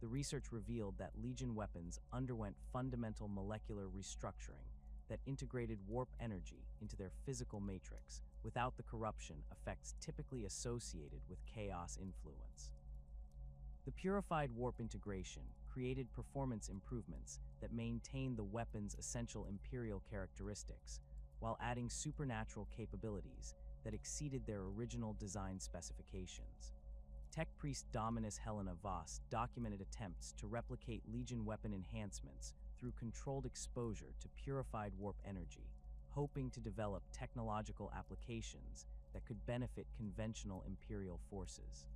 The research revealed that Legion weapons underwent fundamental molecular restructuring that integrated warp energy into their physical matrix without the corruption effects typically associated with chaos influence. The purified warp integration created performance improvements that maintained the weapon's essential imperial characteristics while adding supernatural capabilities that exceeded their original design specifications. Tech priest Dominus Helena Voss documented attempts to replicate Legion weapon enhancements through controlled exposure to purified warp energy, hoping to develop technological applications that could benefit conventional imperial forces.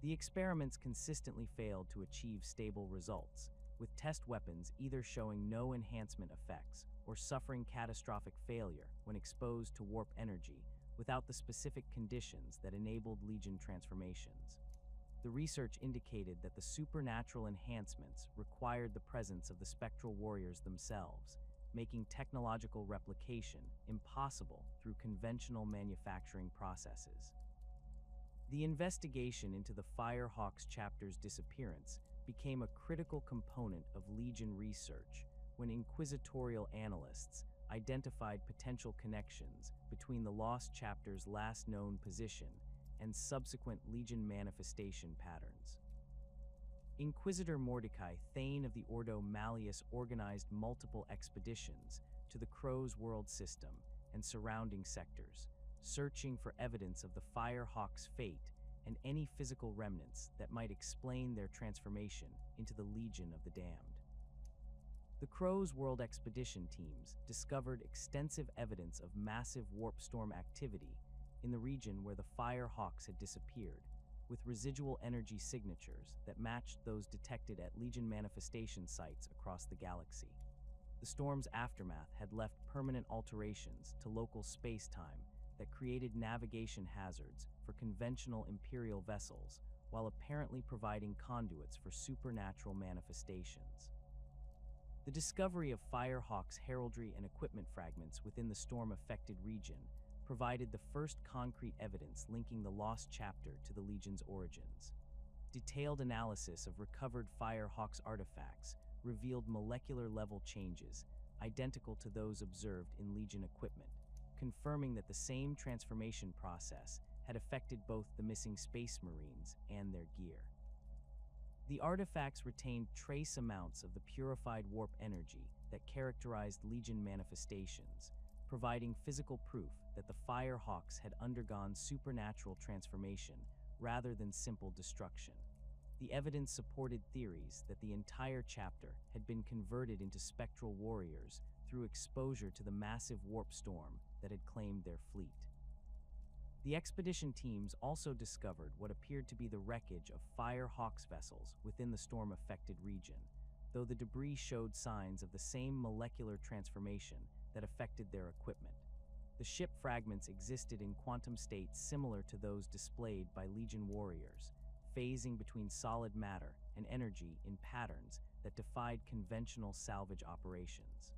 The experiments consistently failed to achieve stable results, with test weapons either showing no enhancement effects or suffering catastrophic failure when exposed to warp energy without the specific conditions that enabled Legion transformations. The research indicated that the supernatural enhancements required the presence of the spectral warriors themselves, making technological replication impossible through conventional manufacturing processes. The investigation into the Firehawks chapter's disappearance became a critical component of Legion research when inquisitorial analysts identified potential connections between the Lost Chapter's last known position and subsequent Legion manifestation patterns. Inquisitor Mordecai, Thane of the Ordo Malleus, organized multiple expeditions to the Crow's world system and surrounding sectors, searching for evidence of the Firehawks' fate and any physical remnants that might explain their transformation into the Legion of the Damned. The Crow's World expedition teams discovered extensive evidence of massive warp storm activity in the region where the Firehawks had disappeared, with residual energy signatures that matched those detected at Legion manifestation sites across the galaxy. The storm's aftermath had left permanent alterations to local space-time that created navigation hazards for conventional Imperial vessels, while apparently providing conduits for supernatural manifestations. The discovery of Firehawks' heraldry and equipment fragments within the storm-affected region provided the first concrete evidence linking the Lost Chapter to the Legion's origins. Detailed analysis of recovered Firehawks artifacts revealed molecular-level changes identical to those observed in Legion equipment, confirming that the same transformation process had affected both the missing Space Marines and their gear. The artifacts retained trace amounts of the purified warp energy that characterized Legion manifestations, providing physical proof that the Firehawks had undergone supernatural transformation rather than simple destruction. The evidence supported theories that the entire chapter had been converted into spectral warriors through exposure to the massive warp storm that had claimed their fleet. The expedition teams also discovered what appeared to be the wreckage of Firehawks vessels within the storm-affected region, though the debris showed signs of the same molecular transformation that affected their equipment. The ship fragments existed in quantum states similar to those displayed by Legion warriors, phasing between solid matter and energy in patterns that defied conventional salvage operations.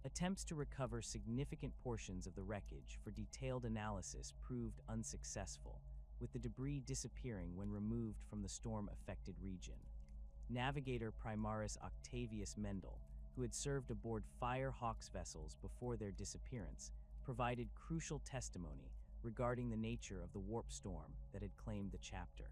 Attempts to recover significant portions of the wreckage for detailed analysis proved unsuccessful, with the debris disappearing when removed from the storm-affected region. Navigator Primarch Octavius Mendel, who had served aboard Firehawks vessels before their disappearance, provided crucial testimony regarding the nature of the warp storm that had claimed the chapter.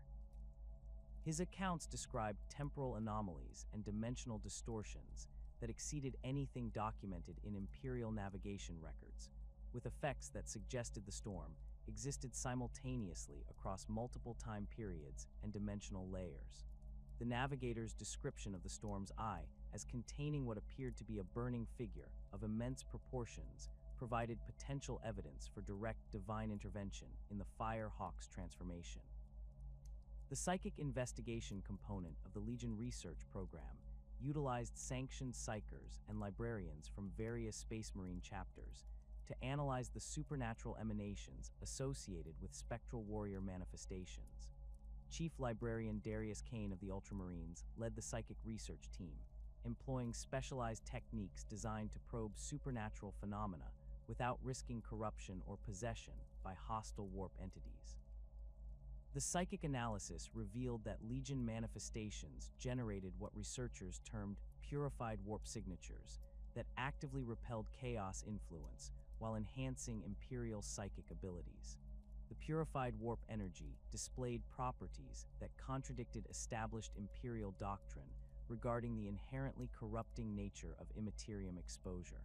His accounts described temporal anomalies and dimensional distortions that exceeded anything documented in Imperial navigation records, with effects that suggested the storm existed simultaneously across multiple time periods and dimensional layers. The navigator's description of the storm's eye as containing what appeared to be a burning figure of immense proportions provided potential evidence for direct divine intervention in the Firehawks transformation. The psychic investigation component of the Legion research program utilized sanctioned psychers and librarians from various Space Marine chapters to analyze the supernatural emanations associated with spectral warrior manifestations. Chief Librarian Darius Kane of the Ultramarines led the psychic research team, employing specialized techniques designed to probe supernatural phenomena without risking corruption or possession by hostile warp entities. The psychic analysis revealed that Legion manifestations generated what researchers termed purified warp signatures that actively repelled chaos influence while enhancing Imperial psychic abilities. The purified warp energy displayed properties that contradicted established Imperial doctrine regarding the inherently corrupting nature of immaterium exposure.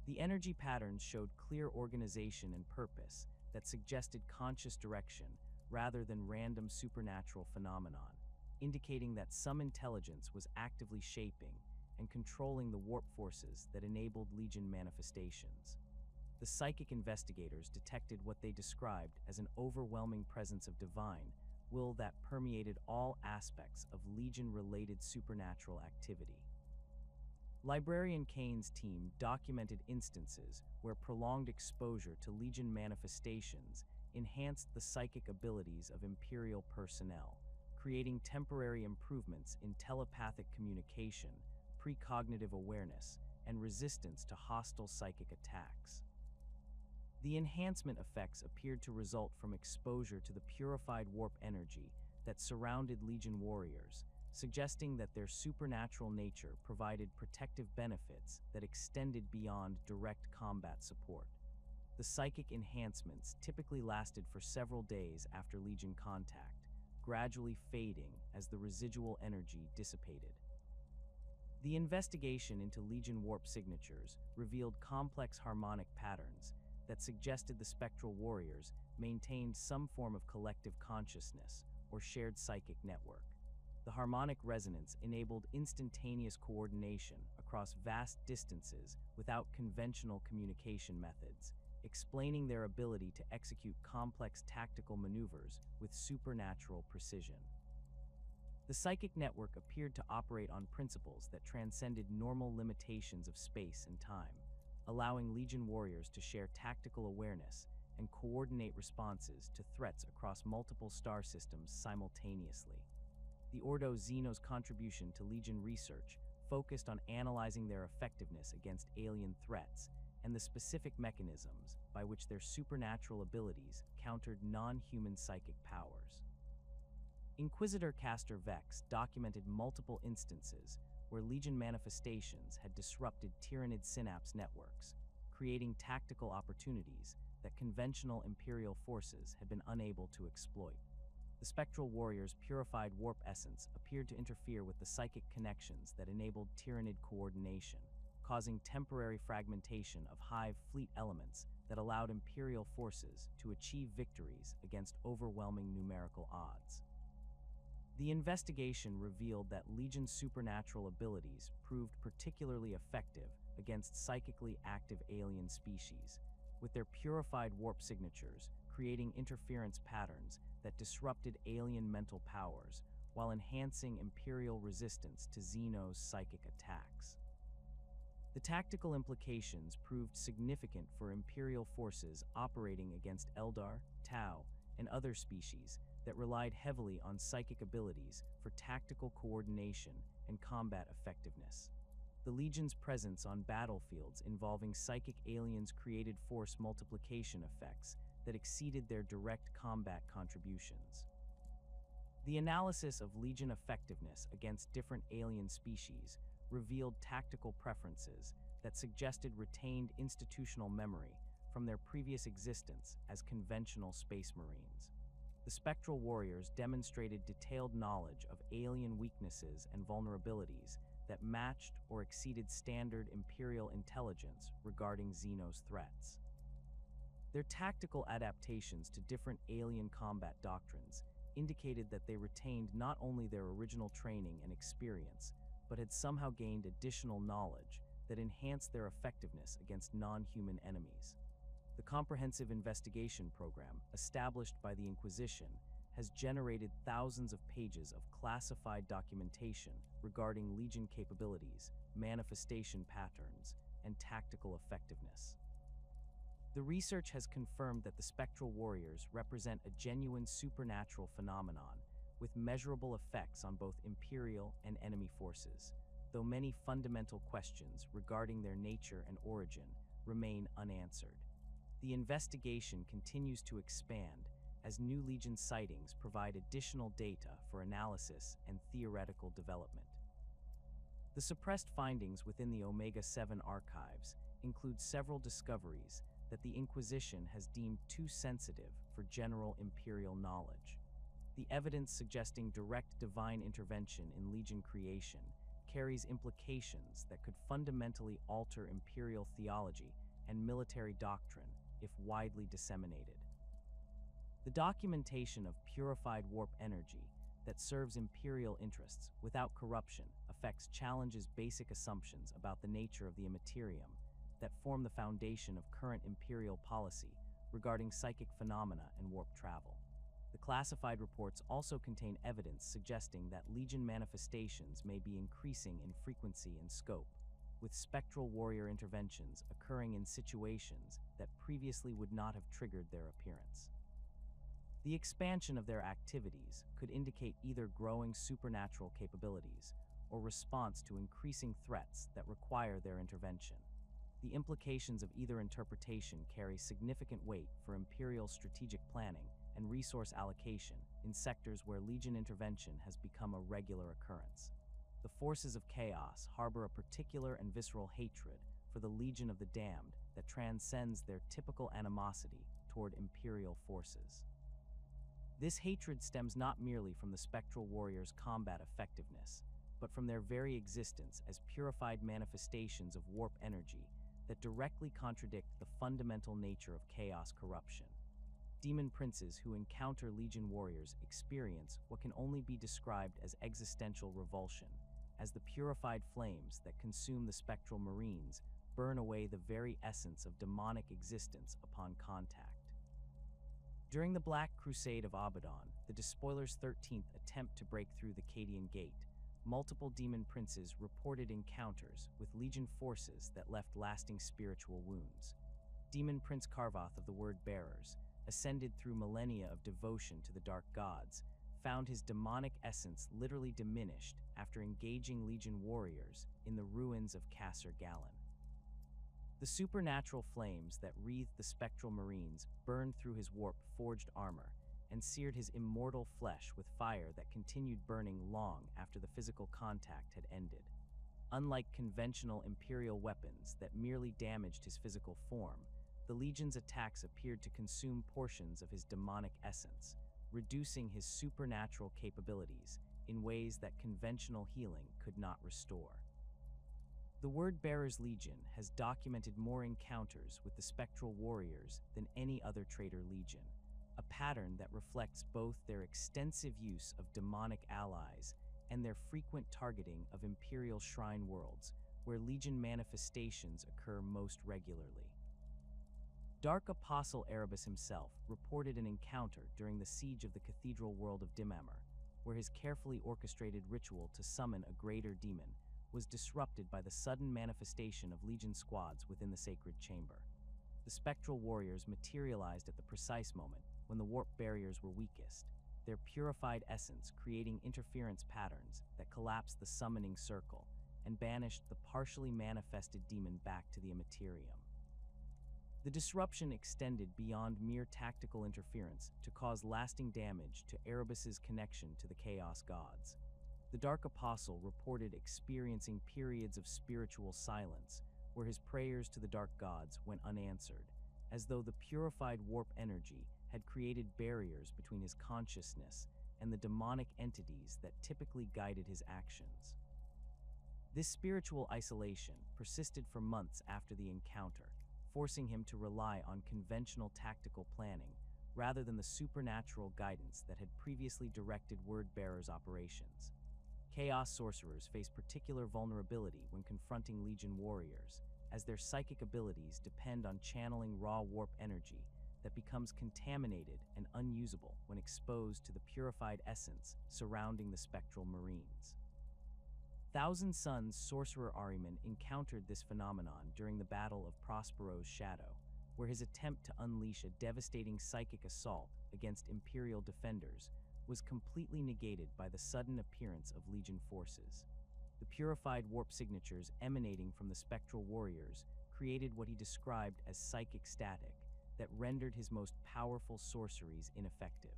The energy patterns showed clear organization and purpose that suggested conscious direction rather than random supernatural phenomenon, indicating that some intelligence was actively shaping and controlling the warp forces that enabled Legion manifestations. The psychic investigators detected what they described as an overwhelming presence of divine will that permeated all aspects of Legion-related supernatural activity. Librarian Kane's team documented instances where prolonged exposure to Legion manifestations enhanced the psychic abilities of Imperial personnel, creating temporary improvements in telepathic communication, precognitive awareness, and resistance to hostile psychic attacks. The enhancement effects appeared to result from exposure to the purified warp energy that surrounded Legion warriors, suggesting that their supernatural nature provided protective benefits that extended beyond direct combat support. The psychic enhancements typically lasted for several days after Legion contact, gradually fading as the residual energy dissipated. The investigation into Legion warp signatures revealed complex harmonic patterns that suggested the spectral warriors maintained some form of collective consciousness or shared psychic network. The harmonic resonance enabled instantaneous coordination across vast distances without conventional communication methods, explaining their ability to execute complex tactical maneuvers with supernatural precision. The psychic network appeared to operate on principles that transcended normal limitations of space and time, allowing Legion warriors to share tactical awareness and coordinate responses to threats across multiple star systems simultaneously. The Ordo Xeno's contribution to Legion research focused on analyzing their effectiveness against alien threats and the specific mechanisms by which their supernatural abilities countered non-human psychic powers. Inquisitor Caster Vex documented multiple instances where Legion manifestations had disrupted Tyrannid synapse networks, creating tactical opportunities that conventional Imperial forces had been unable to exploit. The spectral warriors' purified warp essence appeared to interfere with the psychic connections that enabled Tyrannid coordination, causing temporary fragmentation of Hive fleet elements that allowed Imperial forces to achieve victories against overwhelming numerical odds. The investigation revealed that Legion's supernatural abilities proved particularly effective against psychically active alien species, with their purified warp signatures creating interference patterns that disrupted alien mental powers while enhancing Imperial resistance to Xeno's psychic attacks. The tactical implications proved significant for Imperial forces operating against Eldar, Tau, and other species that relied heavily on psychic abilities for tactical coordination and combat effectiveness. The Legion's presence on battlefields involving psychic aliens created force multiplication effects that exceeded their direct combat contributions. The analysis of Legion effectiveness against different alien species revealed tactical preferences that suggested retained institutional memory from their previous existence as conventional space marines. The spectral warriors demonstrated detailed knowledge of alien weaknesses and vulnerabilities that matched or exceeded standard Imperial intelligence regarding Xeno's threats. Their tactical adaptations to different alien combat doctrines indicated that they retained not only their original training and experience, but had somehow gained additional knowledge that enhanced their effectiveness against non-human enemies. The comprehensive investigation program established by the Inquisition has generated thousands of pages of classified documentation regarding Legion capabilities, manifestation patterns, and tactical effectiveness. The research has confirmed that the spectral warriors represent a genuine supernatural phenomenon with measurable effects on both Imperial and enemy forces, though many fundamental questions regarding their nature and origin remain unanswered. The investigation continues to expand as new Legion sightings provide additional data for analysis and theoretical development. The suppressed findings within the Omega-7 archives include several discoveries that the Inquisition has deemed too sensitive for general Imperial knowledge. The evidence suggesting direct divine intervention in Legion creation carries implications that could fundamentally alter Imperial theology and military doctrine if widely disseminated. The documentation of purified warp energy that serves Imperial interests without corruption affects challenges basic assumptions about the nature of the immaterium that form the foundation of current Imperial policy regarding psychic phenomena and warp travel. The classified reports also contain evidence suggesting that Legion manifestations may be increasing in frequency and scope, with spectral warrior interventions occurring in situations that previously would not have triggered their appearance. The expansion of their activities could indicate either growing supernatural capabilities or response to increasing threats that require their intervention. The implications of either interpretation carry significant weight for Imperial strategic planning and resource allocation in sectors where Legion intervention has become a regular occurrence. The forces of chaos harbor a particular and visceral hatred for the Legion of the Damned that transcends their typical animosity toward Imperial forces. This hatred stems not merely from the spectral warriors' combat effectiveness, but from their very existence as purified manifestations of warp energy that directly contradict the fundamental nature of chaos corruption. Demon princes who encounter Legion warriors experience what can only be described as existential revulsion, as the purified flames that consume the spectral marines burn away the very essence of demonic existence upon contact. During the Black Crusade of Abaddon, the Despoiler's 13th attempt to break through the Cadian Gate, multiple demon princes reported encounters with Legion forces that left lasting spiritual wounds. Demon Prince Carvoth of the Word Bearers, ascended through millennia of devotion to the dark gods, found his demonic essence literally diminished after engaging Legion warriors in the ruins of Kasser Gallon. The supernatural flames that wreathed the spectral marines burned through his warp-forged armor and seared his immortal flesh with fire that continued burning long after the physical contact had ended. Unlike conventional Imperial weapons that merely damaged his physical form, the Legion's attacks appeared to consume portions of his demonic essence, reducing his supernatural capabilities in ways that conventional healing could not restore. The Word Bearers Legion has documented more encounters with the spectral warriors than any other traitor legion, a pattern that reflects both their extensive use of demonic allies and their frequent targeting of Imperial shrine worlds, where Legion manifestations occur most regularly. Dark Apostle Erebus himself reported an encounter during the siege of the cathedral world of Dimammer, where his carefully orchestrated ritual to summon a greater demon was disrupted by the sudden manifestation of Legion squads within the sacred chamber. The spectral warriors materialized at the precise moment when the warp barriers were weakest, their purified essence creating interference patterns that collapsed the summoning circle and banished the partially manifested demon back to the immaterium. The disruption extended beyond mere tactical interference to cause lasting damage to Erebus's connection to the Chaos Gods. The Dark Apostle reported experiencing periods of spiritual silence where his prayers to the Dark Gods went unanswered, as though the purified warp energy had created barriers between his consciousness and the demonic entities that typically guided his actions. This spiritual isolation persisted for months after the encounter, forcing him to rely on conventional tactical planning rather than the supernatural guidance that had previously directed Word Bearers' operations. Chaos sorcerers face particular vulnerability when confronting Legion warriors, as their psychic abilities depend on channeling raw warp energy that becomes contaminated and unusable when exposed to the purified essence surrounding the spectral marines. Thousand Sons sorcerer Ahriman encountered this phenomenon during the Battle of Prospero's Shadow, where his attempt to unleash a devastating psychic assault against Imperial defenders was completely negated by the sudden appearance of Legion forces. The purified warp signatures emanating from the spectral warriors created what he described as psychic static that rendered his most powerful sorceries ineffective.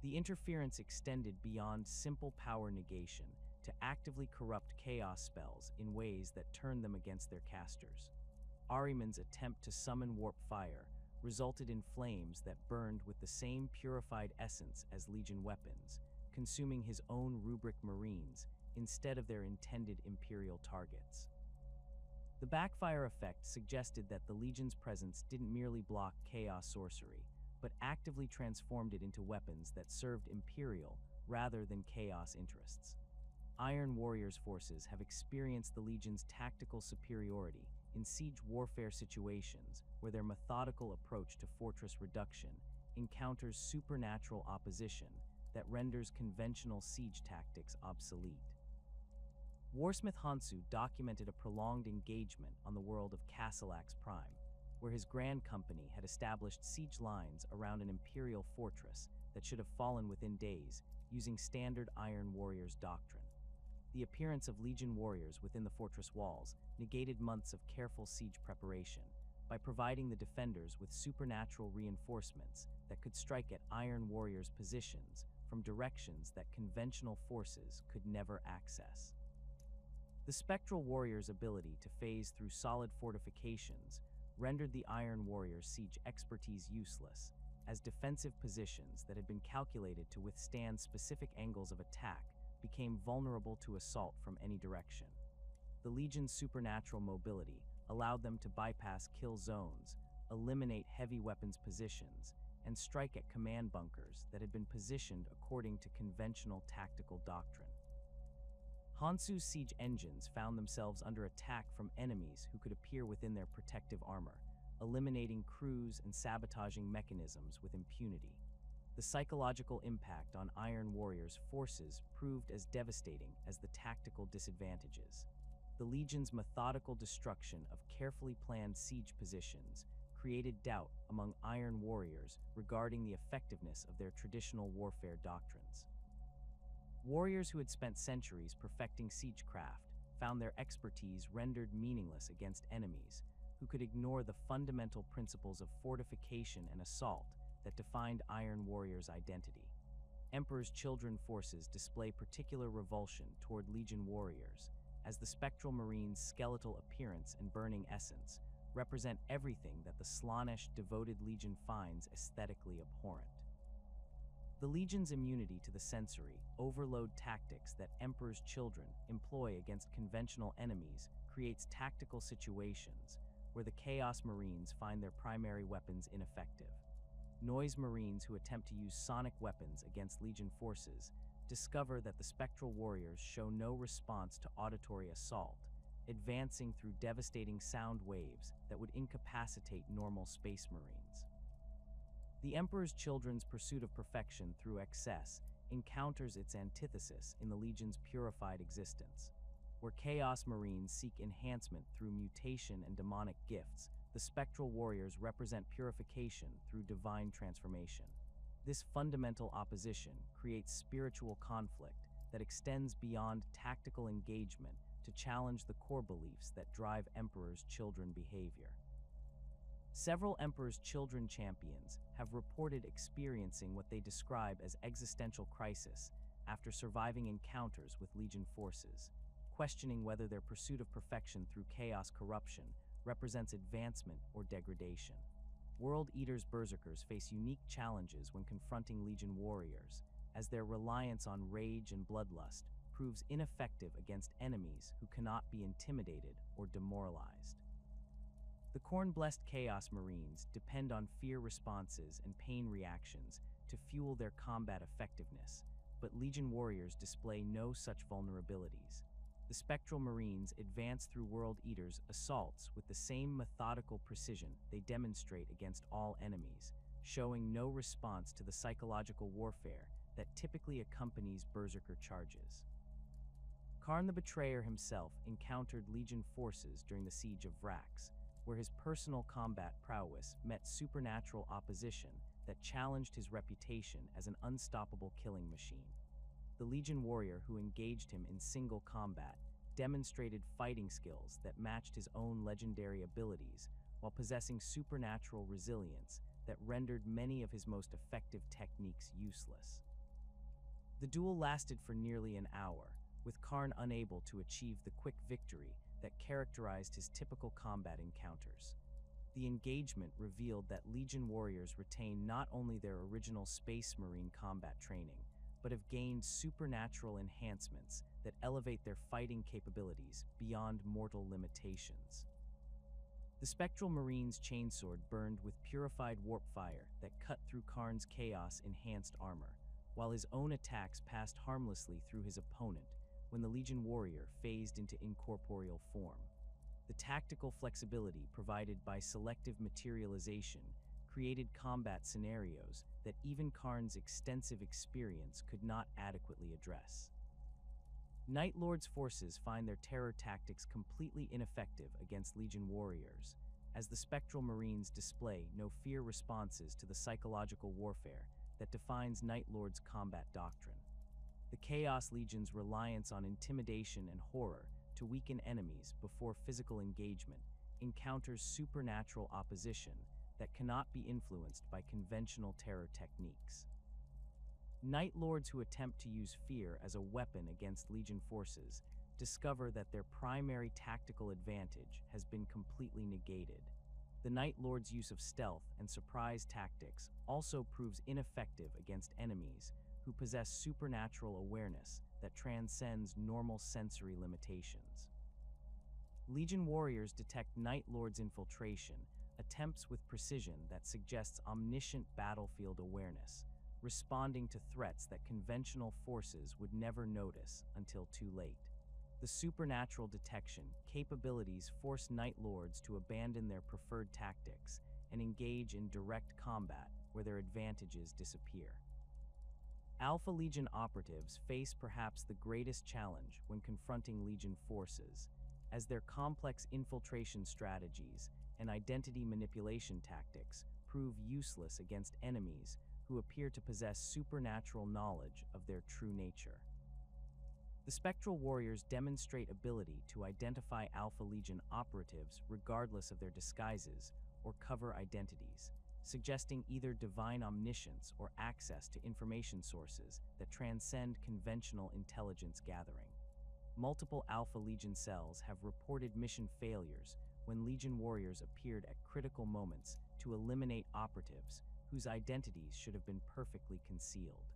The interference extended beyond simple power negation to actively corrupt chaos spells in ways that turned them against their casters. Ahriman's attempt to summon warp fire resulted in flames that burned with the same purified essence as Legion weapons, consuming his own rubric marines instead of their intended Imperial targets. The backfire effect suggested that the Legion's presence didn't merely block chaos sorcery, but actively transformed it into weapons that served Imperial rather than chaos interests. Iron Warriors' forces have experienced the Legion's tactical superiority in siege warfare situations where their methodical approach to fortress reduction encounters supernatural opposition that renders conventional siege tactics obsolete. Warsmith Hansu documented a prolonged engagement on the world of Castellax Prime, where his Grand Company had established siege lines around an Imperial fortress that should have fallen within days using standard Iron Warriors doctrine. The appearance of Legion warriors within the fortress walls negated months of careful siege preparation by providing the defenders with supernatural reinforcements that could strike at Iron Warriors' positions from directions that conventional forces could never access. The Spectral Warrior's ability to phase through solid fortifications rendered the Iron Warrior's siege expertise useless, as defensive positions that had been calculated to withstand specific angles of attack became vulnerable to assault from any direction. The Legion's supernatural mobility allowed them to bypass kill zones, eliminate heavy weapons positions, and strike at command bunkers that had been positioned according to conventional tactical doctrine. Hansu's siege engines found themselves under attack from enemies who could appear within their protective armor, eliminating crews and sabotaging mechanisms with impunity. The psychological impact on Iron Warriors' forces proved as devastating as the tactical disadvantages. The Legion's methodical destruction of carefully planned siege positions created doubt among Iron Warriors regarding the effectiveness of their traditional warfare doctrines. Warriors who had spent centuries perfecting siegecraft found their expertise rendered meaningless against enemies who could ignore the fundamental principles of fortification and assault that defined Iron Warriors' identity. Emperor's Children forces display particular revulsion toward Legion warriors, as the Spectral Marine's skeletal appearance and burning essence represent everything that the Slaanesh devoted Legion finds aesthetically abhorrent. The Legion's immunity to the sensory, overload tactics that Emperor's Children employ against conventional enemies creates tactical situations where the Chaos Marines find their primary weapons ineffective. Noise Marines who attempt to use sonic weapons against Legion forces discover that the Spectral Warriors show no response to auditory assault, advancing through devastating sound waves that would incapacitate normal Space Marines. The Emperor's Children's pursuit of perfection through excess encounters its antithesis in the Legion's purified existence. Where Chaos Marines seek enhancement through mutation and demonic gifts, the Spectral Warriors represent purification through divine transformation. This fundamental opposition creates spiritual conflict that extends beyond tactical engagement to challenge the core beliefs that drive Emperor's Children behavior. Several Emperor's Children champions have reported experiencing what they describe as existential crisis after surviving encounters with Legion forces, questioning whether their pursuit of perfection through chaos corruption represents advancement or degradation. World Eater's Berserkers face unique challenges when confronting Legion warriors, as their reliance on rage and bloodlust proves ineffective against enemies who cannot be intimidated or demoralized. The Khorne-blessed Chaos Marines depend on fear responses and pain reactions to fuel their combat effectiveness, but Legion warriors display no such vulnerabilities. The Spectral Marines advance through World Eater's assaults with the same methodical precision they demonstrate against all enemies, showing no response to the psychological warfare that typically accompanies Berserker charges. Karn the Betrayer himself encountered Legion forces during the Siege of Vrax, where his personal combat prowess met supernatural opposition that challenged his reputation as an unstoppable killing machine. The Legion warrior who engaged him in single combat demonstrated fighting skills that matched his own legendary abilities, while possessing supernatural resilience that rendered many of his most effective techniques useless. The duel lasted for nearly an hour, with Karn unable to achieve the quick victory that characterized his typical combat encounters. The engagement revealed that Legion warriors retain not only their original Space Marine combat training, but have gained supernatural enhancements that elevate their fighting capabilities beyond mortal limitations. The Spectral Marine's chainsword burned with purified warp fire that cut through Karn's chaos-enhanced armor, while his own attacks passed harmlessly through his opponent when the Legion warrior phased into incorporeal form. The tactical flexibility provided by selective materialization created combat scenarios that even Karn's extensive experience could not adequately address. Night Lord's forces find their terror tactics completely ineffective against Legion warriors, as the Spectral Marines display no fear responses to the psychological warfare that defines Night Lord's combat doctrine. The Chaos Legion's reliance on intimidation and horror to weaken enemies before physical engagement encounters supernatural opposition that cannot be influenced by conventional terror techniques. Night Lords who attempt to use fear as a weapon against Legion forces discover that their primary tactical advantage has been completely negated. The Night Lord's use of stealth and surprise tactics also proves ineffective against enemies who possess supernatural awareness that transcends normal sensory limitations. Legion warriors detect Night Lord's infiltration attempts with precision that suggests omniscient battlefield awareness, responding to threats that conventional forces would never notice until too late. The supernatural detection capabilities force Night Lords to abandon their preferred tactics and engage in direct combat where their advantages disappear. Alpha Legion operatives face perhaps the greatest challenge when confronting Legion forces, as their complex infiltration strategies and identity manipulation tactics prove useless against enemies who appear to possess supernatural knowledge of their true nature. The Spectral Warriors demonstrate ability to identify Alpha Legion operatives regardless of their disguises or cover identities, suggesting either divine omniscience or access to information sources that transcend conventional intelligence gathering. Multiple Alpha Legion cells have reported mission failures when Legion warriors appeared at critical moments to eliminate operatives whose identities should have been perfectly concealed.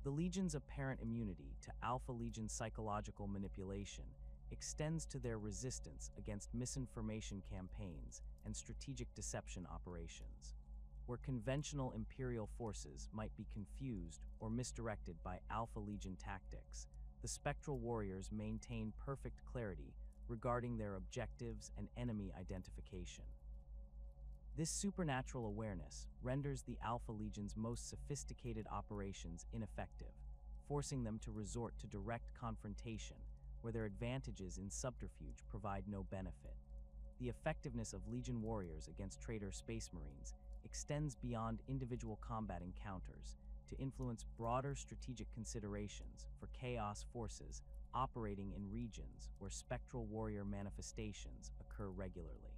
The Legion's apparent immunity to Alpha Legion psychological manipulation extends to their resistance against misinformation campaigns and strategic deception operations, where conventional Imperial forces might be confused or misdirected by Alpha Legion tactics. The Spectral Warriors maintain perfect clarity regarding their objectives and enemy identification. This supernatural awareness renders the Alpha Legion's most sophisticated operations ineffective, forcing them to resort to direct confrontation where their advantages in subterfuge provide no benefit. The effectiveness of Legion warriors against traitor Space Marines extends beyond individual combat encounters to influence broader strategic considerations for Chaos forces operating in regions where Spectral Warrior manifestations occur regularly.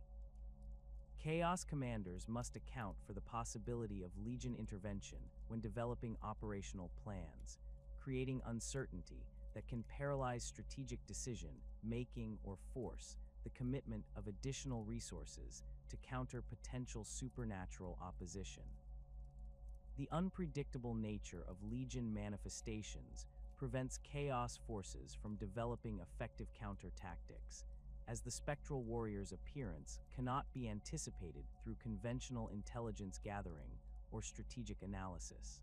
Chaos commanders must account for the possibility of Legion intervention when developing operational plans, creating uncertainty that can paralyze strategic decision-making or force the commitment of additional resources to counter potential supernatural opposition. The unpredictable nature of Legion manifestations prevents Chaos forces from developing effective counter-tactics, as the Spectral Warrior's appearance cannot be anticipated through conventional intelligence gathering or strategic analysis.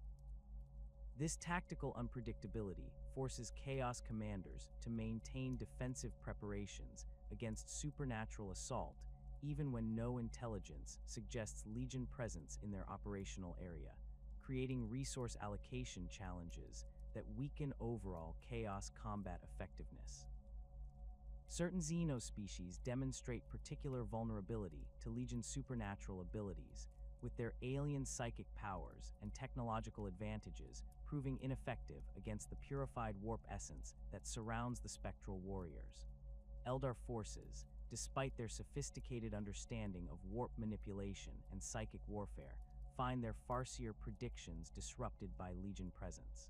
This tactical unpredictability forces Chaos commanders to maintain defensive preparations against supernatural assault even when no intelligence suggests Legion presence in their operational area, creating resource allocation challenges that weaken overall Chaos combat effectiveness. Certain xenospecies demonstrate particular vulnerability to Legion's supernatural abilities, with their alien psychic powers and technological advantages proving ineffective against the purified warp essence that surrounds the Spectral Warriors. Eldar forces, despite their sophisticated understanding of warp manipulation and psychic warfare, find their farseer predictions disrupted by Legion presence.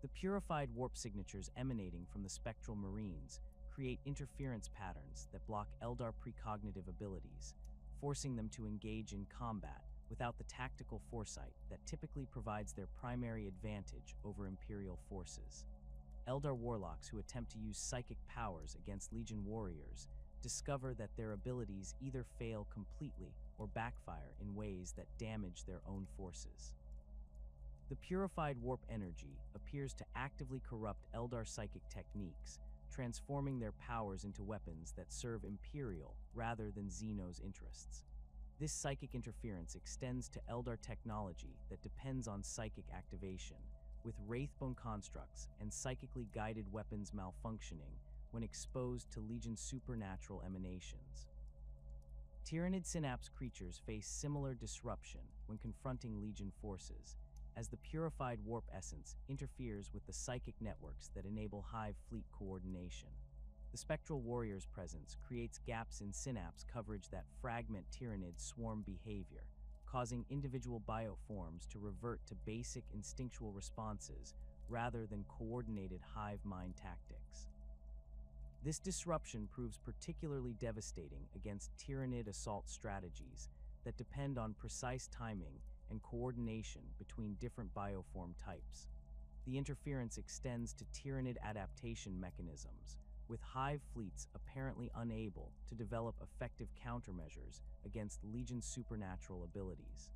The purified warp signatures emanating from the spectral marines create interference patterns that block Eldar precognitive abilities, forcing them to engage in combat without the tactical foresight that typically provides their primary advantage over Imperial forces. Eldar warlocks who attempt to use psychic powers against Legion warriors discover that their abilities either fail completely or backfire in ways that damage their own forces. The purified warp energy appears to actively corrupt Eldar psychic techniques, transforming their powers into weapons that serve Imperial rather than Xeno's interests. This psychic interference extends to Eldar technology that depends on psychic activation, with wraithbone constructs and psychically guided weapons malfunctioning when exposed to Legion supernatural emanations. Tyranid synapse creatures face similar disruption when confronting Legion forces, as the purified warp essence interferes with the psychic networks that enable Hive fleet coordination. The spectral warrior's presence creates gaps in synapse coverage that fragment Tyranid swarm behavior, causing individual bioforms to revert to basic instinctual responses rather than coordinated hive mind tactics. This disruption proves particularly devastating against Tyranid assault strategies that depend on precise timing and coordination between different bioform types. The interference extends to Tyranid adaptation mechanisms, with hive fleets apparently unable to develop effective countermeasures against Legion supernatural abilities.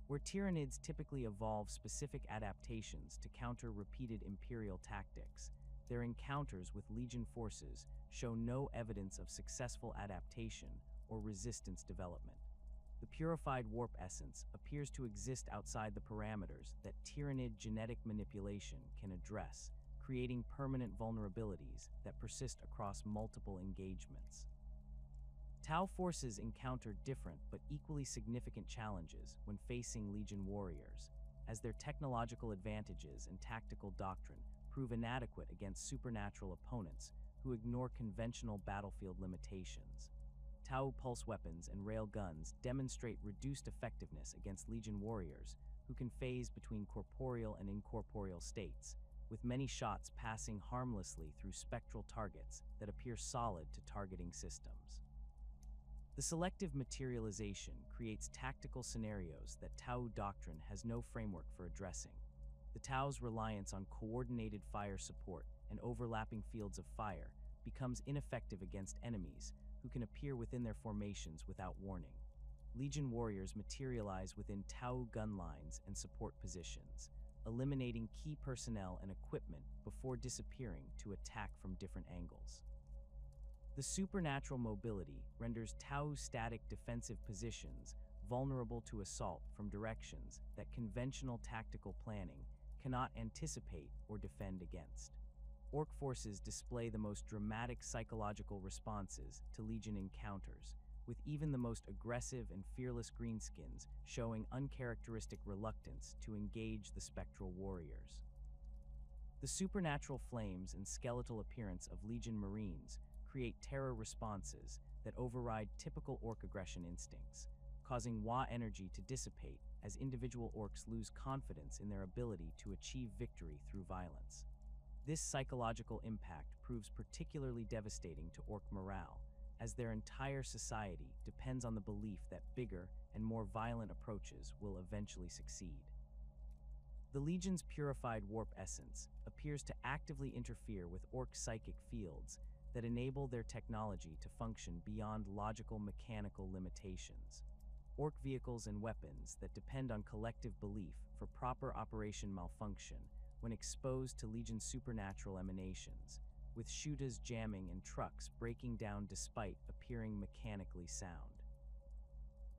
Where Tyranids typically evolve specific adaptations to counter repeated Imperial tactics, their encounters with Legion forces show no evidence of successful adaptation or resistance development. The purified warp essence appears to exist outside the parameters that Tyranid genetic manipulation can address, creating permanent vulnerabilities that persist across multiple engagements. Tau forces encounter different but equally significant challenges when facing Legion warriors, as their technological advantages and tactical doctrine prove inadequate against supernatural opponents who ignore conventional battlefield limitations. Tau pulse weapons and rail guns demonstrate reduced effectiveness against Legion warriors who can phase between corporeal and incorporeal states, with many shots passing harmlessly through spectral targets that appear solid to targeting systems. The selective materialization creates tactical scenarios that Tau doctrine has no framework for addressing. The Tau's reliance on coordinated fire support and overlapping fields of fire becomes ineffective against enemies who can appear within their formations without warning. Legion warriors materialize within Tau gun lines and support positions, eliminating key personnel and equipment before disappearing to attack from different angles. The supernatural mobility renders Tau's static defensive positions vulnerable to assault from directions that conventional tactical planning cannot anticipate or defend against. Orc forces display the most dramatic psychological responses to Legion encounters, with even the most aggressive and fearless greenskins showing uncharacteristic reluctance to engage the spectral warriors. The supernatural flames and skeletal appearance of Legion Marines create terror responses that override typical orc aggression instincts, causing Wa energy to dissipate as individual orcs lose confidence in their ability to achieve victory through violence. This psychological impact proves particularly devastating to orc morale, as their entire society depends on the belief that bigger and more violent approaches will eventually succeed. The Legion's purified warp essence appears to actively interfere with orc psychic fields that enable their technology to function beyond logical mechanical limitations. Orc vehicles and weapons that depend on collective belief for proper operation malfunction when exposed to Legion supernatural emanations, with shooters jamming and trucks breaking down despite appearing mechanically sound.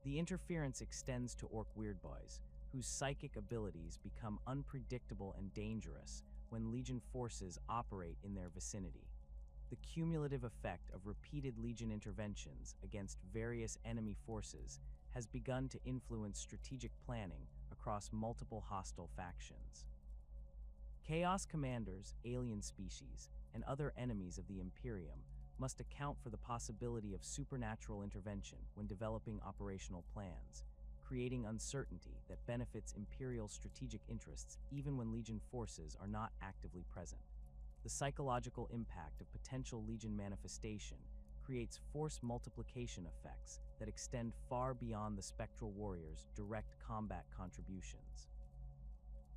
The interference extends to Orc weirdboys, whose psychic abilities become unpredictable and dangerous when Legion forces operate in their vicinity. The cumulative effect of repeated Legion interventions against various enemy forces has begun to influence strategic planning across multiple hostile factions. Chaos commanders, alien species, and other enemies of the Imperium must account for the possibility of supernatural intervention when developing operational plans, creating uncertainty that benefits Imperial strategic interests even when Legion forces are not actively present. The psychological impact of potential Legion manifestation creates force multiplication effects that extend far beyond the Spectral Warriors' direct combat contributions.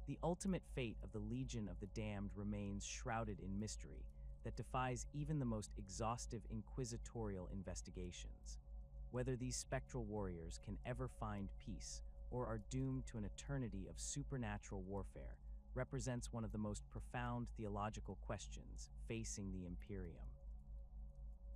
The ultimate fate of the Legion of the Damned remains shrouded in mystery that defies even the most exhaustive inquisitorial investigations. Whether these Spectral Warriors can ever find peace or are doomed to an eternity of supernatural warfare represents one of the most profound theological questions facing the Imperium.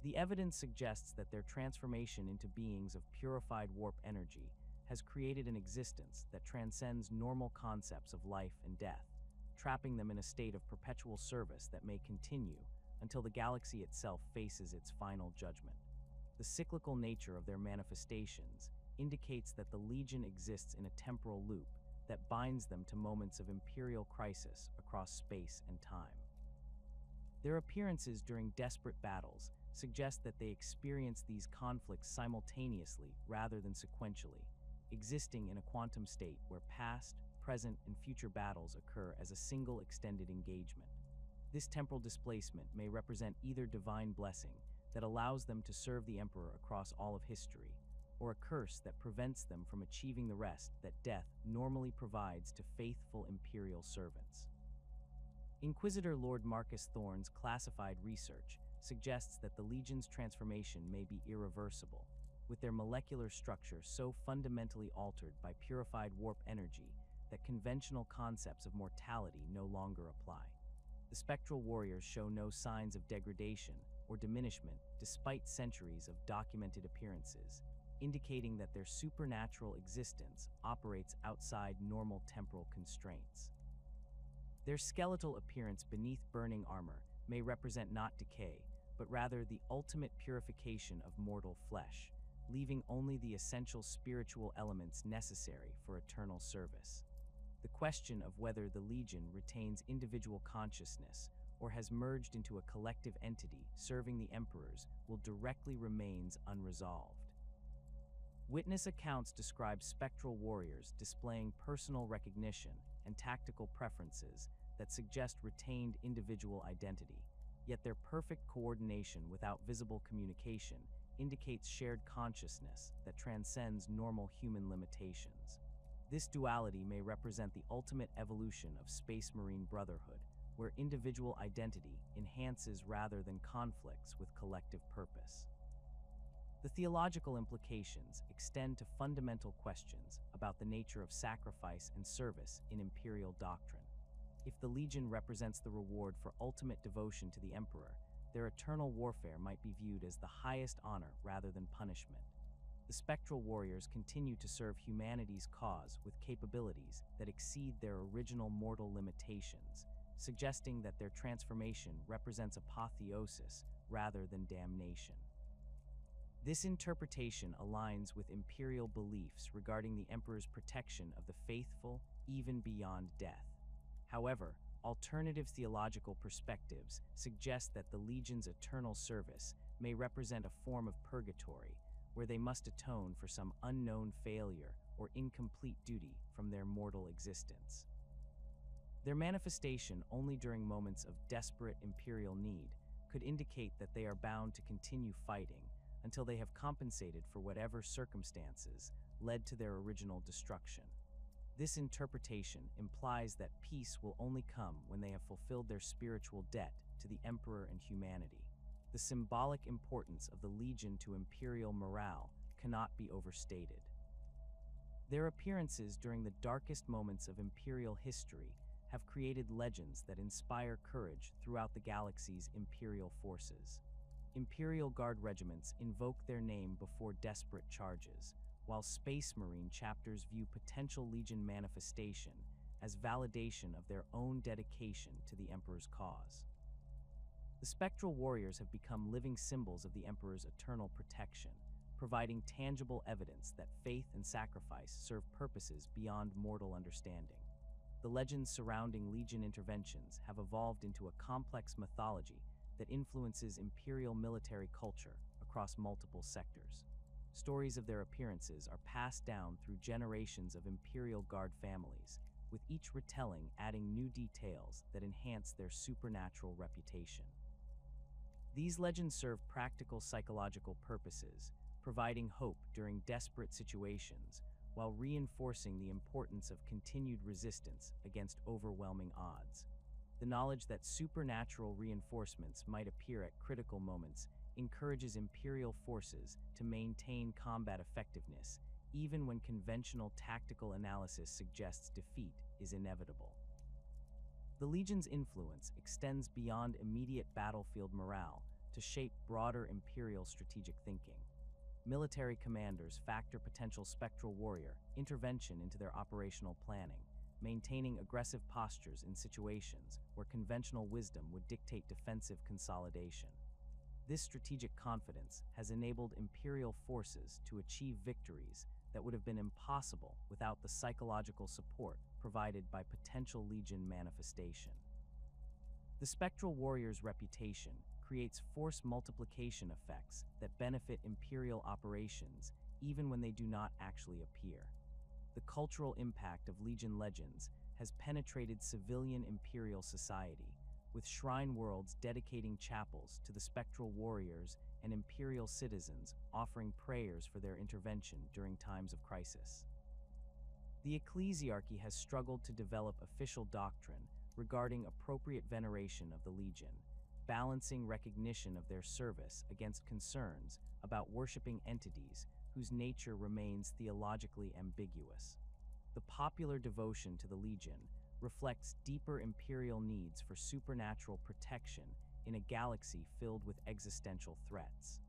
The evidence suggests that their transformation into beings of purified warp energy has created an existence that transcends normal concepts of life and death, trapping them in a state of perpetual service that may continue until the galaxy itself faces its final judgment. The cyclical nature of their manifestations indicates that the Legion exists in a temporal loop that binds them to moments of imperial crisis across space and time. Their appearances during desperate battles suggest that they experience these conflicts simultaneously rather than sequentially, existing in a quantum state where past, present, and future battles occur as a single extended engagement. This temporal displacement may represent either divine blessing that allows them to serve the Emperor across all of history, or a curse that prevents them from achieving the rest that death normally provides to faithful Imperial servants. Inquisitor Lord Marcus Thorne's classified research suggests that the Legion's transformation may be irreversible, with their molecular structure so fundamentally altered by purified warp energy that conventional concepts of mortality no longer apply. The Spectral Warriors show no signs of degradation or diminishment despite centuries of documented appearances, indicating that their supernatural existence operates outside normal temporal constraints. Their skeletal appearance beneath burning armor may represent not decay, but rather the ultimate purification of mortal flesh, leaving only the essential spiritual elements necessary for eternal service. The question of whether the Legion retains individual consciousness or has merged into a collective entity serving the Emperors will directly remains unresolved. Witness accounts describe Spectral Warriors displaying personal recognition and tactical preferences that suggest retained individual identity, yet their perfect coordination without visible communication indicates shared consciousness that transcends normal human limitations. This duality may represent the ultimate evolution of Space Marine Brotherhood, where individual identity enhances rather than conflicts with collective purpose. The theological implications extend to fundamental questions about the nature of sacrifice and service in Imperial doctrine. If the Legion represents the reward for ultimate devotion to the Emperor, their eternal warfare might be viewed as the highest honor rather than punishment. The Spectral Warriors continue to serve humanity's cause with capabilities that exceed their original mortal limitations, suggesting that their transformation represents apotheosis rather than damnation. This interpretation aligns with Imperial beliefs regarding the Emperor's protection of the faithful even beyond death. However, alternative theological perspectives suggest that the Legion's eternal service may represent a form of purgatory, where they must atone for some unknown failure or incomplete duty from their mortal existence. Their manifestation only during moments of desperate Imperial need could indicate that they are bound to continue fighting until they have compensated for whatever circumstances led to their original destruction. This interpretation implies that peace will only come when they have fulfilled their spiritual debt to the Emperor and humanity. The symbolic importance of the Legion to Imperial morale cannot be overstated. Their appearances during the darkest moments of Imperial history have created legends that inspire courage throughout the galaxy's Imperial forces. Imperial Guard regiments invoke their name before desperate charges, while Space Marine chapters view potential Legion manifestation as validation of their own dedication to the Emperor's cause. The Spectral Warriors have become living symbols of the Emperor's eternal protection, providing tangible evidence that faith and sacrifice serve purposes beyond mortal understanding. The legends surrounding Legion interventions have evolved into a complex mythology that influences imperial military culture across multiple sectors. Stories of their appearances are passed down through generations of Imperial Guard families, with each retelling adding new details that enhance their supernatural reputation. These legends serve practical psychological purposes, providing hope during desperate situations, while reinforcing the importance of continued resistance against overwhelming odds. The knowledge that supernatural reinforcements might appear at critical moments encourages Imperial forces to maintain combat effectiveness, even when conventional tactical analysis suggests defeat is inevitable. The Legion's influence extends beyond immediate battlefield morale to shape broader Imperial strategic thinking. Military commanders factor potential spectral warrior intervention into their operational planning, maintaining aggressive postures in situations where conventional wisdom would dictate defensive consolidation. This strategic confidence has enabled Imperial forces to achieve victories that would have been impossible without the psychological support provided by potential Legion manifestation. The Spectral Warrior's reputation creates force multiplication effects that benefit Imperial operations even when they do not actually appear. The cultural impact of Legion legends has penetrated civilian Imperial society, with shrine worlds dedicating chapels to the Spectral Warriors and Imperial citizens offering prayers for their intervention during times of crisis. The ecclesiarchy has struggled to develop official doctrine regarding appropriate veneration of the Legion, balancing recognition of their service against concerns about worshipping entities whose nature remains theologically ambiguous. The popular devotion to the Legion reflects deeper Imperial needs for supernatural protection in a galaxy filled with existential threats.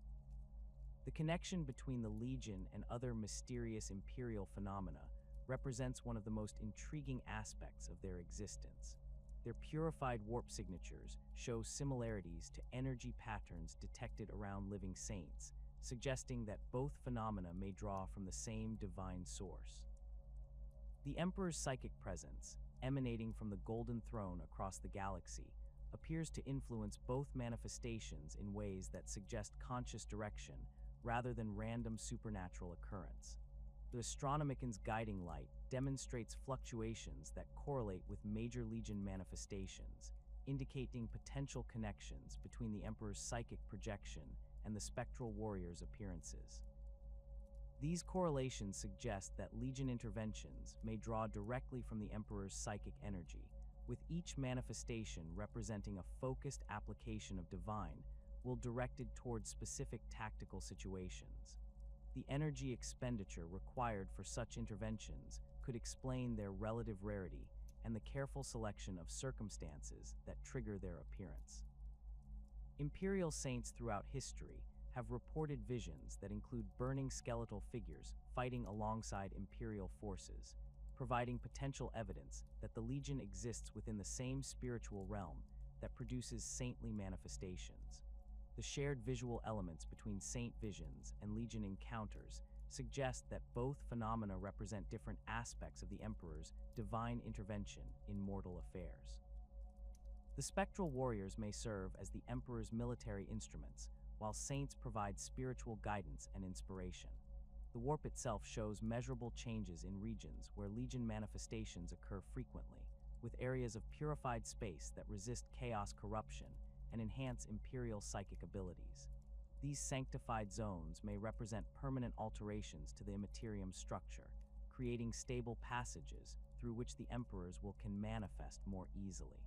The connection between the Legion and other mysterious Imperial phenomena represents one of the most intriguing aspects of their existence. Their purified warp signatures show similarities to energy patterns detected around living saints, suggesting that both phenomena may draw from the same divine source. The Emperor's psychic presence, emanating from the Golden Throne across the galaxy, appears to influence both manifestations in ways that suggest conscious direction rather than random supernatural occurrence. The Astronomican's guiding light demonstrates fluctuations that correlate with major Legion manifestations, indicating potential connections between the Emperor's psychic projection and the Spectral Warrior's appearances. These correlations suggest that Legion interventions may draw directly from the Emperor's psychic energy, with each manifestation representing a focused application of divine will directed towards specific tactical situations. The energy expenditure required for such interventions could explain their relative rarity and the careful selection of circumstances that trigger their appearance. Imperial saints throughout history have reported visions that include burning skeletal figures fighting alongside Imperial forces, providing potential evidence that the Legion exists within the same spiritual realm that produces saintly manifestations. The shared visual elements between saint visions and Legion encounters suggest that both phenomena represent different aspects of the Emperor's divine intervention in mortal affairs. The Spectral Warriors may serve as the Emperor's military instruments, while saints provide spiritual guidance and inspiration. The warp itself shows measurable changes in regions where Legion manifestations occur frequently, with areas of purified space that resist chaos corruption and enhance Imperial psychic abilities. These sanctified zones may represent permanent alterations to the Immaterium structure, creating stable passages through which the Emperors can manifest more easily.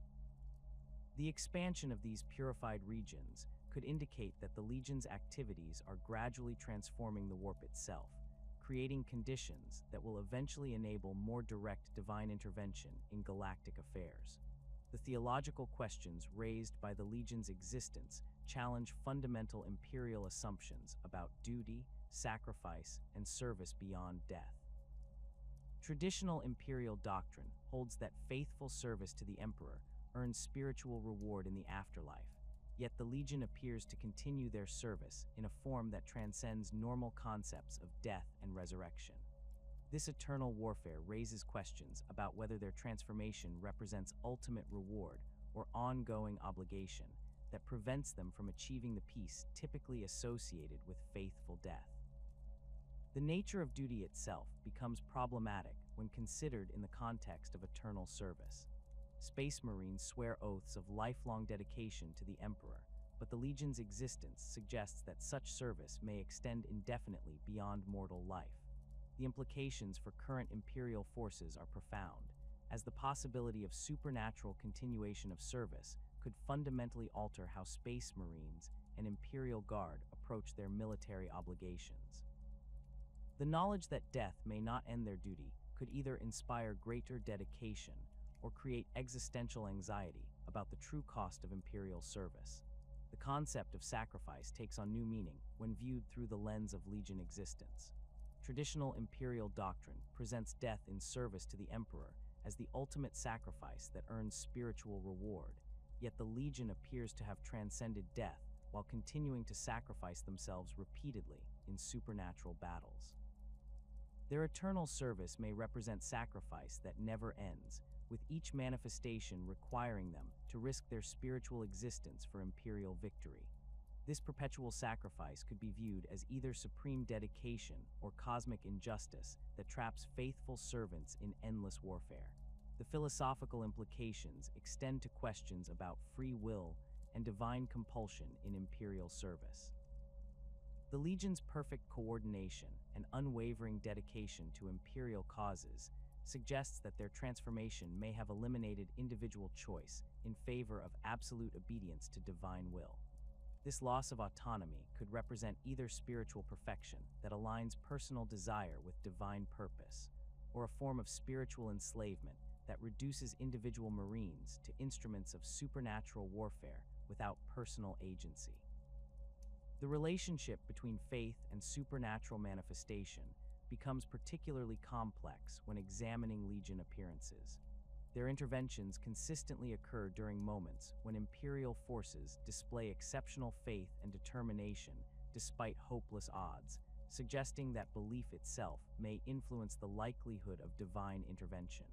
The expansion of these purified regions could indicate that the Legion's activities are gradually transforming the warp itself, creating conditions that will eventually enable more direct divine intervention in galactic affairs. The theological questions raised by the Legion's existence challenge fundamental Imperial assumptions about duty, sacrifice, and service beyond death. Traditional Imperial doctrine holds that faithful service to the Emperor earns spiritual reward in the afterlife, yet the Legion appears to continue their service in a form that transcends normal concepts of death and resurrection. This eternal warfare raises questions about whether their transformation represents ultimate reward or ongoing obligation, that prevents them from achieving the peace typically associated with faithful death. The nature of duty itself becomes problematic when considered in the context of eternal service. Space Marines swear oaths of lifelong dedication to the Emperor, but the Legion's existence suggests that such service may extend indefinitely beyond mortal life. The implications for current Imperial forces are profound, as the possibility of supernatural continuation of service could fundamentally alter how Space Marines and Imperial Guard approach their military obligations. The knowledge that death may not end their duty could either inspire greater dedication or create existential anxiety about the true cost of Imperial service. The concept of sacrifice takes on new meaning when viewed through the lens of Legion existence. Traditional Imperial doctrine presents death in service to the Emperor as the ultimate sacrifice that earns spiritual reward, yet the Legion appears to have transcended death while continuing to sacrifice themselves repeatedly in supernatural battles. Their eternal service may represent sacrifice that never ends, with each manifestation requiring them to risk their spiritual existence for Imperial victory. This perpetual sacrifice could be viewed as either supreme dedication or cosmic injustice that traps faithful servants in endless warfare. The philosophical implications extend to questions about free will and divine compulsion in Imperial service. The Legion's perfect coordination and unwavering dedication to Imperial causes suggests that their transformation may have eliminated individual choice in favor of absolute obedience to divine will. This loss of autonomy could represent either spiritual perfection that aligns personal desire with divine purpose, or a form of spiritual enslavement that reduces individual Marines to instruments of supernatural warfare without personal agency. The relationship between faith and supernatural manifestation becomes particularly complex when examining Legion appearances. Their interventions consistently occur during moments when Imperial forces display exceptional faith and determination despite hopeless odds, suggesting that belief itself may influence the likelihood of divine intervention.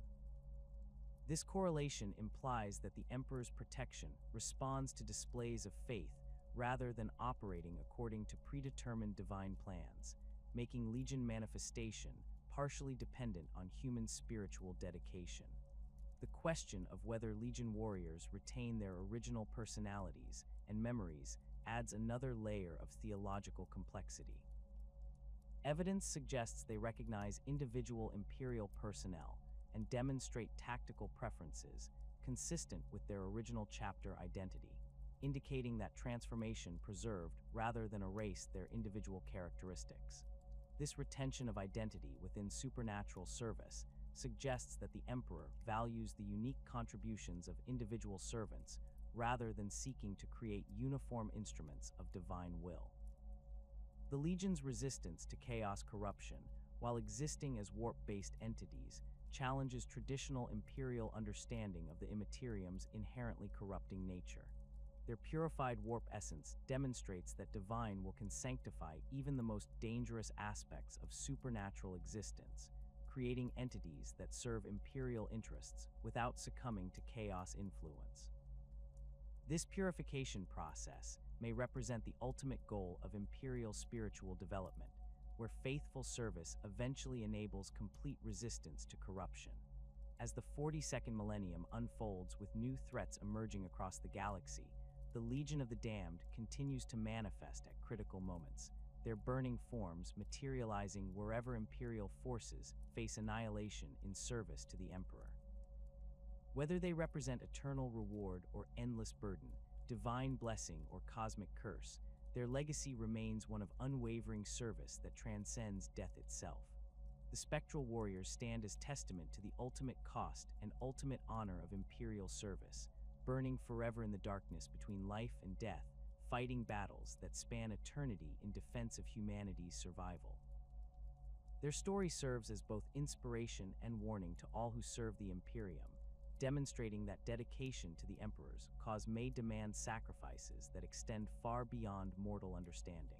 This correlation implies that the Emperor's protection responds to displays of faith rather than operating according to predetermined divine plans, making Legion manifestation partially dependent on human spiritual dedication. The question of whether Legion warriors retain their original personalities and memories adds another layer of theological complexity. Evidence suggests they recognize individual Imperial personnel and demonstrate tactical preferences consistent with their original chapter identity, indicating that transformation preserved rather than erased their individual characteristics. This retention of identity within supernatural service suggests that the Emperor values the unique contributions of individual servants rather than seeking to create uniform instruments of divine will. The Legion's resistance to chaos corruption, while existing as warp-based entities, challenges traditional Imperial understanding of the Immaterium's inherently corrupting nature. Their purified warp essence demonstrates that divine will can sanctify even the most dangerous aspects of supernatural existence, creating entities that serve Imperial interests without succumbing to chaos influence. This purification process may represent the ultimate goal of Imperial spiritual development, where faithful service eventually enables complete resistance to corruption. As the 42nd millennium unfolds with new threats emerging across the galaxy, the Legion of the Damned continues to manifest at critical moments, their burning forms materializing wherever Imperial forces face annihilation in service to the Emperor. Whether they represent eternal reward or endless burden, divine blessing or cosmic curse, their legacy remains one of unwavering service that transcends death itself. The spectral warriors stand as testament to the ultimate cost and ultimate honor of Imperial service, burning forever in the darkness between life and death, fighting battles that span eternity in defense of humanity's survival. Their story serves as both inspiration and warning to all who serve the Imperium, demonstrating that dedication to the Emperor's cause may demand sacrifices that extend far beyond mortal understanding.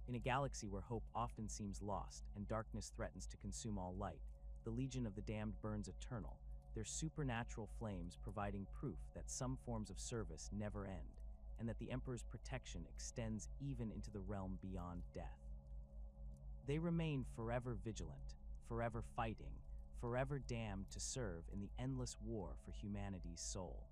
In a galaxy where hope often seems lost and darkness threatens to consume all light, the Legion of the Damned burns eternal, their supernatural flames providing proof that some forms of service never end, and that the Emperor's protection extends even into the realm beyond death. They remain forever vigilant, forever fighting, forever damned to serve in the endless war for humanity's soul.